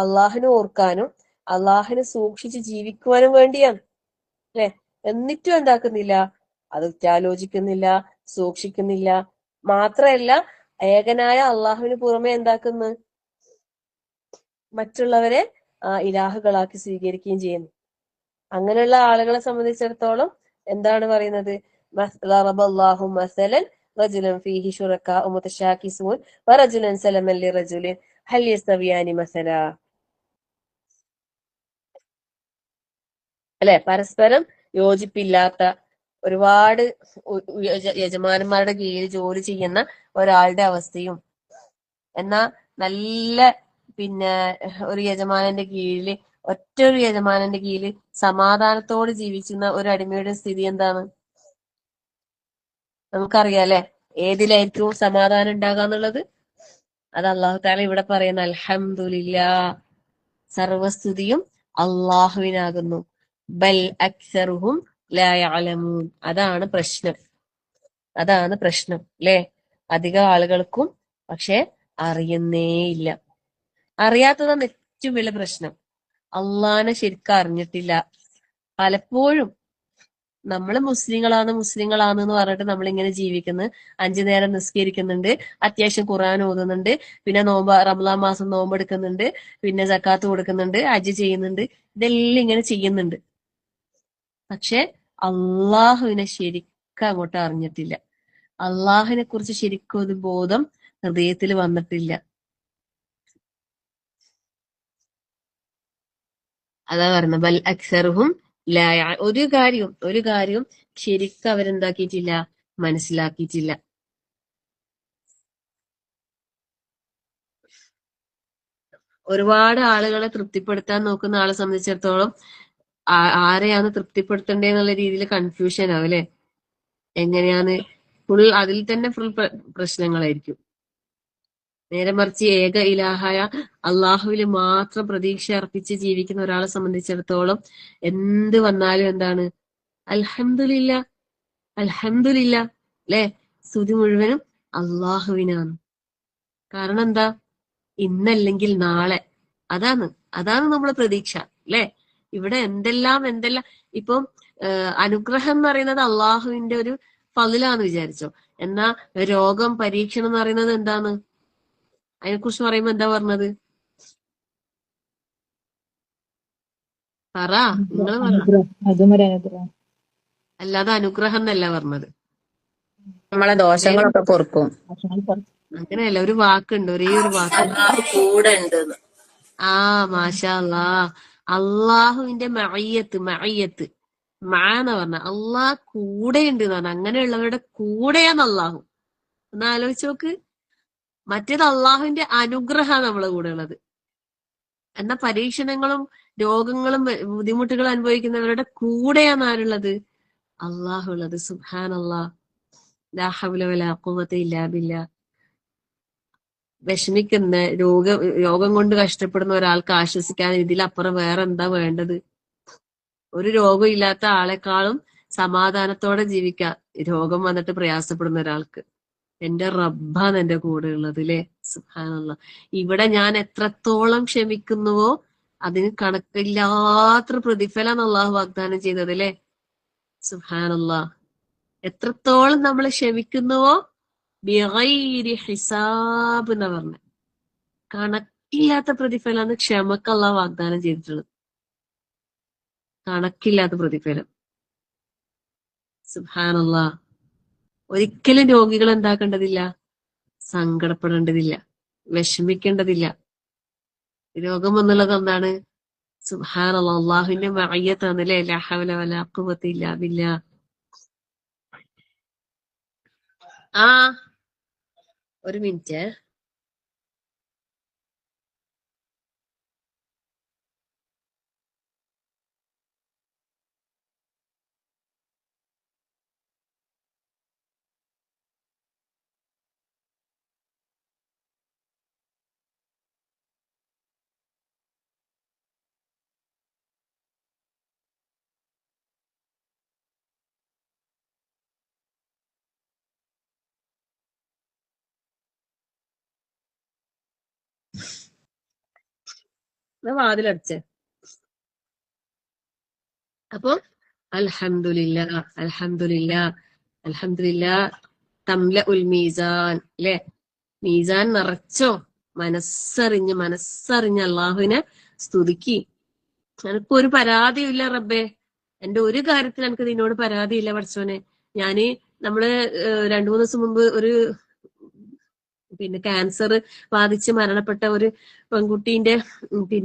അള്ളാഹിനെ ഓർക്കാനും അള്ളാഹിനെ സൂക്ഷിച്ച് ജീവിക്കുവാനും വേണ്ടിയാണ്, അല്ലെ? എന്നിട്ടും എന്താക്കുന്നില്ല, അത് ഉറ്റാലോചിക്കുന്നില്ല, സൂക്ഷിക്കുന്നില്ല. മാത്രല്ല ഏകനായ അള്ളാഹുവിന് പുറമെ എന്താക്കുന്നു, മറ്റുള്ളവരെ ഇലാഹുകളാക്കി സ്വീകരിക്കുകയും ചെയ്യുന്നു. അങ്ങനെയുള്ള ആളുകളെ സംബന്ധിച്ചിടത്തോളം എന്താണ് പറയുന്നത്? ളറബല്ലാഹു മസലൻ റജുലൻ ഫീഹി ശുറകാഉ മുതശാകിസൂൻ വറജുലൻ സലമൻ ലിറജുലിൻ ഹൽ യസ്തവിയാനി മസലാ. അല്ലെ? പരസ്പരം യോജിപ്പില്ലാത്ത ഒരുപാട് യജമാനന്മാരുടെ കീഴിൽ ജോലി ചെയ്യുന്ന ഒരാളുടെ അവസ്ഥയും, എന്നാ നല്ല പിന്നെ ഒരു യജമാനന്റെ കീഴില്, ഒറ്റൊരു യജമാനന്റെ കീഴില് സമാധാനത്തോട് ജീവിക്കുന്ന ഒരു അടിമയുടെ സ്ഥിതി എന്താണ് നമുക്കറിയാം, അല്ലെ? ഏതിലായിരിക്കും സമാധാനം ഉണ്ടാകാന്നുള്ളത്? അത് അള്ളാഹു താല ഇവിടെ പറയുന്ന അൽഹംദുലില്ലാ, സർവസ്തുതിയും അള്ളാഹുവിനാകുന്നു. ബൽ അക്സറുഹും ലാ യഅലമൂൻ. അതാണ് പ്രശ്നം, അതാണ് പ്രശ്നം അല്ലെ. അധിക ആളുകൾക്കും പക്ഷെ അറിയുന്നേയില്ല. അറിയാത്തതാണ് ഏറ്റവും വലിയ പ്രശ്നം. അള്ളാനെ ശരിക്കും അറിഞ്ഞിട്ടില്ല. പലപ്പോഴും നമ്മൾ മുസ്ലിങ്ങളാന്ന് എന്ന് പറഞ്ഞിട്ട് നമ്മൾ ഇങ്ങനെ ജീവിക്കുന്നു. 5 നേരം നിസ്കരിക്കുന്നുണ്ട്, അത്യാവശ്യം ഖുർആൻ ഓതുന്നുണ്ട്, പിന്നെ റമദാൻ മാസം നോമ്പെടുക്കുന്നുണ്ട്, പിന്നെ സക്കാത്ത് കൊടുക്കുന്നുണ്ട്, ഹജ്ജ് ചെയ്യുന്നുണ്ട്, ഇതെല്ലാം ഇങ്ങനെ ചെയ്യുന്നുണ്ട്. പക്ഷെ അള്ളാഹുവിനെ ശരിക്കും അങ്ങോട്ട് അറിഞ്ഞിട്ടില്ല. അള്ളാഹുവിനെ കുറിച്ച് ശരിക്കും ഒരു ബോധം ഹൃദയത്തിൽ വന്നിട്ടില്ല. അതാ പറയുന്നത് ബൽ അക്സറുഹും ലാ ഒരു കാര്യം ശരിക്കും അവരെന്താക്കിയിട്ടില്ല, മനസ്സിലാക്കിയിട്ടില്ല. ഒരുപാട് ആളുകളെ തൃപ്തിപ്പെടുത്താൻ നോക്കുന്ന ആളെ സംബന്ധിച്ചിടത്തോളം ആരെയാണ് തൃപ്തിപ്പെടുത്തേണ്ടതെന്നുള്ള രീതിയിൽ കൺഫ്യൂഷൻ ആവും അല്ലെ. എങ്ങനെയാണ് ഫുൾ അതിൽ തന്നെ ഫുൾ പ്രശ്നങ്ങളായിരിക്കും. നേരെ മറിച്ച് ഏക ഇലാഹായ അള്ളാഹുവിൽ മാത്രം പ്രതീക്ഷ അർപ്പിച്ച് ജീവിക്കുന്ന ഒരാളെ സംബന്ധിച്ചിടത്തോളം എന്ത് വന്നാലും എന്താണ് അൽഹംദുലില്ലാ അൽഹംദുലില്ലാ അല്ലെ. സ്തുതി മുഴുവനും അള്ളാഹുവിനാണ്. കാരണം എന്താ, ഇന്നല്ലെങ്കിൽ നാളെ. അതാണ് നമ്മളെ പ്രതീക്ഷ അല്ലെ. ഇവിടെ എന്തെല്ലാം ഇപ്പം അനുഗ്രഹം എന്ന് പറയുന്നത് അള്ളാഹുവിന്റെ ഒരു ഫളിലാന്ന് വിചാരിച്ചോ. എന്നാ രോഗം, പരീക്ഷണം എന്ന് പറയുന്നത് എന്താണ്, അതിനെക്കുറിച്ച് പറയുമ്പോ എന്താ പറഞ്ഞത്? പറ, നിങ്ങൾ പറ. അല്ലാതെ അനുഗ്രഹം എന്നല്ല പറഞ്ഞത്. നമ്മളെ ദോഷങ്ങളൊക്കെ പൊറുക്കും. അങ്ങനെയല്ല, ഒരു വാക്കുണ്ട്, ഒരേ ഒരു വാക്കുണ്ട്. കൂടെ ഉണ്ട്. മാഷാ അല്ലാ. അള്ളാഹുവിന്റെ മഅയ്യത്ത് എന്ന് പറഞ്ഞ അള്ളാഹ് കൂടെ ഉണ്ട് എന്ന് പറഞ്ഞ അങ്ങനെയുള്ളവരുടെ കൂടെയാണ് അള്ളാഹു. ഒന്ന് ആലോചിച്ച് നോക്ക്. മറ്റേത് അള്ളാഹുവിന്റെ അനുഗ്രഹമാണ് നമ്മളെ കൂടെ ഉള്ളത്. എന്നാ പരീക്ഷണങ്ങളും രോഗങ്ങളും ബുദ്ധിമുട്ടുകളും അനുഭവിക്കുന്നവരുടെ കൂടെയാണ് ആരുള്ളത്? അള്ളാഹു ഉള്ളത്. സുബ്ഹാനല്ലാഹ്, ലാ ഹൗല വലാ ഖുവത ഇല്ലാ ബില്ലാ. വിഷമിക്കുന്ന രോഗം കൊണ്ട് കഷ്ടപ്പെടുന്ന ഒരാൾക്ക് ആശ്വസിക്കാൻ ഇതിലപ്പുറം വേറെ എന്താ വേണ്ടത്? ഒരു രോഗം ഇല്ലാത്ത ആളെക്കാളും സമാധാനത്തോടെ ജീവിക്കാം രോഗം വന്നിട്ട് പ്രയാസപ്പെടുന്ന ഒരാൾക്ക്. എന്റെ റബ്ബാണ് എന്റെ കൂടെ ഉള്ളത് അല്ലെ. സുബ്ഹാനല്ലാഹ്. ഇവിടെ ഞാൻ എത്രത്തോളം ക്ഷമിക്കുന്നുവോ അതിന് കണക്കില്ലാത്ത പ്രതിഫലം അള്ളാഹു വാഗ്ദാനം ചെയ്തത് അല്ലെ. സുബ്ഹാനല്ലാഹ്. എത്രത്തോളം നമ്മൾ ക്ഷമിക്കുന്നുവോ ബിഗൈരി ഹിസാബ് എന്നാ പറഞ്ഞ, കണക്കില്ലാത്ത പ്രതിഫലമാണ് ക്ഷമക്ക് അള്ളാഹു വാഗ്ദാനം ചെയ്തിട്ടുള്ളത്. കണക്കില്ലാത്ത പ്രതിഫലം. സുബ്ഹാനല്ലാഹ്. ഒരിക്കലും രോഗികൾ എന്താക്കേണ്ടതില്ല, സങ്കടപ്പെടേണ്ടതില്ല, വിഷമിക്കേണ്ടതില്ല. രോഗം എന്നുള്ളത് എന്താണ്? സുബ്ഹാനല്ലാഹ്, അള്ളാഹുവിന്റെ മഅയ്യത്താണ് അല്ലെ. ലാ ഹൗല വലാ ഖുവത ഇല്ലാ ബില്ലാ. ഒരു മിനിറ്റ്. വാതിലടച്ചേ. അപ്പൊ അൽഹംദുലില്ലാ അൽഹംദുലില്ലാ അൽഹംദുലില്ലാ തംല ഉൽ മീസാൻ അല്ലെ. മീസാൻ നിറച്ചോ, മനസ്സറിഞ്ഞ് അള്ളാഹുവിനെ സ്തുതിക്ക്. എനിക്ക് ഒരു പരാതിയില്ല റബ്ബേ, എന്റെ ഒരു കാര്യത്തിൽ എനിക്ക് നിന്നോട് പരാതിയില്ല പഠിച്ചോനെ. നമ്മള് 2-3 ദിവസം മുമ്പ് ഒരു ക്യാൻസർ ബാധിച്ച് മരണപ്പെട്ട ഒരു പെൺകുട്ടീന്റെ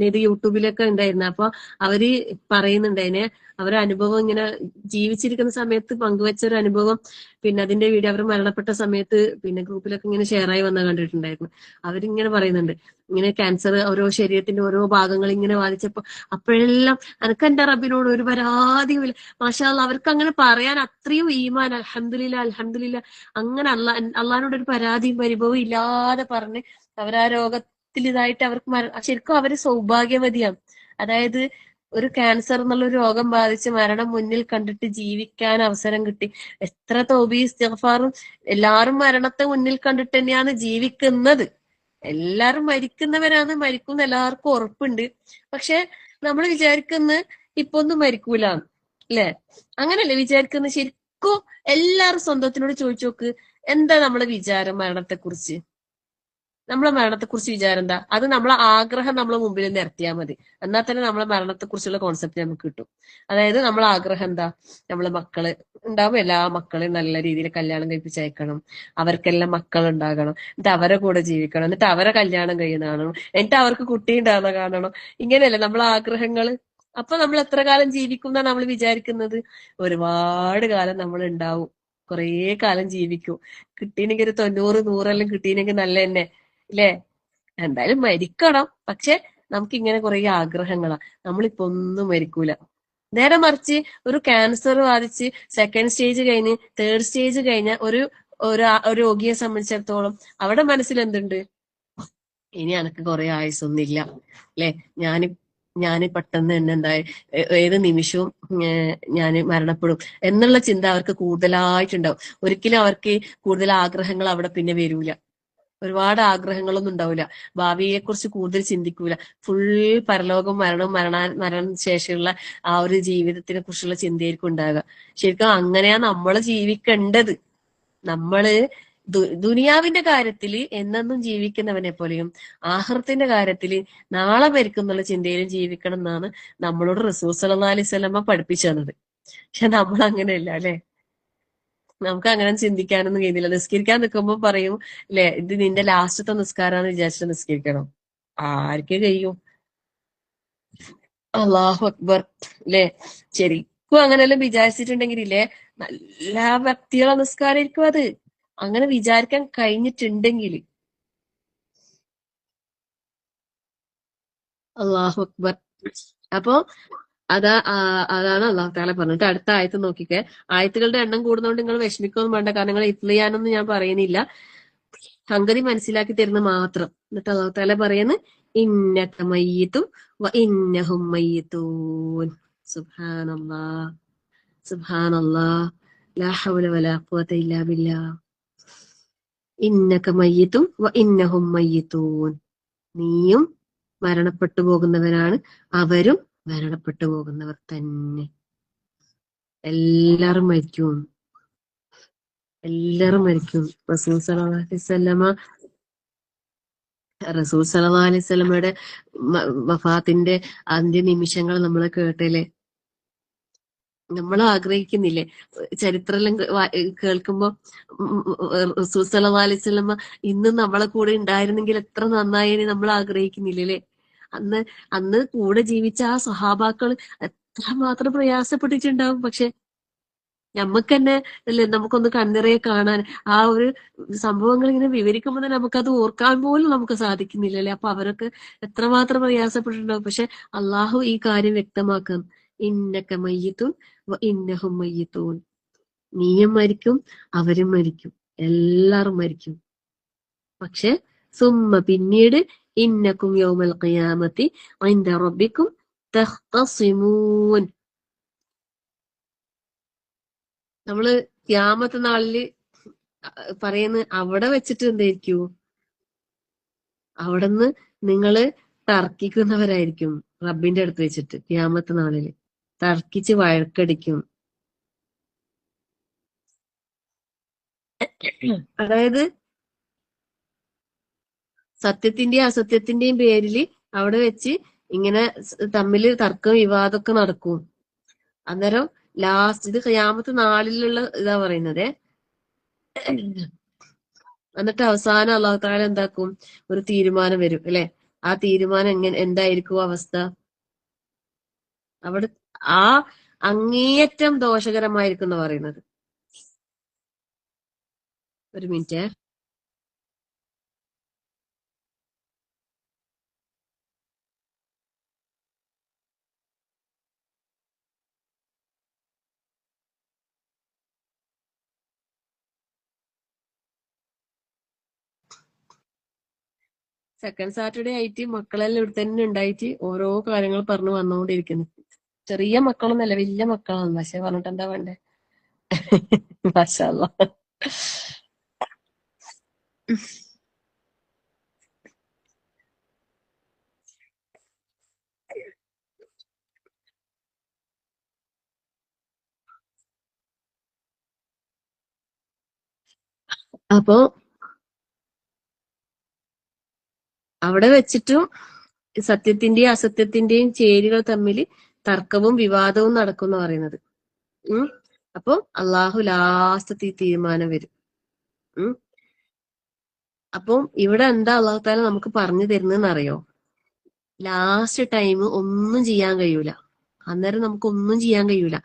ഇത് യൂട്യൂബിലൊക്കെ ഉണ്ടായിരുന്നു. അപ്പൊ അവര് പറയുന്നുണ്ട് അവരുടെ അനുഭവം ഇങ്ങനെ ജീവിച്ചിരിക്കുന്ന സമയത്ത് പങ്കുവെച്ച ഒരു അനുഭവം. അതിന്റെ വീഡിയോ അവർ മരണപ്പെട്ട സമയത്ത് ഗ്രൂപ്പിലൊക്കെ ഇങ്ങനെ ഷെയറായി വന്ന കണ്ടിട്ടുണ്ടായിരുന്നു. അവരിങ്ങനെ പറയുന്നുണ്ട്, ഇങ്ങനെ ക്യാൻസർ ഓരോ ശരീരത്തിന്റെ ഓരോ ഭാഗങ്ങൾ ഇങ്ങനെ ബാധിച്ചപ്പോ അപ്പോഴെല്ലാം എനിക്ക് എന്റെ റബ്ബിനോട് ഒരു പരാതിയുമില്ല. മാഷാ അല്ലാഹ്, അവർക്ക് അങ്ങനെ പറയാൻ അത്രയും ഈമാൻ. അൽഹംദുലില്ലാ അൽഹംദുലില്ലാ അങ്ങനെ അള്ളാഹിനോട് ഒരു പരാതിയും പരിഭവവും ഇല്ലാതെ പറഞ്ഞ് അവർ ആ രോഗത്തിൽ ഇതായിട്ട് അവർക്ക് ശരിക്കും അവര് സൗഭാഗ്യവതിയാണ്. അതായത് ഒരു ക്യാൻസർ എന്നുള്ള ഒരു രോഗം ബാധിച്ച് മരണം മുന്നിൽ കണ്ടിട്ട് ജീവിക്കാൻ അവസരം കിട്ടി. എത്ര തൗബി ഇസ്തിഗ്ഫാറും, എല്ലാരും മരണത്തെ മുന്നിൽ കണ്ടിട്ട് തന്നെയാണ് ജീവിക്കുന്നത്. എല്ലാരും മരിക്കുന്നവരാണ്, മരിക്കുന്ന എല്ലാവർക്കും ഉറപ്പുണ്ട്. പക്ഷെ നമ്മൾ വിചാരിക്കുന്ന ഇപ്പൊ ഒന്നും മരിക്കൂല, അല്ലെ? അങ്ങനല്ലേ വിചാരിക്കുന്ന? ശരിക്കും എല്ലാരും സ്വന്തത്തിനോട് ചോദിച്ചു നോക്ക്, എന്താ നമ്മളെ വിചാരം മരണത്തെ കുറിച്ച്? നമ്മളെ മരണത്തെ കുറിച്ച് വിചാരം എന്താ? അത് നമ്മളെ ആഗ്രഹം നമ്മളെ മുമ്പിൽ നിരത്തിയാൽ മതി, എന്നാൽ തന്നെ നമ്മളെ മരണത്തെ കുറിച്ചുള്ള കോൺസെപ്റ്റ് നമുക്ക് കിട്ടും. അതായത് നമ്മളെ ആഗ്രഹം എന്താ? നമ്മളെ മക്കള് ഉണ്ടാവും, എല്ലാ മക്കളെയും നല്ല രീതിയിൽ കല്യാണം കഴിപ്പിച്ച് അയക്കണം, അവർക്കെല്ലാം മക്കൾ ഉണ്ടാകണം, എന്നിട്ട് അവരെ കൂടെ ജീവിക്കണം, എന്നിട്ട് അവരെ കല്യാണം കഴിയുന്ന കാണണം, എന്നിട്ട് അവർക്ക് കുട്ടി ഉണ്ടാകുന്ന കാണണം. ഇങ്ങനെയല്ലേ നമ്മളെ ആഗ്രഹങ്ങള്? അപ്പൊ നമ്മൾ എത്ര കാലം ജീവിക്കും എന്നാ നമ്മൾ വിചാരിക്കുന്നത്? ഒരുപാട് കാലം നമ്മൾ ഉണ്ടാവും, കുറേ കാലം ജീവിക്കും. കിട്ടീനെങ്കിൽ ഒരു 90 100 കിട്ടീനെങ്കിൽ നല്ല തന്നെ, ഇല്ലേ? എന്തായാലും മരിക്കണം. പക്ഷെ നമുക്ക് ഇങ്ങനെ കുറെ ആഗ്രഹങ്ങളാ. നമ്മളിപ്പോ ഒന്നും മരിക്കൂല. നേരെ മറിച്ച് ഒരു ക്യാൻസർ ബാധിച്ച് സെക്കൻഡ് സ്റ്റേജ് കഴിഞ്ഞ് തേർഡ് സ്റ്റേജ് കഴിഞ്ഞ ഒരു ഒരു രോഗിയെ സംബന്ധിച്ചിടത്തോളം അവിടെ മനസ്സിൽ എന്തുണ്ട്? ഇനി എനക്ക് കുറെ ആയുസൊന്നുമില്ല, അല്ലെ? ഞാന് പെട്ടെന്ന് തന്നെ എന്തായി ഏത് നിമിഷവും ഞാൻ മരണപ്പെടും എന്നുള്ള ചിന്ത അവർക്ക് കൂടുതലായിട്ടുണ്ടാവും. ഒരിക്കലും അവർക്ക് കൂടുതൽ ആഗ്രഹങ്ങൾ അവിടെ പിന്നെ വരൂല. ഒരുപാട് ആഗ്രഹങ്ങളൊന്നും ഉണ്ടാവില്ല. ഭാവിയെ കുറിച്ച് കൂടുതൽ ചിന്തിക്കൂല. ഫുൾ പരലോകം, മരണശേഷമുള്ള ആ ഒരു ജീവിതത്തിനെ കുറിച്ചുള്ള ചിന്തയായിരിക്കും ഉണ്ടാകുക. ശരിക്കും അങ്ങനെയാ നമ്മള് ജീവിക്കേണ്ടത്. നമ്മള് ദുനിയാവിന്റെ കാര്യത്തില് എന്നെന്നും ജീവിക്കുന്നവനെ പോലെയും ആഖിറത്തിന്റെ കാര്യത്തില് നാളെ മരിക്കുന്നുള്ള ചിന്തയിലും ജീവിക്കണം എന്നാണ് നമ്മളോട് റസൂൽ സല്ലല്ലാഹു അലൈഹി വസല്ലമ പഠിപ്പിച്ചു തന്നത്. പക്ഷെ നമ്മൾ അങ്ങനെയല്ല, അല്ലെ? നമുക്ക് അങ്ങനെ ചിന്തിക്കാനൊന്നും കഴിയുന്നില്ല. നിസ്കരിക്കാൻ നിൽക്കുമ്പോ പറയും, അല്ലെ, ഇത് നിന്റെ ലാസ്റ്റത്തെ നിസ്കാരാന്ന് വിചാരിച്ചിട്ട് നിസ്കരിക്കണം. ആർക്ക് കഴിയും? അള്ളാഹു അക്ബർ, അല്ലെ? ശരിക്കും അങ്ങനെല്ലാം വിചാരിച്ചിട്ടുണ്ടെങ്കിലേ നല്ല വ്യക്തികളെ നിസ്കാരമായിരിക്കും അത്. അങ്ങനെ വിചാരിക്കാൻ കഴിഞ്ഞിട്ടുണ്ടെങ്കിൽ. അള്ളാഹു അക്ബർ. അപ്പൊ അതാണ് അള്ളാഹു തആല പറഞ്ഞിട്ട് അടുത്ത ആയത്ത് നോക്കിക്കേ. ആയത്തുകളുടെ എണ്ണം കൂടുന്നതുകൊണ്ട് നിങ്ങൾ വിഷമിക്കൊന്നും വേണ്ട. കാരണം നിങ്ങൾ ഇത്ല ചെയ്യാനൊന്നും ഞാൻ പറയുന്നില്ല, സംഗതി മനസ്സിലാക്കി തരുന്ന മാത്രം. എന്നിട്ട് അള്ളാഹു തആല പറയുന്നു, ഇന്നക മയ്യിതും വ ഇന്നഹും മയ്യിതൂൻ. സുബ്ഹാനല്ലാഹ്, സുബ്ഹാനല്ലാഹ്, ലാ ഹൗല വലാ ഖുവത ഇല്ലാ ബില്ലാഹ്. ഇന്നക മയ്യിതും വ ഇന്നഹും മയ്യിതൂൻ. നീയും മരണപ്പെട്ടു പോകുന്നവരാണ്, അവരും മരണപ്പെട്ടു പോകുന്നവർ തന്നെ. എല്ലാരും മരിക്കും, എല്ലാരും മരിക്കും. റസൂൽ സല്ലല്ലാഹു അലൈഹി വസല്ലമയുടെ വഫാത്തിന്റെ അന്ത്യ നിമിഷങ്ങൾ നമ്മൾ കേട്ടില്ലേ? നമ്മൾ ആഗ്രഹിക്കുന്നില്ലേ? ചരിത്രം കേൾക്കുമ്പോ റസൂൽ സല്ലല്ലാഹു അലൈഹി വസല്ലമ ഇന്ന് നമ്മളെ കൂടെ ഉണ്ടായിരുന്നെങ്കിൽ എത്ര നന്നായേനെ നമ്മൾ ആഗ്രഹിക്കുന്നില്ലേ? അന്ന് കൂടെ ജീവിച്ച ആ സ്വഹാബാക്കൾ എത്രമാത്രം പ്രയാസപ്പെട്ടിട്ടുണ്ടാവും. പക്ഷെ നമുക്ക് തന്നെ അല്ലെ, നമുക്കൊന്ന് കണ്ണിറയെ കാണാൻ ആ ഒരു സംഭവങ്ങൾ ഇങ്ങനെ വിവരിക്കുമ്പോൾ തന്നെ നമുക്കത് ഓർക്കാൻ പോലും നമുക്ക് സാധിക്കുന്നില്ലല്ലേ? അപ്പൊ അവരൊക്കെ എത്രമാത്രം പ്രയാസപ്പെട്ടിട്ടുണ്ടാവും. പക്ഷെ അള്ളാഹു ഈ കാര്യം വ്യക്തമാക്കാം, ഇന്നക മയ്യിത്തുൻ വ ഇന്നഹും മയ്യിത്തൂൻ. നീയും മരിക്കും, അവരും മരിക്കും, എല്ലാരും മരിക്കും. പക്ഷെ സുമ്മ പിന്നീട് ഇന്നക്കും യൗമൽ ഖിയാമത്തി ഇൻദ റബ്ബിക്കും തഖ്തസിമൂൻ. നമ്മള് ഖിയാമത്ത് നാളില് പറയുന്ന അവിടെ വെച്ചിട്ട് എന്തായിരിക്കും? അവിടുന്ന് നിങ്ങള് തർക്കിക്കുന്നവരായിരിക്കും റബ്ബിന്റെ അടുത്ത് വെച്ചിട്ട്. ഖിയാമത്ത് നാളില് തർക്കിച്ച് വഴക്കടിക്കും. അതായത് സത്യത്തിന്റെയും അസത്യത്തിന്റെയും പേരില് അവിടെ വെച്ച് ഇങ്ങനെ തമ്മില് തർക്കം വിവാദമൊക്കെ നടക്കും. അന്നേരം ലാസ്റ്റ് ഇത് ഖിയാമത്ത് നാളിലുള്ള ഇതാ പറയുന്നത്. എന്നിട്ട് അവസാനം അള്ളാഹു തആല എന്താക്കും? ഒരു തീരുമാനം വരും, അല്ലെ? ആ തീരുമാനം എന്തായിരിക്കും അവസ്ഥ? അവിടെ ആ അങ്ങേയറ്റം ദോഷകരമായിരിക്കും എന്ന് പറയുന്നത്. ഒരു മിനിറ്റ്. സെക്കൻഡ് സാറ്റർഡേ ആയിട്ട് മക്കളെല്ലാം ഇവിടെ തന്നെ ഉണ്ടായിട്ട് ഓരോ കാര്യങ്ങൾ പറഞ്ഞു വന്നുകൊണ്ടിരിക്കുന്നു. ചെറിയ മക്കളൊന്നല്ല, വലിയ മക്കളാണ്. പക്ഷെ പറഞ്ഞിട്ട് എന്താ വേണ്ടേ? മാഷാ അല്ലാ. അപ്പൊ അവിടെ വെച്ചിട്ടും സത്യത്തിന്റെയും അസത്യത്തിന്റെയും ചേരികൾ തമ്മിൽ തർക്കവും വിവാദവും നടക്കും എന്ന് പറയുന്നത്. അപ്പൊ അള്ളാഹു ലാസ്റ്റത്തെ തീരുമാനം വരും. അപ്പം ഇവിടെ എന്താ അള്ളാഹു താല നമുക്ക് പറഞ്ഞു തരുന്നതെന്ന് അറിയോ? ലാസ്റ്റ് ടൈം ഒന്നും ചെയ്യാൻ കഴിയൂല. അന്നേരം നമുക്ക് ഒന്നും ചെയ്യാൻ കഴിയൂല.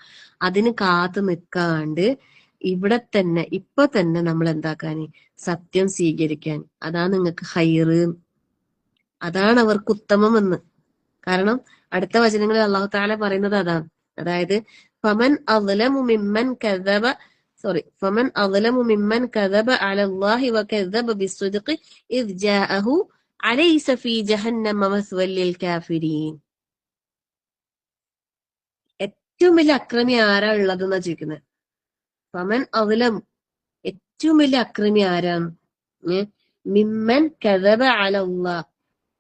അതിന് കാത്തു നിൽക്കാണ്ട് ഇവിടെ തന്നെ ഇപ്പൊ തന്നെ നമ്മൾ എന്താക്കാന്? സത്യം സ്വീകരിക്കാൻ. അതാണ് നിങ്ങൾക്ക് ഹൈറ്, അതാണ് അവർക്ക് ഉത്തമമെന്ന്. കാരണം അടുത്ത വചനങ്ങളിൽ അള്ളാഹു താല പറയുന്നത് അതാണ്. അതായത് ഫമൻ അദ്ലമു മിമ്മൻ കദബ ഫമൻ അദ്ലമു മിമ്മൻ കദബ അലല്ലാഹി വകദബ ബിസ്സിദ്ഖി ഇദ് ജാഅഹു അലൈസ ഫീ ജഹന്നമ മസ്വൽ ലിൽ കാഫിരീൻ. ഏറ്റവും വലിയ അക്രമി ആരാ ഉള്ളതെന്നാ ചോദിക്കുന്നത്. ഫമൻ അദ്ലം, ഏറ്റവും വലിയ അക്രമി ആരാണ്? മിമ്മൻ കദബ അലല്ലാഹ്,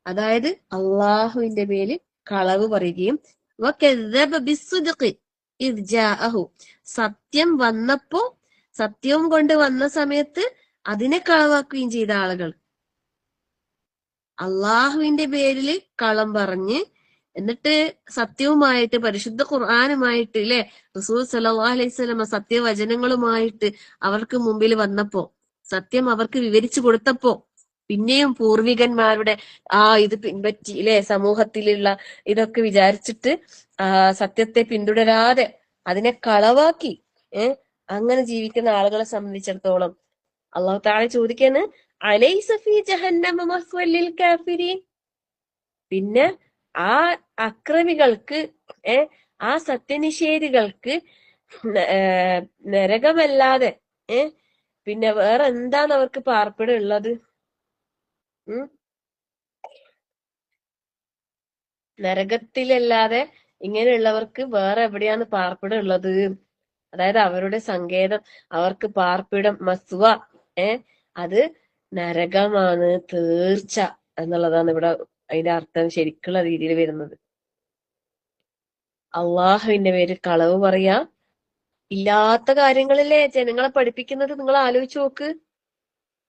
അതായത് അള്ളാഹുവിന്റെ മേല് കളവ് പറയുകയും വകദബ ബിസ്സിദ്ഖി ഇദ് ജാഅഹു, സത്യം വന്നപ്പോ, സത്യവും കൊണ്ട് വന്ന സമയത്ത് അതിനെ കളവാക്കുകയും ചെയ്ത ആളുകൾ. അള്ളാഹുവിന്റെ പേരിൽ കള്ളം പറഞ്ഞ് എന്നിട്ട് സത്യവുമായിട്ട് പരിശുദ്ധ ഖുർആനുമായിട്ട് അല്ലെ റസൂൽ സല്ലല്ലാഹു അലൈഹി വസല്ലം സത്യവചനങ്ങളുമായിട്ട് അവർക്ക് മുമ്പിൽ വന്നപ്പോ, സത്യം അവർക്ക് വിവരിച്ചു കൊടുത്തപ്പോ പിന്നെയും പൂർവികന്മാരുടെ ഇത് പിൻപറ്റി അല്ലെ സമൂഹത്തിലുള്ള ഇതൊക്കെ വിചാരിച്ചിട്ട് സത്യത്തെ പിന്തുടരാതെ അതിനെ കളവാക്കി അങ്ങനെ ജീവിക്കുന്ന ആളുകളെ സംബന്ധിച്ചിടത്തോളം അള്ളാഹു തആല ചോദിക്കാണ് അലൈസ ഫീ ജഹന്നമ മസ്വൽ ലിൽ കാഫിരീൻ. പിന്നെ ആ അക്രമികൾക്ക് ആ സത്യനിഷേധികൾക്ക് നരകമല്ലാതെ പിന്നെ വേറെ എന്താണ് അവർക്ക് പാർപ്പിടമുള്ളത്? നരകത്തിലല്ലാതെ ഇങ്ങനെയുള്ളവർക്ക് വേറെ എവിടെയാണ് പാർപ്പിടമുള്ളത്? അതായത് അവരുടെ സങ്കേതം, അവർക്ക് പാർപ്പിടം മസ്വ അത് നരകമാണ് തീർച്ച എന്നുള്ളതാണ് ഇവിടെ അതിന്റെ അർത്ഥം ശരിക്കുള്ള രീതിയിൽ വരുന്നത്. അള്ളാഹുവിന്റെ പേര് കളവ് പറയാ, ഇല്ലാത്ത കാര്യങ്ങളല്ലേ ജനങ്ങളെ പഠിപ്പിക്കുന്നത്. നിങ്ങൾ ആലോചിച്ച് നോക്ക്,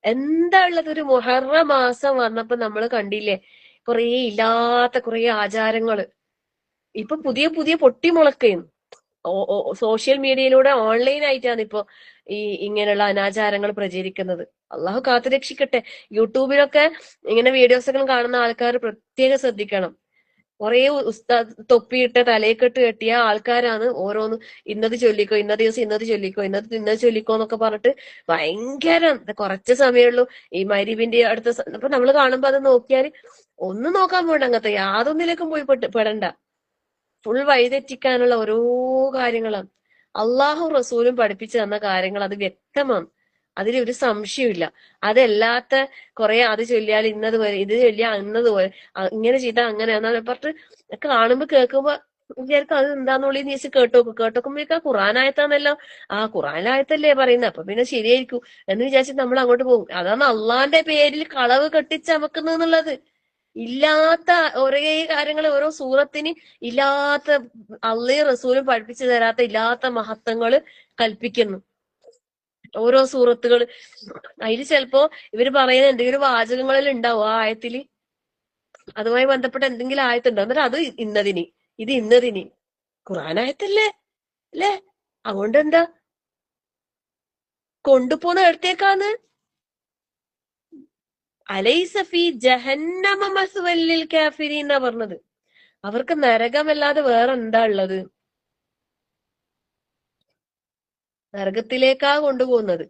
എന്താ ഉള്ളത്? ഒരു മുഹറം മാസം വന്നപ്പോ നമ്മൾ കണ്ടില്ലേ കുറേ ഇല്ലാത്ത കുറേ ആചാരങ്ങള് ഇപ്പൊ പുതിയ പുതിയ പൊട്ടിമുളക്കുകയും സോഷ്യൽ മീഡിയയിലൂടെ ഓൺലൈൻ ആയിട്ടാണ് ഇപ്പൊ ഇങ്ങനെയുള്ള അനാചാരങ്ങൾ പ്രചരിക്കുന്നത്. അള്ളാഹു കാത്തുരക്ഷിക്കട്ടെ. യൂട്യൂബിലൊക്കെ ഇങ്ങനെ വീഡിയോസ് ഒക്കെ കാണുന്ന ആൾക്കാർ പ്രത്യേകം ശ്രദ്ധിക്കണം. കുറെ തൊപ്പിയിട്ട് തലയെക്കെട്ട് കെട്ടിയ ആൾക്കാരാണ് ഓരോന്ന് ഇന്നത് ചൊല്ലിക്കോ, ഇന്ന ദിവസം ഇന്നത് ചൊല്ലിക്കോ, ഇന്നത് ചൊല്ലിക്കോ എന്നൊക്കെ പറഞ്ഞിട്ട് ഭയങ്കര കുറച്ച് സമയമുള്ളൂ ഈ മഗ്‌രിബിന്റെ അടുത്ത. അപ്പൊ നമ്മൾ കാണുമ്പോ അത് നോക്കിയാൽ ഒന്നും നോക്കാൻ പോകണ്ട, അങ്ങനത്തെ യാതൊന്നിലേക്കും പോയി പെടണ്ട. ഫുൾ വഴിതെറ്റിക്കാനുള്ള ഓരോ കാര്യങ്ങളാണ്. അള്ളാഹു റസൂലും പഠിപ്പിച്ചു തന്ന കാര്യങ്ങൾ അത് വ്യക്തമാണ്, അതിലൊരു സംശയമില്ല. അതല്ലാത്ത കുറെ അത് ചൊല്ലിയാൽ ഇന്നത് പോലെ, ഇത് ചൊല്ലിയാൽ ഇന്നത് പോലെ, ഇങ്ങനെ ചെയ്താൽ അങ്ങനെയാന്ന് പറഞ്ഞിട്ട് കാണുമ്പോ കേൾക്കുമ്പോ വിചാരിക്കും അത് എന്താന്നുള്ളിന്ന് ചോദിച്ച് കേട്ടോക്കുമ്പോഴേക്കാ ഖുറാനായത്താന്നല്ലോ, ഖുറാനായത്തല്ലേ പറയുന്നത്, അപ്പൊ പിന്നെ ശരിയായിരിക്കും എന്ന് വിചാരിച്ചിട്ട് നമ്മൾ അങ്ങോട്ട് പോകും. അതാണ് അള്ളാന്റെ പേരിൽ കളവ് കെട്ടിച്ചമക്കുന്നുള്ളത്. ഇല്ലാത്ത ഒരേ കാര്യങ്ങൾ ഓരോ സൂറത്തിന് ഇല്ലാത്ത, അള്ളയും റസൂലും പഠിപ്പിച്ചു തരാത്ത ഇല്ലാത്ത മഹത്വങ്ങള് കൽപ്പിക്കുന്നു ഓരോ സൂറത്തുകൾ. അതിൽ ചിലപ്പോ ഇവര് പറയുന്ന എന്തെങ്കിലും വാചകങ്ങളിൽ ഉണ്ടാവും ആ ആയത്തില്, അതുമായി ബന്ധപ്പെട്ട എന്തെങ്കിലും ആയത്തുണ്ടോ, എന്നിട്ട് അത് ഇന്നതിന്, ഇത് ഇന്നതിന്. ഖുറാനായത്തല്ലേ അല്ലേ? അതുകൊണ്ട് എന്താ കൊണ്ടുപോകുന്ന ഇടത്തേക്കാന്ന് അലൈസ ഫീ ജഹന്നമ മസ്വൽ ലിൽ കാഫിരീൻ എന്നാ പറഞ്ഞത്. അവർക്ക് നരകമല്ലാതെ വേറെ എന്താ ഉള്ളത്? നരകത്തിലേക്കാ കൊണ്ടുപോകുന്നത്.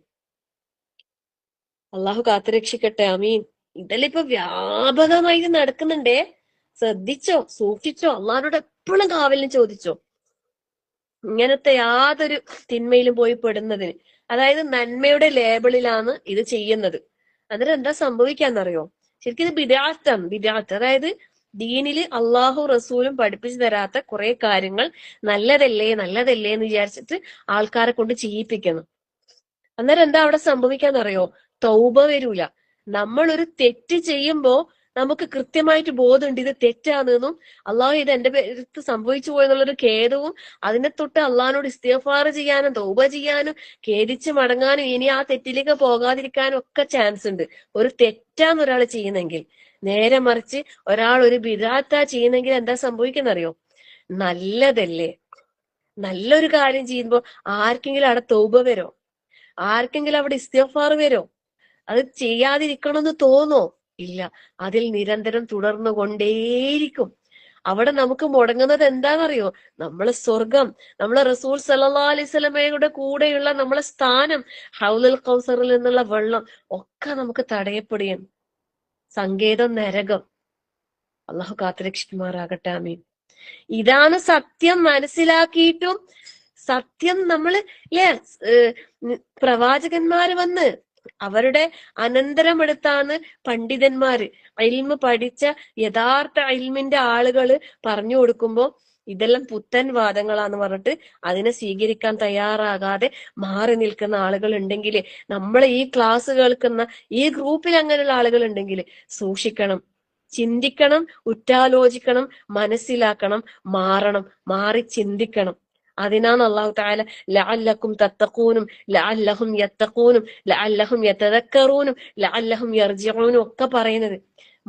അള്ളാഹു കാത്തുരക്ഷിക്കട്ടെ. അമീൻ. ഇതെല്ലാം ഇപ്പൊ വ്യാപകമായി നടക്കുന്നുണ്ടേ. ശ്രദ്ധിച്ചോ, സൂക്ഷിച്ചോ, അള്ളാഹിനോട് എപ്പോഴും കാവലിന് ചോദിച്ചോ ഇങ്ങനത്തെ യാതൊരു തിന്മയിലും പോയി പെടുന്നതിന്. അതായത് നന്മയുടെ ലേബിളിലാണ് ഇത് ചെയ്യുന്നത്. അന്നേരം എന്താ സംഭവിക്കാന്നറിയോ? ശരിക്കും ഇത് ബിദഅത്താണ്, ബിദഅത്ത്. അതായത് ദീനില് അള്ളാഹു റസൂലും പഠിപ്പിച്ചു തരാത്ത കുറെ കാര്യങ്ങൾ നല്ലതല്ലേ നല്ലതല്ലേ എന്ന് വിചാരിച്ചിട്ട് ആൾക്കാരെ കൊണ്ട് ചെയ്യിപ്പിക്കണം. അന്നേരം എന്താ അവിടെ സംഭവിക്കാന്നറിയോ? തൗബ വരൂല. നമ്മൾ ഒരു തെറ്റ് ചെയ്യുമ്പോ നമുക്ക് കൃത്യമായിട്ട് ബോധമുണ്ട് ഇത് തെറ്റാണെന്നും അള്ളാഹു ഇത് എന്റെ പേരത്ത് സംഭവിച്ചു പോയെന്നുള്ളൊരു ഖേദവും അതിനെ തൊട്ട് അള്ളാഹിനോട് ഇസ്തിഗ്ഫാർ ചെയ്യാനും തൗബ ചെയ്യാനും ഖേദിച്ച് മടങ്ങാനും ഇനി ആ തെറ്റിലേക്ക് പോകാതിരിക്കാനും ഒക്കെ ചാൻസ് ഉണ്ട് ഒരു തെറ്റാന്ന് ഒരാൾ ചെയ്യുന്നെങ്കിൽ. നേരെ മറിച്ച് ഒരാൾ ഒരു ബിദഅത്താ ചെയ്യുന്നെങ്കിൽ എന്താ സംഭവിക്കുന്നറിയോ? നല്ലതല്ലേ, നല്ലൊരു കാര്യം ചെയ്യുമ്പോ ആർക്കെങ്കിലും അവിടെ തൗബ വരോ? ആർക്കെങ്കിലും അവിടെ ഇസ്തിഗ്ഫാർ വരോ? അത് ചെയ്യാതിരിക്കണമെന്ന് തോന്നോ? ഇല്ല. അതിൽ നിരന്തരം തുടർന്നു കൊണ്ടേയിരിക്കും. അവിടെ നമുക്ക് മുടങ്ങുന്നത് എന്താണെന്നറിയോ? നമ്മളെ സ്വർഗം, നമ്മളെ റസൂൽ സല്ലല്ലാഹു അലൈഹി വസല്ലമയുടെ കൂടെയുള്ള നമ്മളെ സ്ഥാനം, ഹൗലുൽ കൗസറിൽ നിന്നുള്ള വെള്ളം ഒക്കെ നമുക്ക് തടയപ്പെടുകയാണ്. സങ്കേതം നരകം. അള്ളാഹു കാത്തുരക്ഷിക്കുമാറാകട്ടെ. ആമീൻ. ഇതാണ് സത്യം മനസ്സിലാക്കിയിട്ടും സത്യം നമ്മള് പ്രവാചകന്മാര് വന്ന് അവരുടെ അനന്തരമെടുത്താണ് പണ്ഡിതന്മാര് ഇൽമ് പഠിച്ച യഥാർത്ഥ ഇൽമിന്റെ ആളുകള് പറഞ്ഞു കൊടുക്കുമ്പോ ഇതെല്ലാം പുത്തൻ വാദങ്ങളാന്ന് പറഞ്ഞിട്ട് അതിനെ സ്വീകരിക്കാൻ തയ്യാറാകാതെ മാറി നിൽക്കുന്ന ആളുകൾ ഉണ്ടെങ്കിൽ, നമ്മളെ ഈ ക്ലാസ് കേൾക്കുന്ന ഈ ഗ്രൂപ്പിൽ അങ്ങനെയുള്ള ആളുകൾ ഉണ്ടെങ്കിൽ സൂക്ഷിക്കണം, ചിന്തിക്കണം, ഉറ്റാലോചിക്കണം, മനസ്സിലാക്കണം, മാറണം, മാറി ചിന്തിക്കണം. അതിനാണ് അല്ലാഹു തആല ലഅല്ലക്കും തത്തഖൂനും ലഅല്ലഹും യത്തഖൂനും ലഅല്ലഹും യതദക്കറൂനും ലഅല്ലഹും യർജിഊനും ഒക്കെ പറയുന്നത്.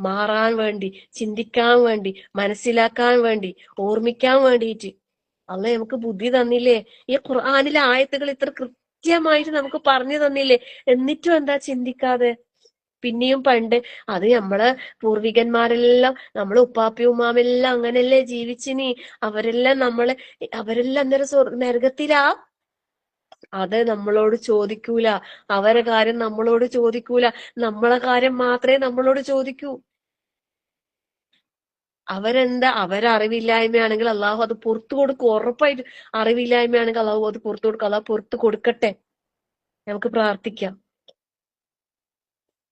മാറാൻ വേണ്ടി, ചിന്തിക്കാൻ വേണ്ടി, മനസ്സിലാക്കാൻ വേണ്ടി, ഓർമ്മിക്കാൻ വേണ്ടിയിട്ട്. അള്ളാഹ് നമുക്ക് ബുദ്ധി തന്നില്ലേ? ഈ ഖുർആനിലെ ആയത്തുകൾ ഇത്ര കൃത്യമായിട്ട് നമുക്ക് പറഞ്ഞു തന്നില്ലേ? എന്നിട്ടും എന്താ ചിന്തിക്കാതെ? പിന്നെയും പണ്ട് അത് നമ്മളെ പൂർവികന്മാരെല്ലാം നമ്മളെ ഉപ്പാപ്പി ഉമ്മാമെല്ലാം അങ്ങനെയല്ലേ ജീവിച്ചിനി, അവരെല്ലാം അന്നേരം നരകത്തിലാ? അത് നമ്മളോട് ചോദിക്കൂല. അവരെ കാര്യം നമ്മളോട് ചോദിക്കൂല. നമ്മളെ കാര്യം മാത്രമേ നമ്മളോട് ചോദിക്കൂ. അവരറിവില്ലായ്മയാണെങ്കിൽ അള്ളാഹു അത് പുറത്തു കൊടുക്കും. ഉറപ്പായിട്ട് അറിവില്ലായ്മയാണെങ്കിൽ അള്ളാഹു അത് പുറത്തു കൊടുക്കും. അള്ളാഹു പുറത്തു കൊടുക്കട്ടെ. നമുക്ക് പ്രാർത്ഥിക്കാം.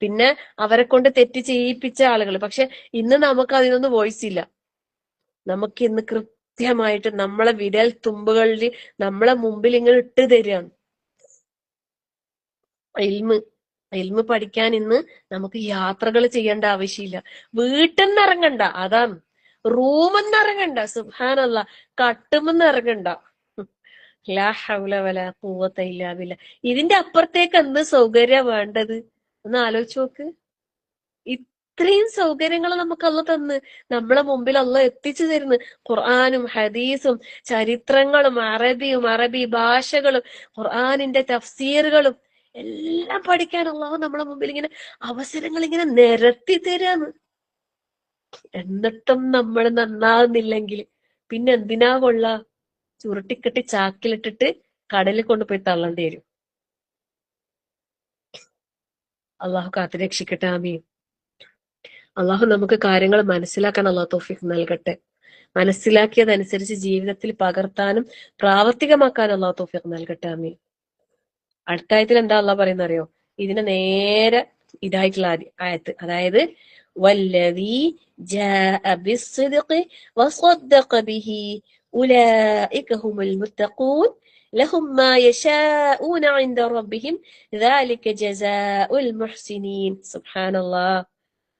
പിന്നെ അവരെ കൊണ്ട് തെറ്റ് ചെയ്യിപ്പിച്ച ആളുകൾ. പക്ഷെ ഇന്ന് നമുക്ക് അതിനൊന്നും വോയിസ് ഇല്ല. നമുക്ക് ഇന്ന് കൃത്യമായിട്ട് നമ്മളെ വിരൽ തുമ്പുകളിൽ നമ്മളെ മുമ്പിൽ ഇങ്ങനെ ഇട്ട് തരികയാണ് ഇൽമ് പഠിക്കാൻ. ഇന്ന് നമുക്ക് യാത്രകൾ ചെയ്യേണ്ട ആവശ്യമില്ല, വീട്ടിൽ നിന്ന് ഇറങ്ങണ്ട. അതാണ്, റൂമിൽ നിന്ന് ഇറങ്ങണ്ട, സുബ്ഹാനല്ലാഹ്, കട്ടുമെന്ന് ഇറങ്ങണ്ട. ലാ ഹൗല വലാ ഖുവത ഇല്ലാ ബില്ലാഹ്. ഇതിന്റെ അപ്പുറത്തേക്ക് എന്ത് സൗകര്യ വേണ്ടത്? ഒന്ന് ആലോചിച്ച് നോക്ക്. ഇത്രയും സൗകര്യങ്ങൾ നമുക്ക് അള്ളാഹ് തന്ന് നമ്മളെ മുമ്പിൽ അള്ളാഹ് എത്തിച്ചു തരുന്നു. ഖുർആനും ഹദീസും ചരിത്രങ്ങളും അറബിയും അറബി ഭാഷകളും ഖുർആനിന്റെ തഫ്സീറുകളും എല്ലാം പഠിക്കാൻ അള്ളാഹു നമ്മളെ മുമ്പിൽ ഇങ്ങനെ അവസരങ്ങൾ ഇങ്ങനെ നിരത്തി തരാന്ന്. എന്നിട്ടും നമ്മൾ നന്നാകുന്നില്ലെങ്കിൽ പിന്നെ എന്തിനാ കൊള്ള? ചുരുട്ടിക്കെട്ടി ചാക്കിലിട്ടിട്ട് കടലിൽ കൊണ്ടുപോയി തള്ളേണ്ടി വരും. അള്ളാഹു കാത്തുരക്ഷിക്കട്ടെ. ആമീൻ. അള്ളാഹു നമുക്ക് കാര്യങ്ങൾ മനസ്സിലാക്കാൻ അള്ളാഹു തൗഫീഖ് നൽകട്ടെ. മനസ്സിലാക്കിയതനുസരിച്ച് ജീവിതത്തിൽ പകർത്താനും പ്രാവർത്തികമാക്കാനും അള്ളാഹു തൗഫീഖ് നൽകട്ടെ. ആമീൻ. അടുത്ത ആയത്തിൽ എന്താ അള്ളാഹ് പറയുന്ന അറിയോ? ഇതിന് നേരെ ഇതായിട്ടുള്ള ആയത്ത്, അതായത് വല്ലദീ ജാഅ ബിസ്സിദ്ഖി വസദ്ദഖ ബിഹി ഉലൈക ഹുമുൽ മുത്തഖൂൻ ലഹും മാ യശാഊന ഇൻദ റബ്ബിഹിം ദാലിക ജസാഉൽ മുഹ്സിനീൻ. സുബ്ഹാനല്ലാഹ്,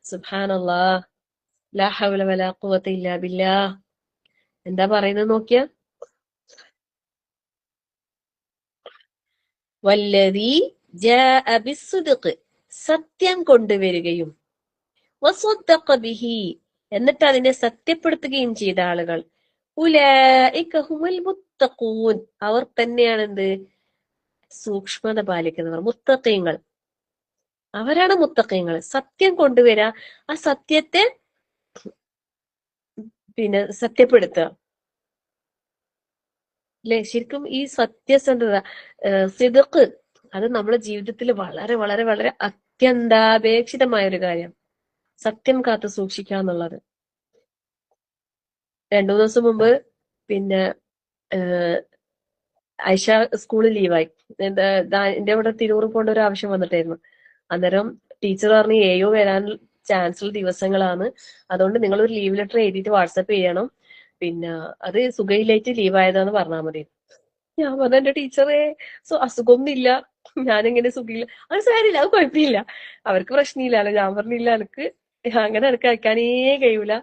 സുബ്ഹാനല്ലാഹ്, ലാ ഹൗല വലാ ഖുവത ഇല്ലാ ബില്ലാഹ്. എന്താ പറയുന്നത് നോക്കിയാ? വല്ലദീ ജാഅ ബിസ്സിദ്ഖ്, സത്യം കൊണ്ടുവരികയും, വസദ്ദഖ ബിഹി, എന്നിട്ട് അതിനെ സത്യപ്പെടുത്തുകയും ചെയ്ത ആളുകൾ, ഉലൈക ഹുമുൽ മുത്തഖൂൻ, അവർ തന്നെയാണ് എന്ത്? സൂക്ഷ്മത പാലിക്കുന്നവർ, മുത്തഖീങ്ങൾ. അവരാണ് മുത്തഖീങ്ങൾ. സത്യം കൊണ്ടുവരാ, ആ സത്യത്തെ പിന്നെ സത്യപ്പെടുത്തുക അല്ലെ? ശരിക്കും ഈ സത്യസന്ധത, സിദ്ഖ്, അത് നമ്മുടെ ജീവിതത്തിൽ വളരെ വളരെ വളരെ അത്യന്താപേക്ഷിതമായ ഒരു കാര്യം. സത്യം കാത്തു സൂക്ഷിക്കുക എന്നുള്ളത്. 2-3 ദിവസം മുമ്പ് പിന്നെ ഐഷ സ്കൂളിൽ ലീവായി. എന്റെ അവിടെ തിരൂർ പോകേണ്ട ഒരു ആവശ്യം വന്നിട്ടായിരുന്നു. അന്നേരം ടീച്ചർ പറഞ്ഞു എയോ വരാൻ ചാൻസ് ഉള്ള ദിവസങ്ങളാണ്. അതുകൊണ്ട് നിങ്ങൾ ഒരു ലീവ് ലെറ്റർ എഴുതിയിട്ട് വാട്സപ്പ് ചെയ്യണം. പിന്നെ അത് സുഖയിലേക്ക് ലീവ് ആയതാന്ന് പറഞ്ഞാൽ മതി. ഞാൻ പറഞ്ഞ എന്റെ ടീച്ചറെ അസുഖമൊന്നും ഇല്ല, ഞാനെങ്ങനെ സുഖമില്ല. അത് സാരില്ല, അത് കുഴപ്പമില്ല, അവർക്ക് പ്രശ്നമില്ലല്ലോ. ഞാൻ പറഞ്ഞില്ല, എനിക്ക് അങ്ങനെ എനിക്ക് അയക്കാനേ കഴിയൂല,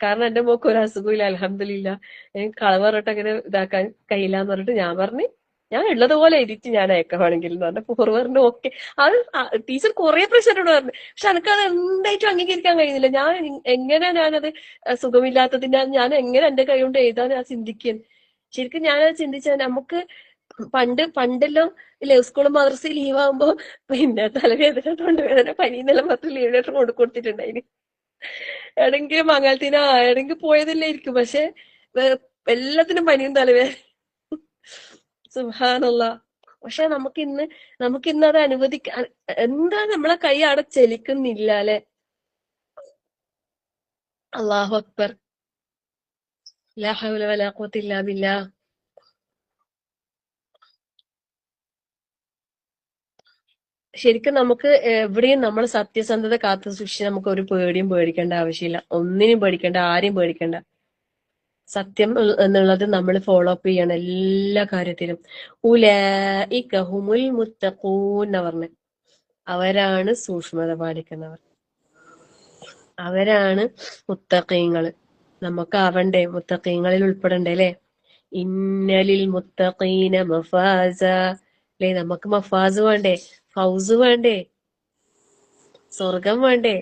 കാരണം എന്റെ മോക്ക് ഒരു അസുഖവും ഇല്ല, അൽഹംദുലില്ലാ. കളവ് പറഞ്ഞിട്ട് അങ്ങനെ ഇതാക്കാൻ കഴിയില്ല എന്ന് പറഞ്ഞിട്ട് ഞാൻ പറഞ്ഞു ഞാൻ ഉള്ളതുപോലെ എഴുതിച്ച് ഞാൻ അയക്കണമെങ്കിൽ എന്ന് പറഞ്ഞു. ഫോർ പറഞ്ഞു ഓക്കെ. അത് ടീച്ചർ കുറെ പ്രശ്നത്തോട് പറഞ്ഞു, പക്ഷെ എനിക്കത് എന്തായിട്ടും അംഗീകരിക്കാൻ കഴിയുന്നില്ല. എങ്ങനെ ഞാനത് സുഖമില്ലാത്തതിന്റെ ഞാൻ എങ്ങനെ എന്റെ കൈ കൊണ്ട് എഴുതാൻ ഞാൻ ചിന്തിക്കുന്നു. ശരിക്കും ഞാനത് ചിന്തിച്ചാൽ നമുക്ക് പണ്ടെല്ലാം ഇല്ലേ, സ്കൂളും മദ്രസ ലീവ് ആകുമ്പോ പിന്നെ തലവേദന, തൊണ്ടവേദന, പനി എന്നെല്ലാം പറഞ്ഞ് ലീവ് ലെറ്റർ കൊടുത്തിട്ടുണ്ടായിന്. എവിടെങ്കിലും മംഗലത്തിനോ എവിടെങ്കിലും പോയതല്ലായിരിക്കും, പക്ഷെ എല്ലാത്തിനും പനിയും തലവേദന. സുബ്ഹാനല്ലാ. പക്ഷെ നമുക്കിന്ന് അത് അനുവദിക്കാൻ എന്താ നമ്മളെ കൈ അവിടെ ചലിക്കുന്നില്ല അല്ലെ. അല്ലാഹു അക്ബർ, ലാ ഹൗല വലാ ഖുവത ഇല്ലാ ബില്ലാഹ്. ശരിക്കും നമുക്ക് എവിടെയും നമ്മൾ സത്യസന്ധത കാത്തു സൂക്ഷിച്ച് നമുക്ക് ഒരു പേടിയും പേടിക്കേണ്ട ആവശ്യമില്ല, ഒന്നിനും പേടിക്കേണ്ട, ആരെയും പേടിക്കേണ്ട. സത്യം എന്നുള്ളത് നമ്മൾ ഫോളോ അപ്പ് ചെയ്യണം എല്ലാ കാര്യത്തിലും. ഉലൈക ഹുമുൽ മുത്തഖൂൻ എന്ന് പറഞ്ഞ്, അവരാണ് സൂക്ഷ്മത പാലിക്കുന്നവർ, അവരാണ് മുത്തഖീങ്ങള്. നമുക്ക് ആവണ്ടേ, മുത്തഖീങ്ങളിൽ ഉൾപ്പെടണ്ടേ അല്ലെ. ഇന്നലിൽ മുത്തഖീന മഫാസ, അല്ലെ. നമുക്ക് മഫാസ് വേണ്ടേ, ഫൗസ് വേണ്ടേ, സ്വർഗം വേണ്ടേ.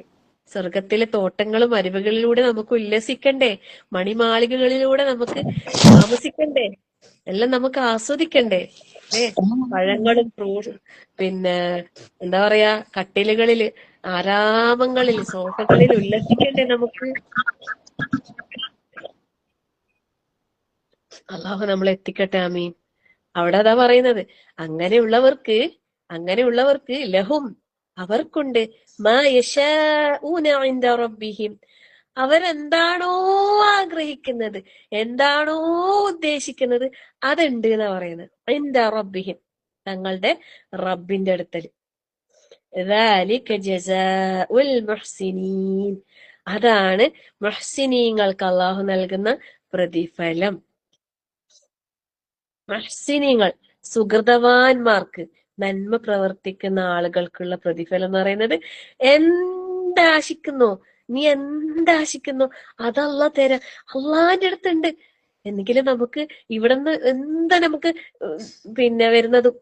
സ്വർഗത്തിലെ തോട്ടങ്ങളും അരുവികളിലൂടെ നമുക്ക് ഉല്ലസിക്കണ്ടേ, മണിമാളികകളിലൂടെ നമുക്ക് താമസിക്കണ്ടേ, എല്ലാം നമുക്ക് ആസ്വദിക്കണ്ടേ അല്ലേ. പഴങ്ങളും പിന്നെ എന്താ പറയാ, കട്ടിലുകളില്, ആരാമങ്ങളിൽ, സോഫകളിൽ ഉല്ലസിക്കണ്ടേ നമുക്ക്. അള്ളാഹു നമ്മളെ എത്തിക്കട്ടെ, ആമീൻ. അവിടെ അതാ പറയുന്നത്, അങ്ങനെയുള്ളവർക്ക് ലഹും, അവർക്കുണ്ട്, മാ യശാഊന ഇൻദ റബ്ബിഹിം, അവരെന്താണോ ആഗ്രഹിക്കുന്നത്, എന്താണോ ഉദ്ദേശിക്കുന്നത്, അതുണ്ട് എന്നാ പറയുന്നത്. ഇൻദ റബ്ബിഹിം, തങ്ങളുടെ റബ്ബിന്റെ അടുത്തല്. ദാലിക ജസാഉൽ മുഹ്സിനീൻ, അതാണ് മുഹ്സിനീങ്ങൾക്ക് അള്ളാഹു നൽകുന്ന പ്രതിഫലം. മുഹ്സിനീങ്ങൾ, സുഹൃതവാന്മാർക്ക്, നന്മ പ്രവർത്തിക്കുന്ന ആളുകൾക്കുള്ള പ്രതിഫലം എന്ന് പറയുന്നത്, എന്താശിക്കുന്നോ നീ, എന്താശിക്കുന്നോ അത് അള്ളാഹ് തരാം, അള്ളാന്റെ അടുത്തുണ്ട്. എന്നെങ്കിലും നമുക്ക് ഇവിടുന്ന് എന്താ നമുക്ക് പിന്നെ വരുന്നതും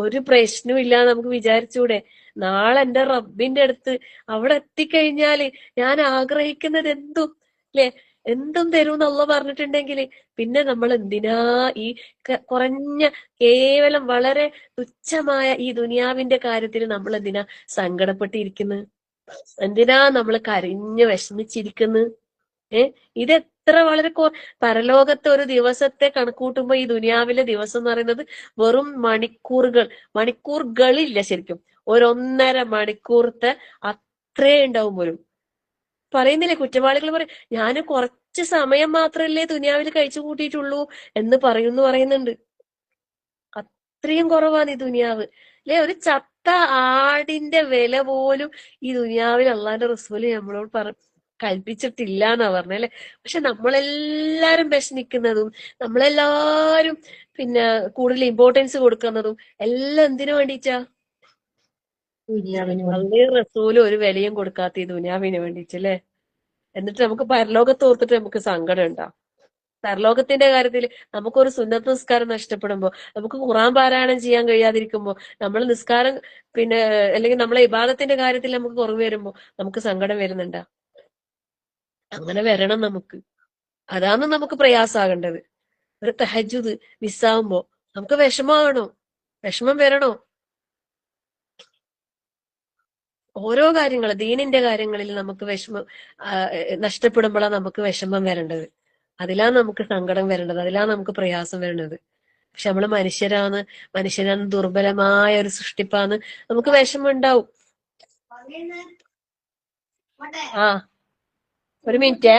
ഒരു പ്രശ്നവും ഇല്ലാന്ന് നമുക്ക് വിചാരിച്ചൂടെ. നാളെ എന്റെ റബ്ബിന്റെ അടുത്ത് അവിടെ എത്തിക്കഴിഞ്ഞാല് ഞാൻ ആഗ്രഹിക്കുന്നത് എന്തും ല്ലേ, എന്തും തരൂന്ന് അള്ളാഹ് പറഞ്ഞിട്ടുണ്ടെങ്കിൽ പിന്നെ നമ്മൾ എന്തിനാ ഈ കുറഞ്ഞ, കേവലം വളരെ തുച്ഛമായ ഈ ദുനിയാവിന്റെ കാര്യത്തിൽ നമ്മൾ എന്തിനാ സങ്കടപ്പെട്ടിരിക്കുന്നത്, എന്തിനാ നമ്മൾ കരഞ്ഞ് വിഷമിച്ചിരിക്കുന്നത്. ഇത് എത്ര വളരെ പരലോകത്തെ ഒരു ദിവസത്തെ കണക്കൂട്ടുമ്പോ ഈ ദുനിയാവിലെ ദിവസം എന്ന് പറയുന്നത് വെറും മണിക്കൂറുകളില്ല, ശരിക്കും ഒരു 1.5 മണിക്കൂറത്തെ അത്രേ ഉണ്ടാവും പോലും. പറയുന്നില്ലേ, കുറ്റവാളികൾ പറയും ഞാന് കുറച്ച് സമയം മാത്രല്ലേ ദുനിയാവിൽ കഴിച്ചു കൂട്ടിയിട്ടുള്ളൂ എന്ന് പറയുന്നുണ്ട്. അത്രയും കുറവാണ് ഈ ദുനിയാവ് അല്ലെ. ഒരു ചത്ത ആടിന്റെ വില പോലും ഈ ദുനിയാവിൽ അള്ളാന്റെ റസൂല് നമ്മളോട് കൽപ്പിച്ചിട്ടില്ല എന്നാ പറഞ്ഞല്ലേ. പക്ഷെ നമ്മളെല്ലാരും വിഷമിക്കുന്നതും, നമ്മളെല്ലാരും പിന്നെ കൂടുതൽ ഇമ്പോർട്ടൻസ് കൊടുക്കുന്നതും എല്ലാം എന്തിനു വേണ്ടിയിട്ടാ? അള്ളയും റസൂലും ഒരു വിലയും കൊടുക്കാത്ത ഈ ദുനിയാവിന് വേണ്ടിയിട്ടല്ലേ. എന്നിട്ട് നമുക്ക് പരലോകത്ത് ഓർത്തിട്ട് നമുക്ക് സങ്കടം ഉണ്ടാവും. പരലോകത്തിന്റെ കാര്യത്തിൽ നമുക്കൊരു സുന്നത്ത് നിസ്കാരം നഷ്ടപ്പെടുമ്പോ, നമുക്ക് ഖുർആൻ പാരായണം ചെയ്യാൻ കഴിയാതിരിക്കുമ്പോ, നമ്മൾ നിസ്കാരം പിന്നെ അല്ലെങ്കിൽ നമ്മളെ ഇബാദത്തിന്റെ കാര്യത്തിൽ നമുക്ക് കുറവ് വരുമ്പോ നമുക്ക് സങ്കടം വരുന്നുണ്ടാ? അങ്ങനെ വരണം നമുക്ക്. അതാണ് നമുക്ക് പ്രയാസാകേണ്ടത്. ഒരു തഹജ്ജുദ് മിസ്സാവുമ്പോ നമുക്ക് വിഷമമാണോ, വിഷമം വരണോ? ഓരോ കാര്യങ്ങൾ, ദീനിന്റെ കാര്യങ്ങളിൽ നമുക്ക് വിഷമം നഷ്ടപ്പെടുമ്പോഴാണ് നമുക്ക് വിഷമം വരേണ്ടത്, അതിലാണ് നമുക്ക് സങ്കടം വരേണ്ടത്, അതിലാണ് നമുക്ക് പ്രയാസം വരേണ്ടത്. പക്ഷെ നമ്മള് മനുഷ്യരാണ് ദുർബലമായ ഒരു സൃഷ്ടിപ്പാന്ന്, നമുക്ക് വിഷമം ഉണ്ടാവും. ആ, ഒരു മിനിറ്റേ.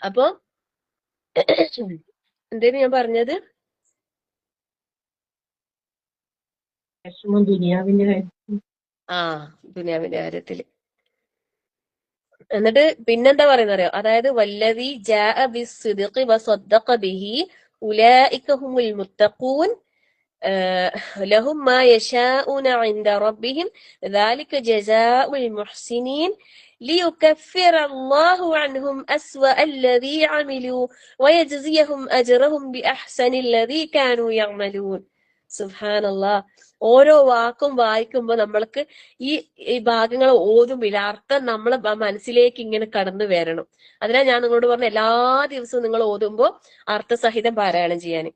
അപ്പൊ എന്തേലും ഞാൻ പറഞ്ഞത് വിഷമം ദുനിയാവിന്റെ കാര്യം. ദുനിയാവിന്റെ കാര്യത്തില്. എന്നിട്ട് പിന്നെന്താ പറയുന്ന അറിയോ? അതായത് വല്ലദീ ജാഅ ബിസ്സിദ്ഖി വസദ്ദഖ ബിഹി ഉലൈക ഹുമുൽ മുത്തഖൂൻ ലഹും മാ യശാഊന ഇൻദ റബ്ബിഹിം ذلك جزاء المحسنين ليكفر الله عنهم أسوأ الذي عملوا ويجزيهم أجرهم بأحسن الذي كانوا يعملون. സുബ്ഹാനല്ലാഹ്. ഓരോ വാക്കും വായിക്കുമ്പോ നമ്മൾക്ക് ഈ ഭാഗങ്ങൾ ഓതുമ്പില്ല അർത്ഥം നമ്മളെ മനസ്സിലേക്ക് ഇങ്ങനെ കടന്നു വരണം. അതിനാ ഞാൻ നിങ്ങളോട് പറഞ്ഞ എല്ലാ ദിവസവും നിങ്ങൾ ഓതുമ്പോ അർത്ഥസഹിതം പാരായണം ചെയ്യാൻ.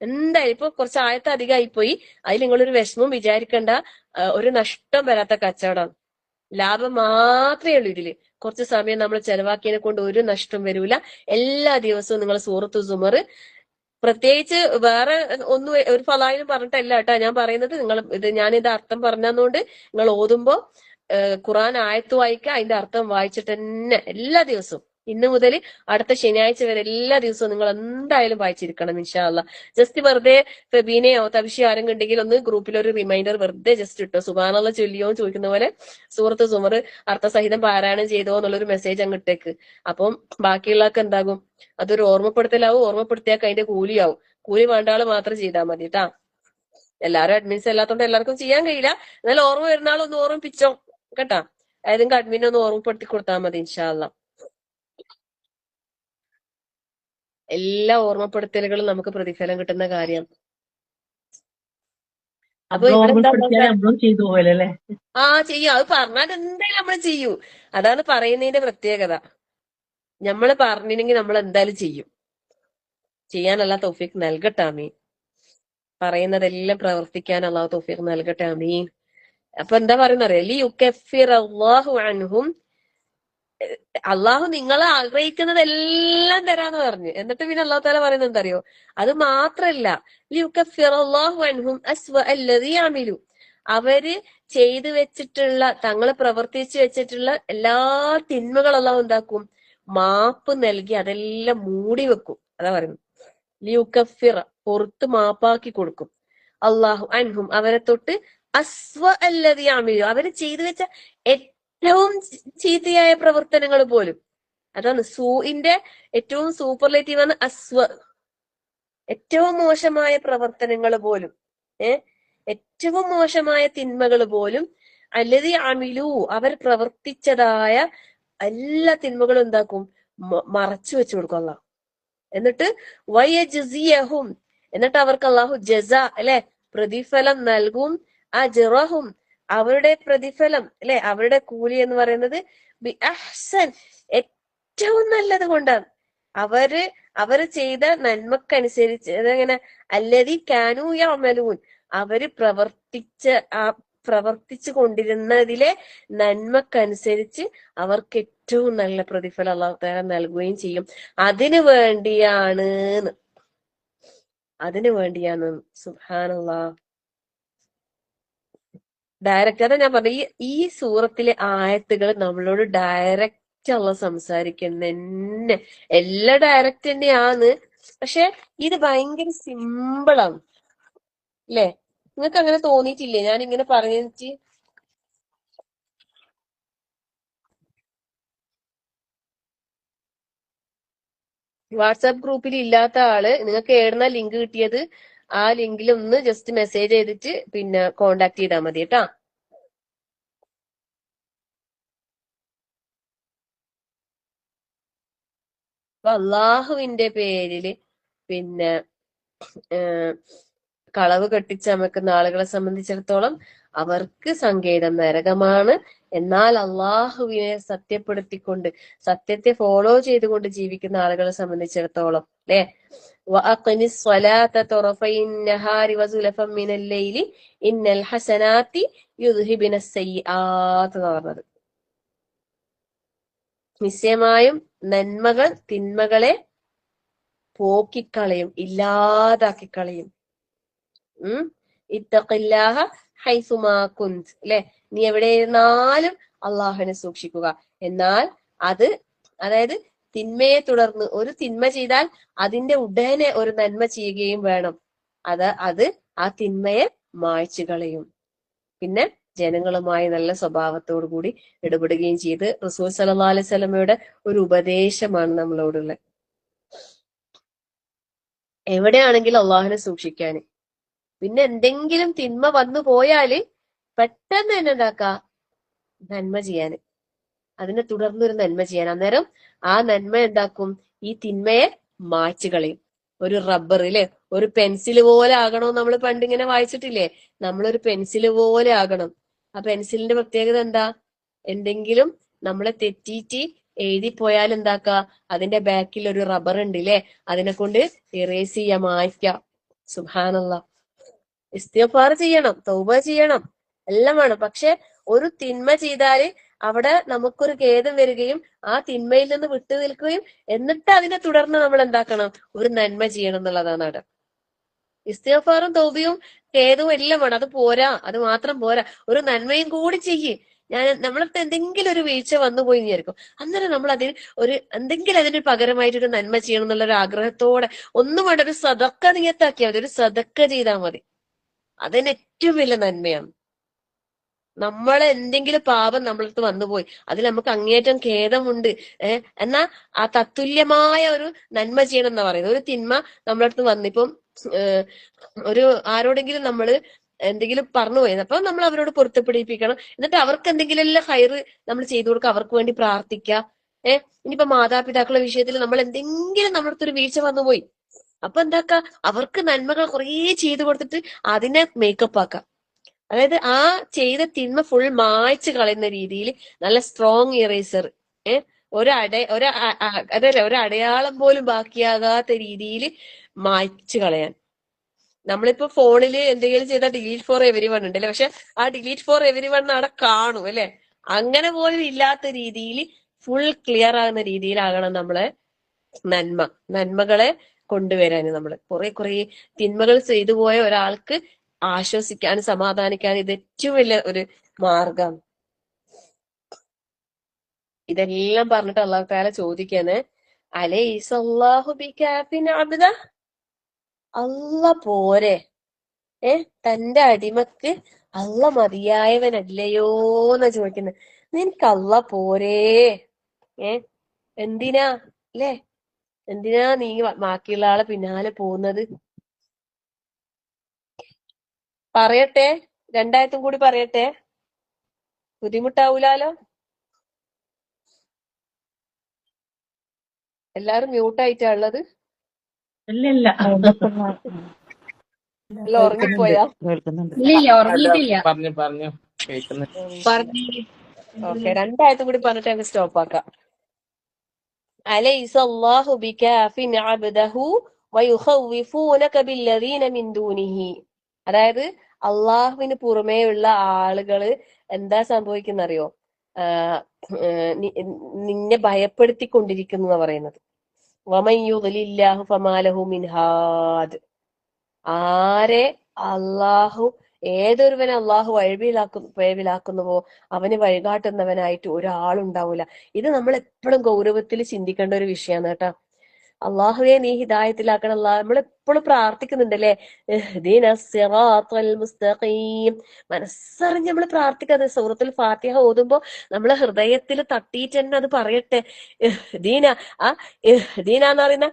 എന്തായാലും ഇപ്പൊ കുറച്ച് ആയത്ത് അധികമായിപ്പോയി, അതിൽ നിങ്ങളൊരു വിഷമം വിചാരിക്കണ്ട. ഒരു നഷ്ടം വരാത്ത കച്ചവടം, ലാഭം മാത്രമേ ഉള്ളൂ ഇതില്. കുറച്ച് സമയം നമ്മൾ ചെലവാക്കിയതിനെ കൊണ്ട് ഒരു നഷ്ടം വരൂല. എല്ലാ ദിവസവും നിങ്ങൾ സൂറത്ത് സുമർ, പ്രത്യേകിച്ച് വേറെ ഒന്നും ഒരു ഫലായിലും പറഞ്ഞിട്ടല്ല കേട്ടാ ഞാൻ പറയുന്നത്. ഞാനിത് അർത്ഥം പറഞ്ഞതുകൊണ്ട് നിങ്ങൾ ഓതുമ്പോ ഖുർആൻ ആയത്ത് വായിക്കുക, അതിന്റെ അർത്ഥം വായിച്ചിട്ട് തന്നെ എല്ലാ ദിവസവും ഇന്ന് മുതൽ അടുത്ത ശനിയാഴ്ച വരെ എല്ലാ ദിവസവും നിങ്ങൾ എന്തായാലും വായിച്ചിരിക്കണം ഇൻഷാ അല്ലാ. ജസ്റ്റ് വെറുതെ ഫെബീനെയോ തബിഷി ആരെങ്കിലും ഉണ്ടെങ്കിൽ ഒന്ന് ഗ്രൂപ്പിൽ ഒരു റിമൈൻഡർ വെറുതെ ജസ്റ്റ് ഇട്ടോ, സുബ്ഹാനല്ലാഹ് ചൊല്ലിയോ ചോദിക്കുന്ന പോലെ സൂറത്ത് സുമർ അർത്ഥസഹിതം പാരായണം ചെയ്തോ എന്നുള്ളൊരു മെസ്സേജ് അങ്ങ് ഇട്ടേക്ക്. അപ്പം ബാക്കിയുള്ളവർക്ക് എന്താകും, അതൊരു ഓർമ്മപ്പെടുത്തലാവും. ഓർമ്മപ്പെടുത്തിയാൽ അതിന്റെ കൂലിയാവും. കൂലി വേണ്ട ആള് മാത്രം ചെയ്താൽ മതി കേട്ടാ. എല്ലാരും അഡ്മിൻസ് അല്ലാത്തോണ്ട് എല്ലാവർക്കും ചെയ്യാൻ കഴിയില്ല. എന്നാലും ഓർമ്മ വരുന്ന ആളൊന്ന് ഓർമ്മിപ്പിച്ചോ കേട്ടാ. ഏതെങ്കിലും അഡ്മിനെ ഒന്ന് ഓർമ്മപ്പെടുത്തി കൊടുത്താൽ മതി ഇൻഷാ അല്ലാ. എല്ലാ ഓർമ്മപ്പെടുത്തലുകളും നമുക്ക് പ്രതിഫലം കിട്ടുന്ന കാര്യം. അപ്പൊ നമ്മൾ ഇവിടെ എന്താ ഓർമ്മപ്പെടുത്തിയാൽ നമ്മളും ചെയ്തു പോകല്ലേ അല്ലേ? ചെയ്യും. അത് പറഞ്ഞാൽ എന്തായാലും നമ്മൾ ചെയ്യൂ. അതാണ് പറയുന്നതിന്റെ പ്രത്യേകത. നമ്മള് പറഞ്ഞില്ലെങ്കിൽ നമ്മൾ എന്തായാലും ചെയ്യും. ചെയ്യാനുള്ള തൗഫീഖ് നൽകട്ടെ ആമീൻ. പറയുന്നതെല്ലാം പ്രവർത്തിക്കാൻ അള്ളാഹു തൗഫീഖ് നൽകട്ടെ ആമീൻ. അപ്പൊ എന്താ പറയുന്നറിയാം, ലിയുകഫിറല്ലാഹു അൻഹും, അള്ളാഹു നിങ്ങളെ ആഗ്രഹിക്കുന്നതെല്ലാം തരാന്ന് പറഞ്ഞു. എന്നിട്ട് പിന്നെ അള്ളാഹു താല പറയുന്നത് എന്താ അറിയോ? അത് മാത്രല്ല, ലിയുകഫിറല്ലാഹു അൻഹും അസ്വഅ അല്ലദീ അമിലു, അവര് ചെയ്തു വെച്ചിട്ടുള്ള, തങ്ങള് പ്രവർത്തിച്ചു വെച്ചിട്ടുള്ള എല്ലാ തിന്മകൾ അള്ളാഹു എന്താക്കും? മാപ്പ് നൽകി അതെല്ലാം മൂടി വെക്കും. അതാ പറയുന്നത്. ലിയുകഫിറ, പുറത്ത് മാപ്പാക്കി കൊടുക്കും. അള്ളാഹു അൻഹും, അവരെ തൊട്ട് അസ്വഅ അല്ലദീ അമിലു, അവര് ചെയ്തു വെച്ച ഏറ്റവും ചീത്തയായ പ്രവർത്തനങ്ങൾ പോലും. അതാണ് സൂഇന്റെ ഏറ്റവും സൂപ്പർലേറ്റീവ് ആണ് അസ്വ. ഏറ്റവും മോശമായ പ്രവർത്തനങ്ങൾ പോലും, ഏറ്റവും മോശമായ തിന്മകൾ പോലും, അല്ലദീ അമിലു, അവർ പ്രവർത്തിച്ചതായ എല്ലാ തിന്മകളും എന്താക്കും? മറച്ചു വെച്ചു കൊടുക്കും അള്ളാഹു. എന്നിട്ട് വയജ്സിയഹും, എന്നിട്ട് അവർക്ക് അള്ളാഹു ജസ അല്ലെ പ്രതിഫലം നൽകും. അജ്റഹും, അവരുടെ പ്രതിഫലം അല്ലെ, അവരുടെ കൂലി എന്ന് പറയുന്നത് ബി അഹ്സൻ, ഏറ്റവും നല്ലത് കൊണ്ടാണ്. അവര് ചെയ്ത നന്മക്കനുസരിച്ച്, അതെങ്ങനെ? അല്ലദീ കാനൂ യഅമലൂൻ, അവര് പ്രവർത്തിച്ചു കൊണ്ടിരുന്നതിലെ നന്മക്കനുസരിച്ച് അവർക്ക് ഏറ്റവും നല്ല പ്രതിഫലം അല്ലാഹു തആല നൽകുകയും ചെയ്യും. അതിനു വേണ്ടിയാണ് സുബ്ഹാനല്ലാഹ്. ഡയറക്റ്റ്, അതാ ഞാൻ പറഞ്ഞ ഈ സൂറത്തിലെ ആയത്തുകൾ നമ്മളോട് ഡയറക്റ്റ് അള്ള സംസാരിക്കുന്ന എല്ലാം ഡയറക്റ്റ് തന്നെയാണ്. പക്ഷെ ഇത് ഭയങ്കര സിമ്പിളാണ് അല്ലേ? നിങ്ങൾക്ക് അങ്ങനെ തോന്നിയിട്ടില്ലേ ഞാൻ ഇങ്ങനെ പറഞ്ഞിട്ട്? വാട്സാപ്പ് ഗ്രൂപ്പിൽ ഇല്ലാത്ത ആള്, നിങ്ങൾക്ക് ഏടുന്ന ലിങ്ക് കിട്ടിയത് ആ ലിങ്കിൽ ഒന്ന് ജസ്റ്റ് മെസ്സേജ് ചെയ്തിട്ട് പിന്നെ കോണ്ടാക്ട് ചെയ്താൽ മതി കേട്ടാ. അപ്പൊ അള്ളാഹുവിന്റെ പേരില് പിന്നെ കളവ് കെട്ടിച്ചമക്കുന്ന ആളുകളെ സംബന്ധിച്ചിടത്തോളം അവർക്ക് സങ്കേതം നരകമാണ്. എന്നാൽ അള്ളാഹുവിനെ സത്യപ്പെടുത്തിക്കൊണ്ട്, സത്യത്തെ ഫോളോ ചെയ്തുകൊണ്ട് ജീവിക്കുന്ന ആളുകളെ സംബന്ധിച്ചിടത്തോളം അല്ലെ, വഅഖിമിസ് സ്വലാത്ത തുറഫൈൻ നഹാരി വസുലഫൻ മിനൽ ലൈലി ഇന്നൽ ഹസനാത്തി യുദ്ഹിബിനസ് സയ്യിആത്ത് എന്ന് പറഞ്ഞത്. നിശ്ചയമായും നന്മകൾ തിന്മകളെ പോക്കിക്കളയും, ഇല്ലാതാക്കിക്കളയും. ഇത്തഖില്ലാഹ ഹൈസുമാ കുന്ത്, അല്ലെ, നീ എവിടെ ഇരുന്നാലും അള്ളാഹുവിനെ സൂക്ഷിക്കുക. എന്നാൽ അതായത് തിന്മയെ തുടർന്ന് ഒരു തിന്മ ചെയ്താൽ അതിന്റെ ഉടനെ ഒരു നന്മ ചെയ്യുകയും വേണം. അത് ആ തിന്മയെ മായ്ച്ചു കളയും. പിന്നെ ജനങ്ങളുമായി നല്ല സ്വഭാവത്തോടു കൂടി ഇടപെടുകയും ചെയ്ത് റസൂൽ സല്ലല്ലാഹു അലൈഹി വസല്ലമയുടെ ഒരു ഉപദേശമാണ് നമ്മളോടുള്ള. എവിടെയാണെങ്കിലും അള്ളാഹുവിനെ സൂക്ഷിക്കാന്. പിന്നെ എന്തെങ്കിലും തിന്മ വന്നു പോയാല് പെട്ടെന്ന് തന്നെ എന്താക്കാ, നന്മ ചെയ്യാന്, അതിനെ തുടർന്നൊരു നന്മ ചെയ്യാൻ. അന്നേരം ആ നന്മ എന്താക്കും, ഈ തിന്മയെ മായ്ച്ചു കളയും. ഒരു റബ്ബറില് ഒരു പെൻസില് പോലെ ആകണമെന്ന് നമ്മൾ പണ്ടിങ്ങനെ വായിച്ചിട്ടില്ലേ? നമ്മളൊരു പെൻസില് പോലെ ആകണം. ആ പെൻസിലിന്റെ പ്രത്യേകത എന്താ? എന്തെങ്കിലും നമ്മളെ തെറ്റിയിട്ട് എഴുതിപ്പോയാൽ എന്താക്ക, അതിന്റെ ബാക്കിൽ ഒരു റബ്ബർ ഉണ്ടല്ലേ, അതിനെ കൊണ്ട് ഇറേസ് ചെയ്യാം, മായ്ക്കാം. സുബ്ഹാനല്ലാഹ്. ഇസ്തിഗ്ഫാർ ചെയ്യണം, തൗബ ചെയ്യണം, എല്ലാം വേണം. പക്ഷെ ഒരു തിന്മ ചെയ്താല് അവിടെ നമുക്കൊരു ഖേദം വരികയും ആ തിന്മയിൽ നിന്ന് വിട്ടു നിൽക്കുകയും എന്നിട്ട് അതിനെ തുടർന്ന് നമ്മൾ എന്താക്കണം, ഒരു നന്മ ചെയ്യണം എന്നുള്ളതാണ് അവിടെ. ഇസ്തിഗ്ഫാറും തൗബയും ഖേദവും എല്ലാം വേണം. അത് പോരാ, അത് മാത്രം പോരാ, ഒരു നന്മയും കൂടി ചെയ്യ്. നമ്മളടുത്ത് എന്തെങ്കിലും ഒരു വീഴ്ച വന്നു പോയി വിചാരിക്കും, അന്നേരം നമ്മൾ അതിന് എന്തെങ്കിലും അതിന് പകരമായിട്ട് ഒരു നന്മ ചെയ്യണം എന്നുള്ള ഒരു ആഗ്രഹത്തോടെ ഒന്നും വേണ്ട, ഒരു സദക്ക നിയത്താക്കിയാൽ മതി, ഒരു സദക്ക ചെയ്താൽ മതി. അതിന് ഏറ്റവും വലിയ നന്മയാണ്. നമ്മളെ എന്തെങ്കിലും പാപം നമ്മളടുത്ത് വന്നുപോയി, അതിൽ നമുക്ക് അങ്ങേറ്റം ഖേദമുണ്ട്, എന്നാ ആ തത്തുല്യമായ ഒരു നന്മ ചെയ്യണം എന്നാ പറയുന്നത്. ഒരു തിന്മ നമ്മളടുത്ത് വന്നിപ്പം ഒരു ആരോടെങ്കിലും നമ്മള് എന്തെങ്കിലും പറഞ്ഞു പോയത്, അപ്പൊ നമ്മൾ അവരോട് പൊരുത്തപ്പെടിപ്പിക്കണം. എന്നിട്ട് അവർക്ക് എന്തെങ്കിലും എല്ലാം ഹൈറ് നമ്മൾ ചെയ്തു കൊടുക്കുക, അവർക്ക് വേണ്ടി പ്രാർത്ഥിക്കുക. ഇനിയിപ്പോ മാതാപിതാക്കളുടെ വിഷയത്തിൽ നമ്മൾ എന്തെങ്കിലും നമ്മളടുത്തൊരു വീഴ്ച വന്നുപോയി, അപ്പൊ എന്താക്ക, അവർക്ക് നന്മകൾ കുറേ ചെയ്തു കൊടുത്തിട്ട് അതിനെ മേക്കപ്പ് ആക്കാം. അതായത് ആ ചെയ്ത തിന്മ ഫുൾ മായ്ച്ചു കളയുന്ന രീതിയിൽ നല്ല സ്ട്രോങ് ഇറേസർ, ഒരു അടയാളം പോലും ബാക്കിയാകാത്ത രീതിയിൽ മായ്ച്ചു കളയാൻ. നമ്മളിപ്പോ ഫോണില് എന്തെങ്കിലും ചെയ്താൽ ഡിലീറ്റ് ഫോർ എവരി വൺ ഉണ്ടല്ലേ, പക്ഷെ ആ ഡിലീറ്റ് ഫോർ എവരി വൺ അവിടെ കാണും അല്ലെ, അങ്ങനെ പോലും ഇല്ലാത്ത രീതിയിൽ ഫുൾ ക്ലിയർ ആകുന്ന രീതിയിലാകണം നമ്മളെ നന്മകളെ കൊണ്ടുവരാന്. നമ്മള് കുറെ തിന്മകൾ ചെയ്തു പോയ ഒരാൾക്ക് ആശ്വസിക്കാനും സമാധാനിക്കാനും ഇത് ഏറ്റവും വലിയ ഒരു മാർഗം. ഇതെല്ലാം പറഞ്ഞിട്ട് അള്ളാഹു തആല ചോദിക്കാന്, അലൈസല്ലാഹു ബികാഫിൻ അബ്ദ, അല്ല പോരെ, തന്റെ അടിമക്ക് അല്ല മതിയായവനല്ലയോന്നാ ചോദിക്കുന്നത്. നിനക്ക് അല്ല പോരേ? എന്തിനാ അല്ലേ, എന്തിനാ നീ ബാക്കിയുള്ള ആളെ പിന്നാലെ പോകുന്നത്? പറയട്ടെ, രണ്ടായത്തും കൂടി പറയട്ടെ, ബുദ്ധിമുട്ടാവൂലാലോ? എല്ലാരും മ്യൂട്ടായിട്ടാ ഉള്ളത്. ഇല്ല ഇല്ല. എല്ലാം ഉറങ്ങിപ്പോയാ? കേൾക്കുന്നുണ്ട്. ഇല്ല ഉറങ്ങിയിട്ടില്ല. പറഞ്ഞു കേൾക്കുന്നുണ്ട്. പറഞ്ഞു. ഓക്കെ, രണ്ടായത്തും കൂടി പറഞ്ഞിട്ട് അങ്ങ് സ്റ്റോപ്പ് ആക്കാം. അലൈസല്ലാഹു ബികാഫിൻ അബ്ദഹു വയുഖവ്വിഫൂനക ബില്ലദീന മിൻ ദൂനിഹി. അതായത് അള്ളാഹുവിന് പുറമേയുള്ള ആളുകള് എന്താ സംഭവിക്കുന്നറിയോ, നിന്നെ ഭയപ്പെടുത്തിക്കൊണ്ടിരിക്കുന്നു എന്നാ പറയുന്നത്. വമൻ യുദ്ലില്ലാഹു ഫമാലഹു മിൻ ഹാദ്. ആരെ ഏതൊരുവനെ അള്ളാഹു വഴിവിലാക്കുന്നുവോ അവന് വഴികാട്ടുന്നവനായിട്ട് ഒരാളുണ്ടാവൂല. ഇത് നമ്മൾ എപ്പോഴും ഗൗരവത്തിൽ ചിന്തിക്കേണ്ട ഒരു വിഷയമാണ് കേട്ടോ. അള്ളാഹുവെ നീ ഹിദായത്തിലാക്കണം. നമ്മൾ എപ്പോഴും പ്രാർത്ഥിക്കുന്നുണ്ടല്ലേ, മുസ്തഖീം. മനസ്സറിഞ്ഞ് നമ്മൾ പ്രാർത്ഥിക്കാതെ സൂറത്തുൽ ഫാത്തിഹ ഓതുമ്പോ നമ്മളെ ഹൃദയത്തിൽ തട്ടിയിട്ട് തന്നെ അത് പറയട്ടെ. ദീന എന്ന് പറയുന്ന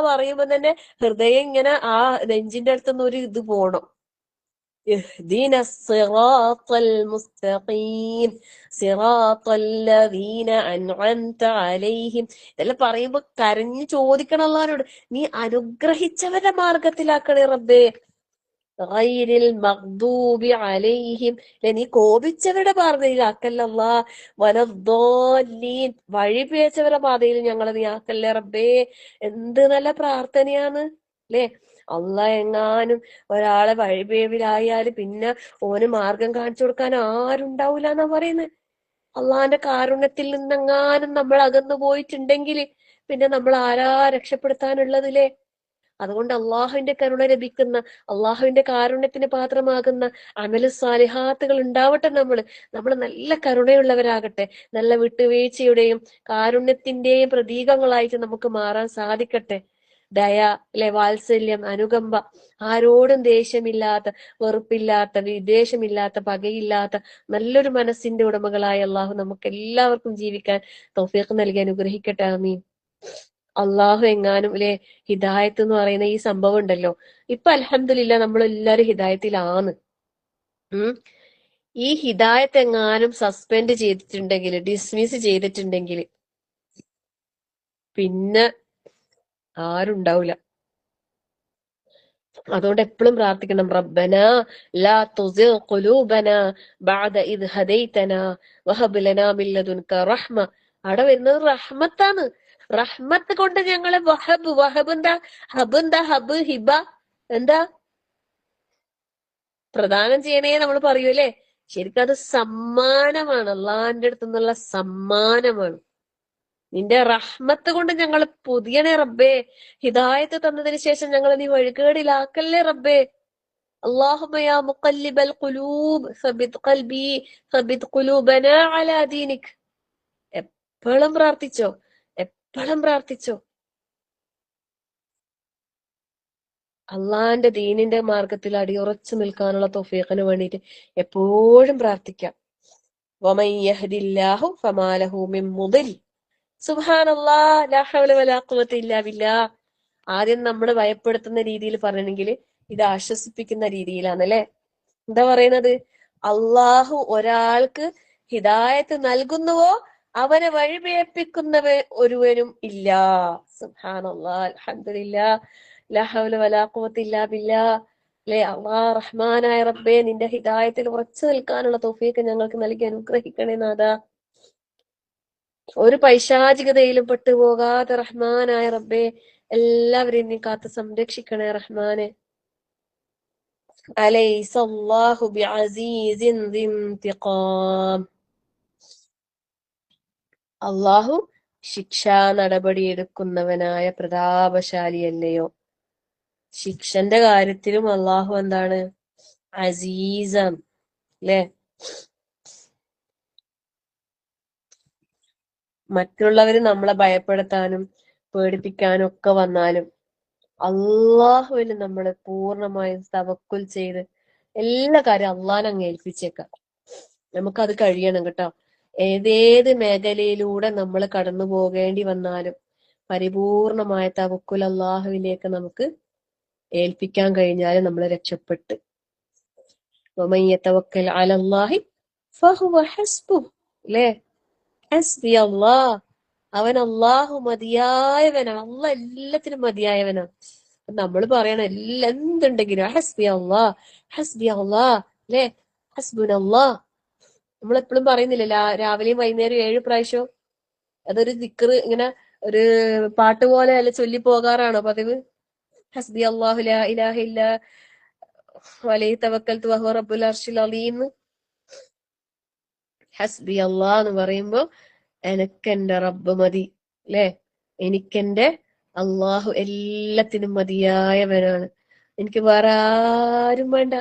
പറയുമ്പോ തന്നെ ഹൃദയം ഇങ്ങനെ ആ നെഞ്ചിന്റെ അടുത്തുനിന്ന് ഒരു ഇത് പോണം. ഇഹ്ദിന സിറാത്തൽ മുസ്തഖീം സിറാത്തൽ ലദീന അൻഅംത അലൈഹിം. ഇതെല്ലാം പറയുമ്പോ കരഞ്ഞു ചോദിക്കണം അല്ലാഹുവോട്, നീ അനുഗ്രഹിച്ചവരുടെ മാർഗത്തിലാക്കണേ റബ്ബേ. ഗൈരിൽ മഗ്ദൂബി അലൈഹിം, നീ കോപിച്ചവരുടെ പാതയിലാക്കല്ലല്ലാ. വലദ്ദാലീൻ, വഴിപിഴച്ചവരുടെ പാതയിൽ ഞങ്ങളെ നീ ആക്കല്ലേ റബ്ബേ. എന്ത് നല്ല പ്രാർത്ഥനയാണ് അല്ലേ. എങ്ങാനും ഒരാളെ വഴിപിഴവിലായാല് പിന്നെ ഓന് മാർഗം കാണിച്ചു കൊടുക്കാൻ ആരുണ്ടാവൂല എന്നാ പറയുന്നത്. അള്ളാന്റെ കാരുണ്യത്തിൽ നിന്നെങ്ങാനും നമ്മൾ അകന്നു പോയിട്ടുണ്ടെങ്കിൽ പിന്നെ നമ്മൾ ആരാ രക്ഷപ്പെടുത്താനുള്ളതില്ലേ? അതുകൊണ്ട് അള്ളാഹുവിന്റെ കരുണ ലഭിക്കുന്ന, അള്ളാഹുവിന്റെ കാരുണ്യത്തിന് പാത്രമാകുന്ന അമല സാലിഹാത്തുകൾ ഉണ്ടാവട്ടെ. നമ്മൾ നല്ല കരുണയുള്ളവരാകട്ടെ, നല്ല വിട്ടുവീഴ്ചയുടെയും കാരുണ്യത്തിന്റെയും പ്രതീകങ്ങളായിട്ട് നമുക്ക് മാറാൻ സാധിക്കട്ടെ. ദയ, അല്ലെ, വാത്സല്യം, അനുകമ്പ, ആരോടും ദേഷ്യമില്ലാത്ത, വെറുപ്പില്ലാത്ത, വിദ്വേഷമില്ലാത്ത, പകയില്ലാത്ത നല്ലൊരു മനസ്സിന്റെ ഉടമകളായ അള്ളാഹു നമുക്ക് എല്ലാവർക്കും ജീവിക്കാൻ തൗഫീഖ് നൽകി അനുഗ്രഹിക്കട്ടെ. ആമീൻ. അള്ളാഹു എങ്ങാനും അല്ലെ ഹിദായത്ത് എന്ന് പറയുന്ന ഈ സംഭവം ഉണ്ടല്ലോ, ഇപ്പൊ അൽഹംദുലില്ലാ നമ്മളെല്ലാരും ഹിദായത്തിലാണ്. ഈ ഹിദായത്ത് എങ്ങാനും സസ്പെൻഡ് ചെയ്തിട്ടുണ്ടെങ്കിൽ, ഡിസ്മിസ് ചെയ്തിട്ടുണ്ടെങ്കിൽ പിന്നെ ആരുണ്ടാവില്ല. അതുകൊണ്ട് എപ്പോഴും പ്രാർത്ഥിക്കണം, റബ്ബനാ ലാ തുസിഗ് ഖുലൂബനാ ബഅദ ഇദ് ഹദൈതനാ വഹബ് ലനാ മിൻ ലദുൻക റഹ്മ. അവിടെ വരുന്നത് റഹ്മത്താണ്. റഹ്മത്ത് കൊണ്ട് ഞങ്ങളെ വഹബ് എന്താ, ഹബ് ഹിബ എന്താ പ്രദാനം ചെയ്യണേ നമ്മൾ പറയൂലേ, ശരിക്കും അത് സമ്മാനമാണ്, അള്ളാഹിന്റെ അടുത്ത് നിന്നുള്ള സമ്മാനമാണ്. നിന്റെ റഹ്മത്ത് കൊണ്ട് ഞങ്ങൾ പുതിയണേ റബ്ബേ, ഹിദായത്ത് തന്നതിന് ശേഷം ഞങ്ങൾ നീ വഴികേടിലാക്കല്ലേ റബ്ബേ. അല്ലാഹുമ്മ യാ മുഖല്ലിബൽ ഖുലൂബ് സബ്ബിത് ഖൽബി സബ്ബിത് ഖുലൂബനാ അലാ ദീനിക്. എപ്പോഴും പ്രാർത്ഥിച്ചോ, എപ്പോഴും പ്രാർത്ഥിച്ചോ. അള്ളാന്റെ ദീനിന്റെ മാർഗത്തിൽ അടിയുറച്ചു നിൽക്കാനുള്ള തൗഫീഖിന് വേണ്ടിയിട്ട് എപ്പോഴും പ്രാർത്ഥിക്കാം. വമൻ യഹ്ദില്ലാഹു ഫമാ ലഹു മിൻ മുദിൽ. സുബ്ഹാനല്ലാഹ്, ലാ ഹൗല വലാ ഖുവത ഇല്ലാ ബില്ലാഹ്. ആദ്യം നമ്മൾ ഭയപ്പെടുത്തുന്ന രീതിയിൽ പറയണമെങ്കിൽ ഇത് ആശ്വസിപ്പിക്കുന്ന രീതിയിലാണ് അല്ലെ. എന്താ പറയുന്നത്? അള്ളാഹു ഒരാൾക്ക് ഹിദായത്ത് നൽകുന്നുവോ അവനെ വഴിപിഴപ്പിക്കുന്നവ ഒരുവനും ഇല്ല. സുബ്ഹാനല്ലാഹ്, അൽഹംദുലില്ലാഹ്, ലാ ഹൗല വലാ ഖുവത ഇല്ലാ ബില്ലാഹ്. അല്ലെ, അള്ളാഹ് റഹ്മാനായ റബ്ബേ, നിന്റെ ഹിദായത്തിൽ ഉറച്ചു നിൽക്കാനുള്ള തൗഫീഖ് ഞങ്ങൾക്ക് നൽകി അനുഗ്രഹിക്കണേ നാഥാ. ഒരു പൈശാചികതയിലും പെട്ടുപോകാതെ റഹ്മാനായ റബ്ബേ എല്ലാവരെയും നീ കാത്ത് സംരക്ഷിക്കണേ റഹ്മാനെ. അലൈസല്ലാഹു ബിഅസീസിൻ ദിൻതിഖാം. അള്ളാഹു ശിക്ഷാ നടപടി എടുക്കുന്നവനായ പ്രതാപശാലിയല്ലയോ. ശിക്ഷന്റെ കാര്യത്തിലും അള്ളാഹു എന്താണ്? അസീസാണ് അല്ലെ. മറ്റുള്ളവര് നമ്മളെ ഭയപ്പെടുത്താനും പേടിപ്പിക്കാനും ഒക്കെ വന്നാലും അള്ളാഹുവിന് നമ്മൾ പൂർണ്ണമായും തവക്കുൽ ചെയ്ത് എല്ലാ കാര്യം അള്ളാഹിനെ അങ്ങ് ഏൽപ്പിച്ചേക്കാം. നമുക്കത് കഴിയണം കേട്ടോ. ഏതേത് മേഖലയിലൂടെ നമ്മൾ കടന്നു പോകേണ്ടി വന്നാലും പരിപൂർണമായ തവക്കുൽ അള്ളാഹുവിലേക്ക് നമുക്ക് ഏൽപ്പിക്കാൻ കഴിഞ്ഞാൽ നമ്മൾ രക്ഷപ്പെട്ട്. വമൻ യതവക്കൽ അലല്ലാഹി ഫഹുവ ഹസ്ബുഹ്. അല്ലേ, ഹസ്ബി അല്ലാഹ്, അവൻ അള്ളാഹു മതിയായവനാണ്. അള്ളാഹ് എല്ലാത്തിനും മതിയായവനാണ്. നമ്മൾ പറയണം എന്തുണ്ടെങ്കിലും ഹസ്ബി അല്ലാഹ്, ഹസ്ബി അല്ലാഹ്, അല്ലേ, ഹസ്ബുനല്ലാഹ്. നമ്മൾ എപ്പോഴും പറയുന്നില്ല രാവിലെയും വൈകുന്നേരം 7 പ്രാവശ്യം? അതൊരു ദിക്ർ ഇങ്ങനെ ഒരു പാട്ട് പോലെ അല്ല ചൊല്ലി പോകാറാണോ പതിവ്? ഹസ്ബി അല്ലാഹു ലാ ഇലാഹ ഇല്ലാ അലൈഹി തവക്കൽതു വഹുവ റബ്ബുൽ അർശിൽ അലീം. ഹസ്ബി അല്ലാഹ് എന്ന് പറയുമ്പോ എനക്കെന്റെ റബ്ബ് മതി അല്ലെ, എനിക്കെന്റെ അള്ളാഹു എല്ലാത്തിനും മതിയായവനാണ്, എനിക്ക് വേറെ ആരും വേണ്ട.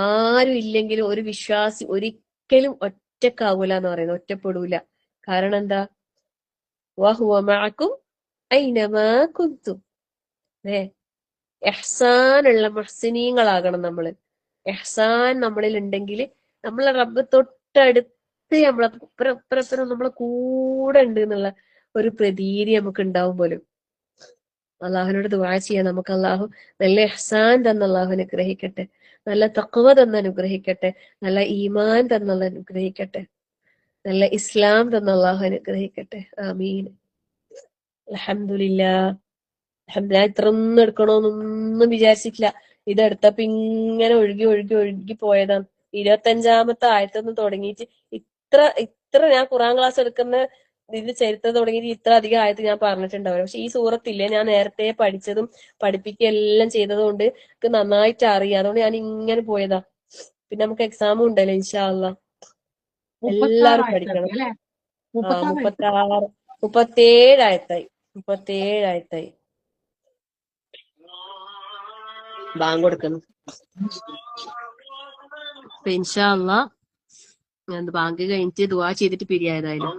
ആരും ഇല്ലെങ്കിലും ഒരു വിശ്വാസി ഒരിക്കലും ഒറ്റക്കാവൂല എന്ന് പറയുന്നത്, ഒറ്റപ്പെടൂല. കാരണം എന്താ? വഹുവ മഅകും ഐനമാ കുന്തും. അല്ലേ, ഇഹ്സാനുള്ള മുഹ്സിനീങ്ങളാകണം നമ്മള്. ഇഹ്സാൻ നമ്മളിൽ ഉണ്ടെങ്കിൽ നമ്മളെ റബ്ബ് തൊട്ടടുത്ത് നമ്മളെ നമ്മളെ കൂടെ ഉണ്ട് എന്നുള്ള ഒരു പ്രതീതി നമുക്ക് ഉണ്ടാവും പോലും. അള്ളാഹുവിനോട് ദുആ ചെയ്യാം, നമുക്ക് അള്ളാഹു നല്ല ഇഹ്സാൻ തന്ന അള്ളാഹു അനുഗ്രഹിക്കട്ടെ, നല്ല തഖ്വ തന്ന അനുഗ്രഹിക്കട്ടെ, നല്ല ഈമാൻ തന്നുള്ള അനുഗ്രഹിക്കട്ടെ, നല്ല ഇസ്ലാം തന്ന അള്ളാഹു അനുഗ്രഹിക്കട്ടെ. ആമീൻ. അൽഹംദുലില്ലാ. ഞാൻ ഇത്ര ഒന്നും എടുക്കണോന്നൊന്നും വിചാരിച്ചിട്ടില്ല. ഇതെടുത്തപ്പോ ഇങ്ങനെ ഒഴുകി ഒഴുകി ഒഴുകി പോയതാണ്. 25ാമത്തെ ആയത്തൊന്ന് തുടങ്ങിയിട്ട് ഇത്ര ഞാൻ ഖുർആൻ ക്ലാസ് എടുക്കുന്ന ഇതിന്റെ ചരിത്രം തുടങ്ങിയിട്ട് ഇത്ര അധികം ആയത്ത് ഞാൻ പറഞ്ഞിട്ടുണ്ടാവില്ല. പക്ഷെ ഈ സൂറത്തില്ലേ ഞാൻ നേരത്തെ പഠിച്ചതും പഠിപ്പിക്കുകയെല്ലാം ചെയ്തത് കൊണ്ട് എനിക്ക് നന്നായിട്ട് അറിയാം. അതുകൊണ്ട് ഞാൻ ഇങ്ങനെ പോയതാ. പിന്നെ നമുക്ക് എക്സാമും ഉണ്ടല്ലോ ഇൻഷാ അല്ലാഹ്. എല്ലാരും പഠിക്കണം. 36 37 ആയത്തായി. ബാങ്ക് കൊടുക്കുന്നു. ഇൻഷാ അള്ളാ ഞാൻ ബാങ്ക് കഴിഞ്ഞിട്ട് ദുആ ചെയ്തിട്ട് പിരിയായതായാലും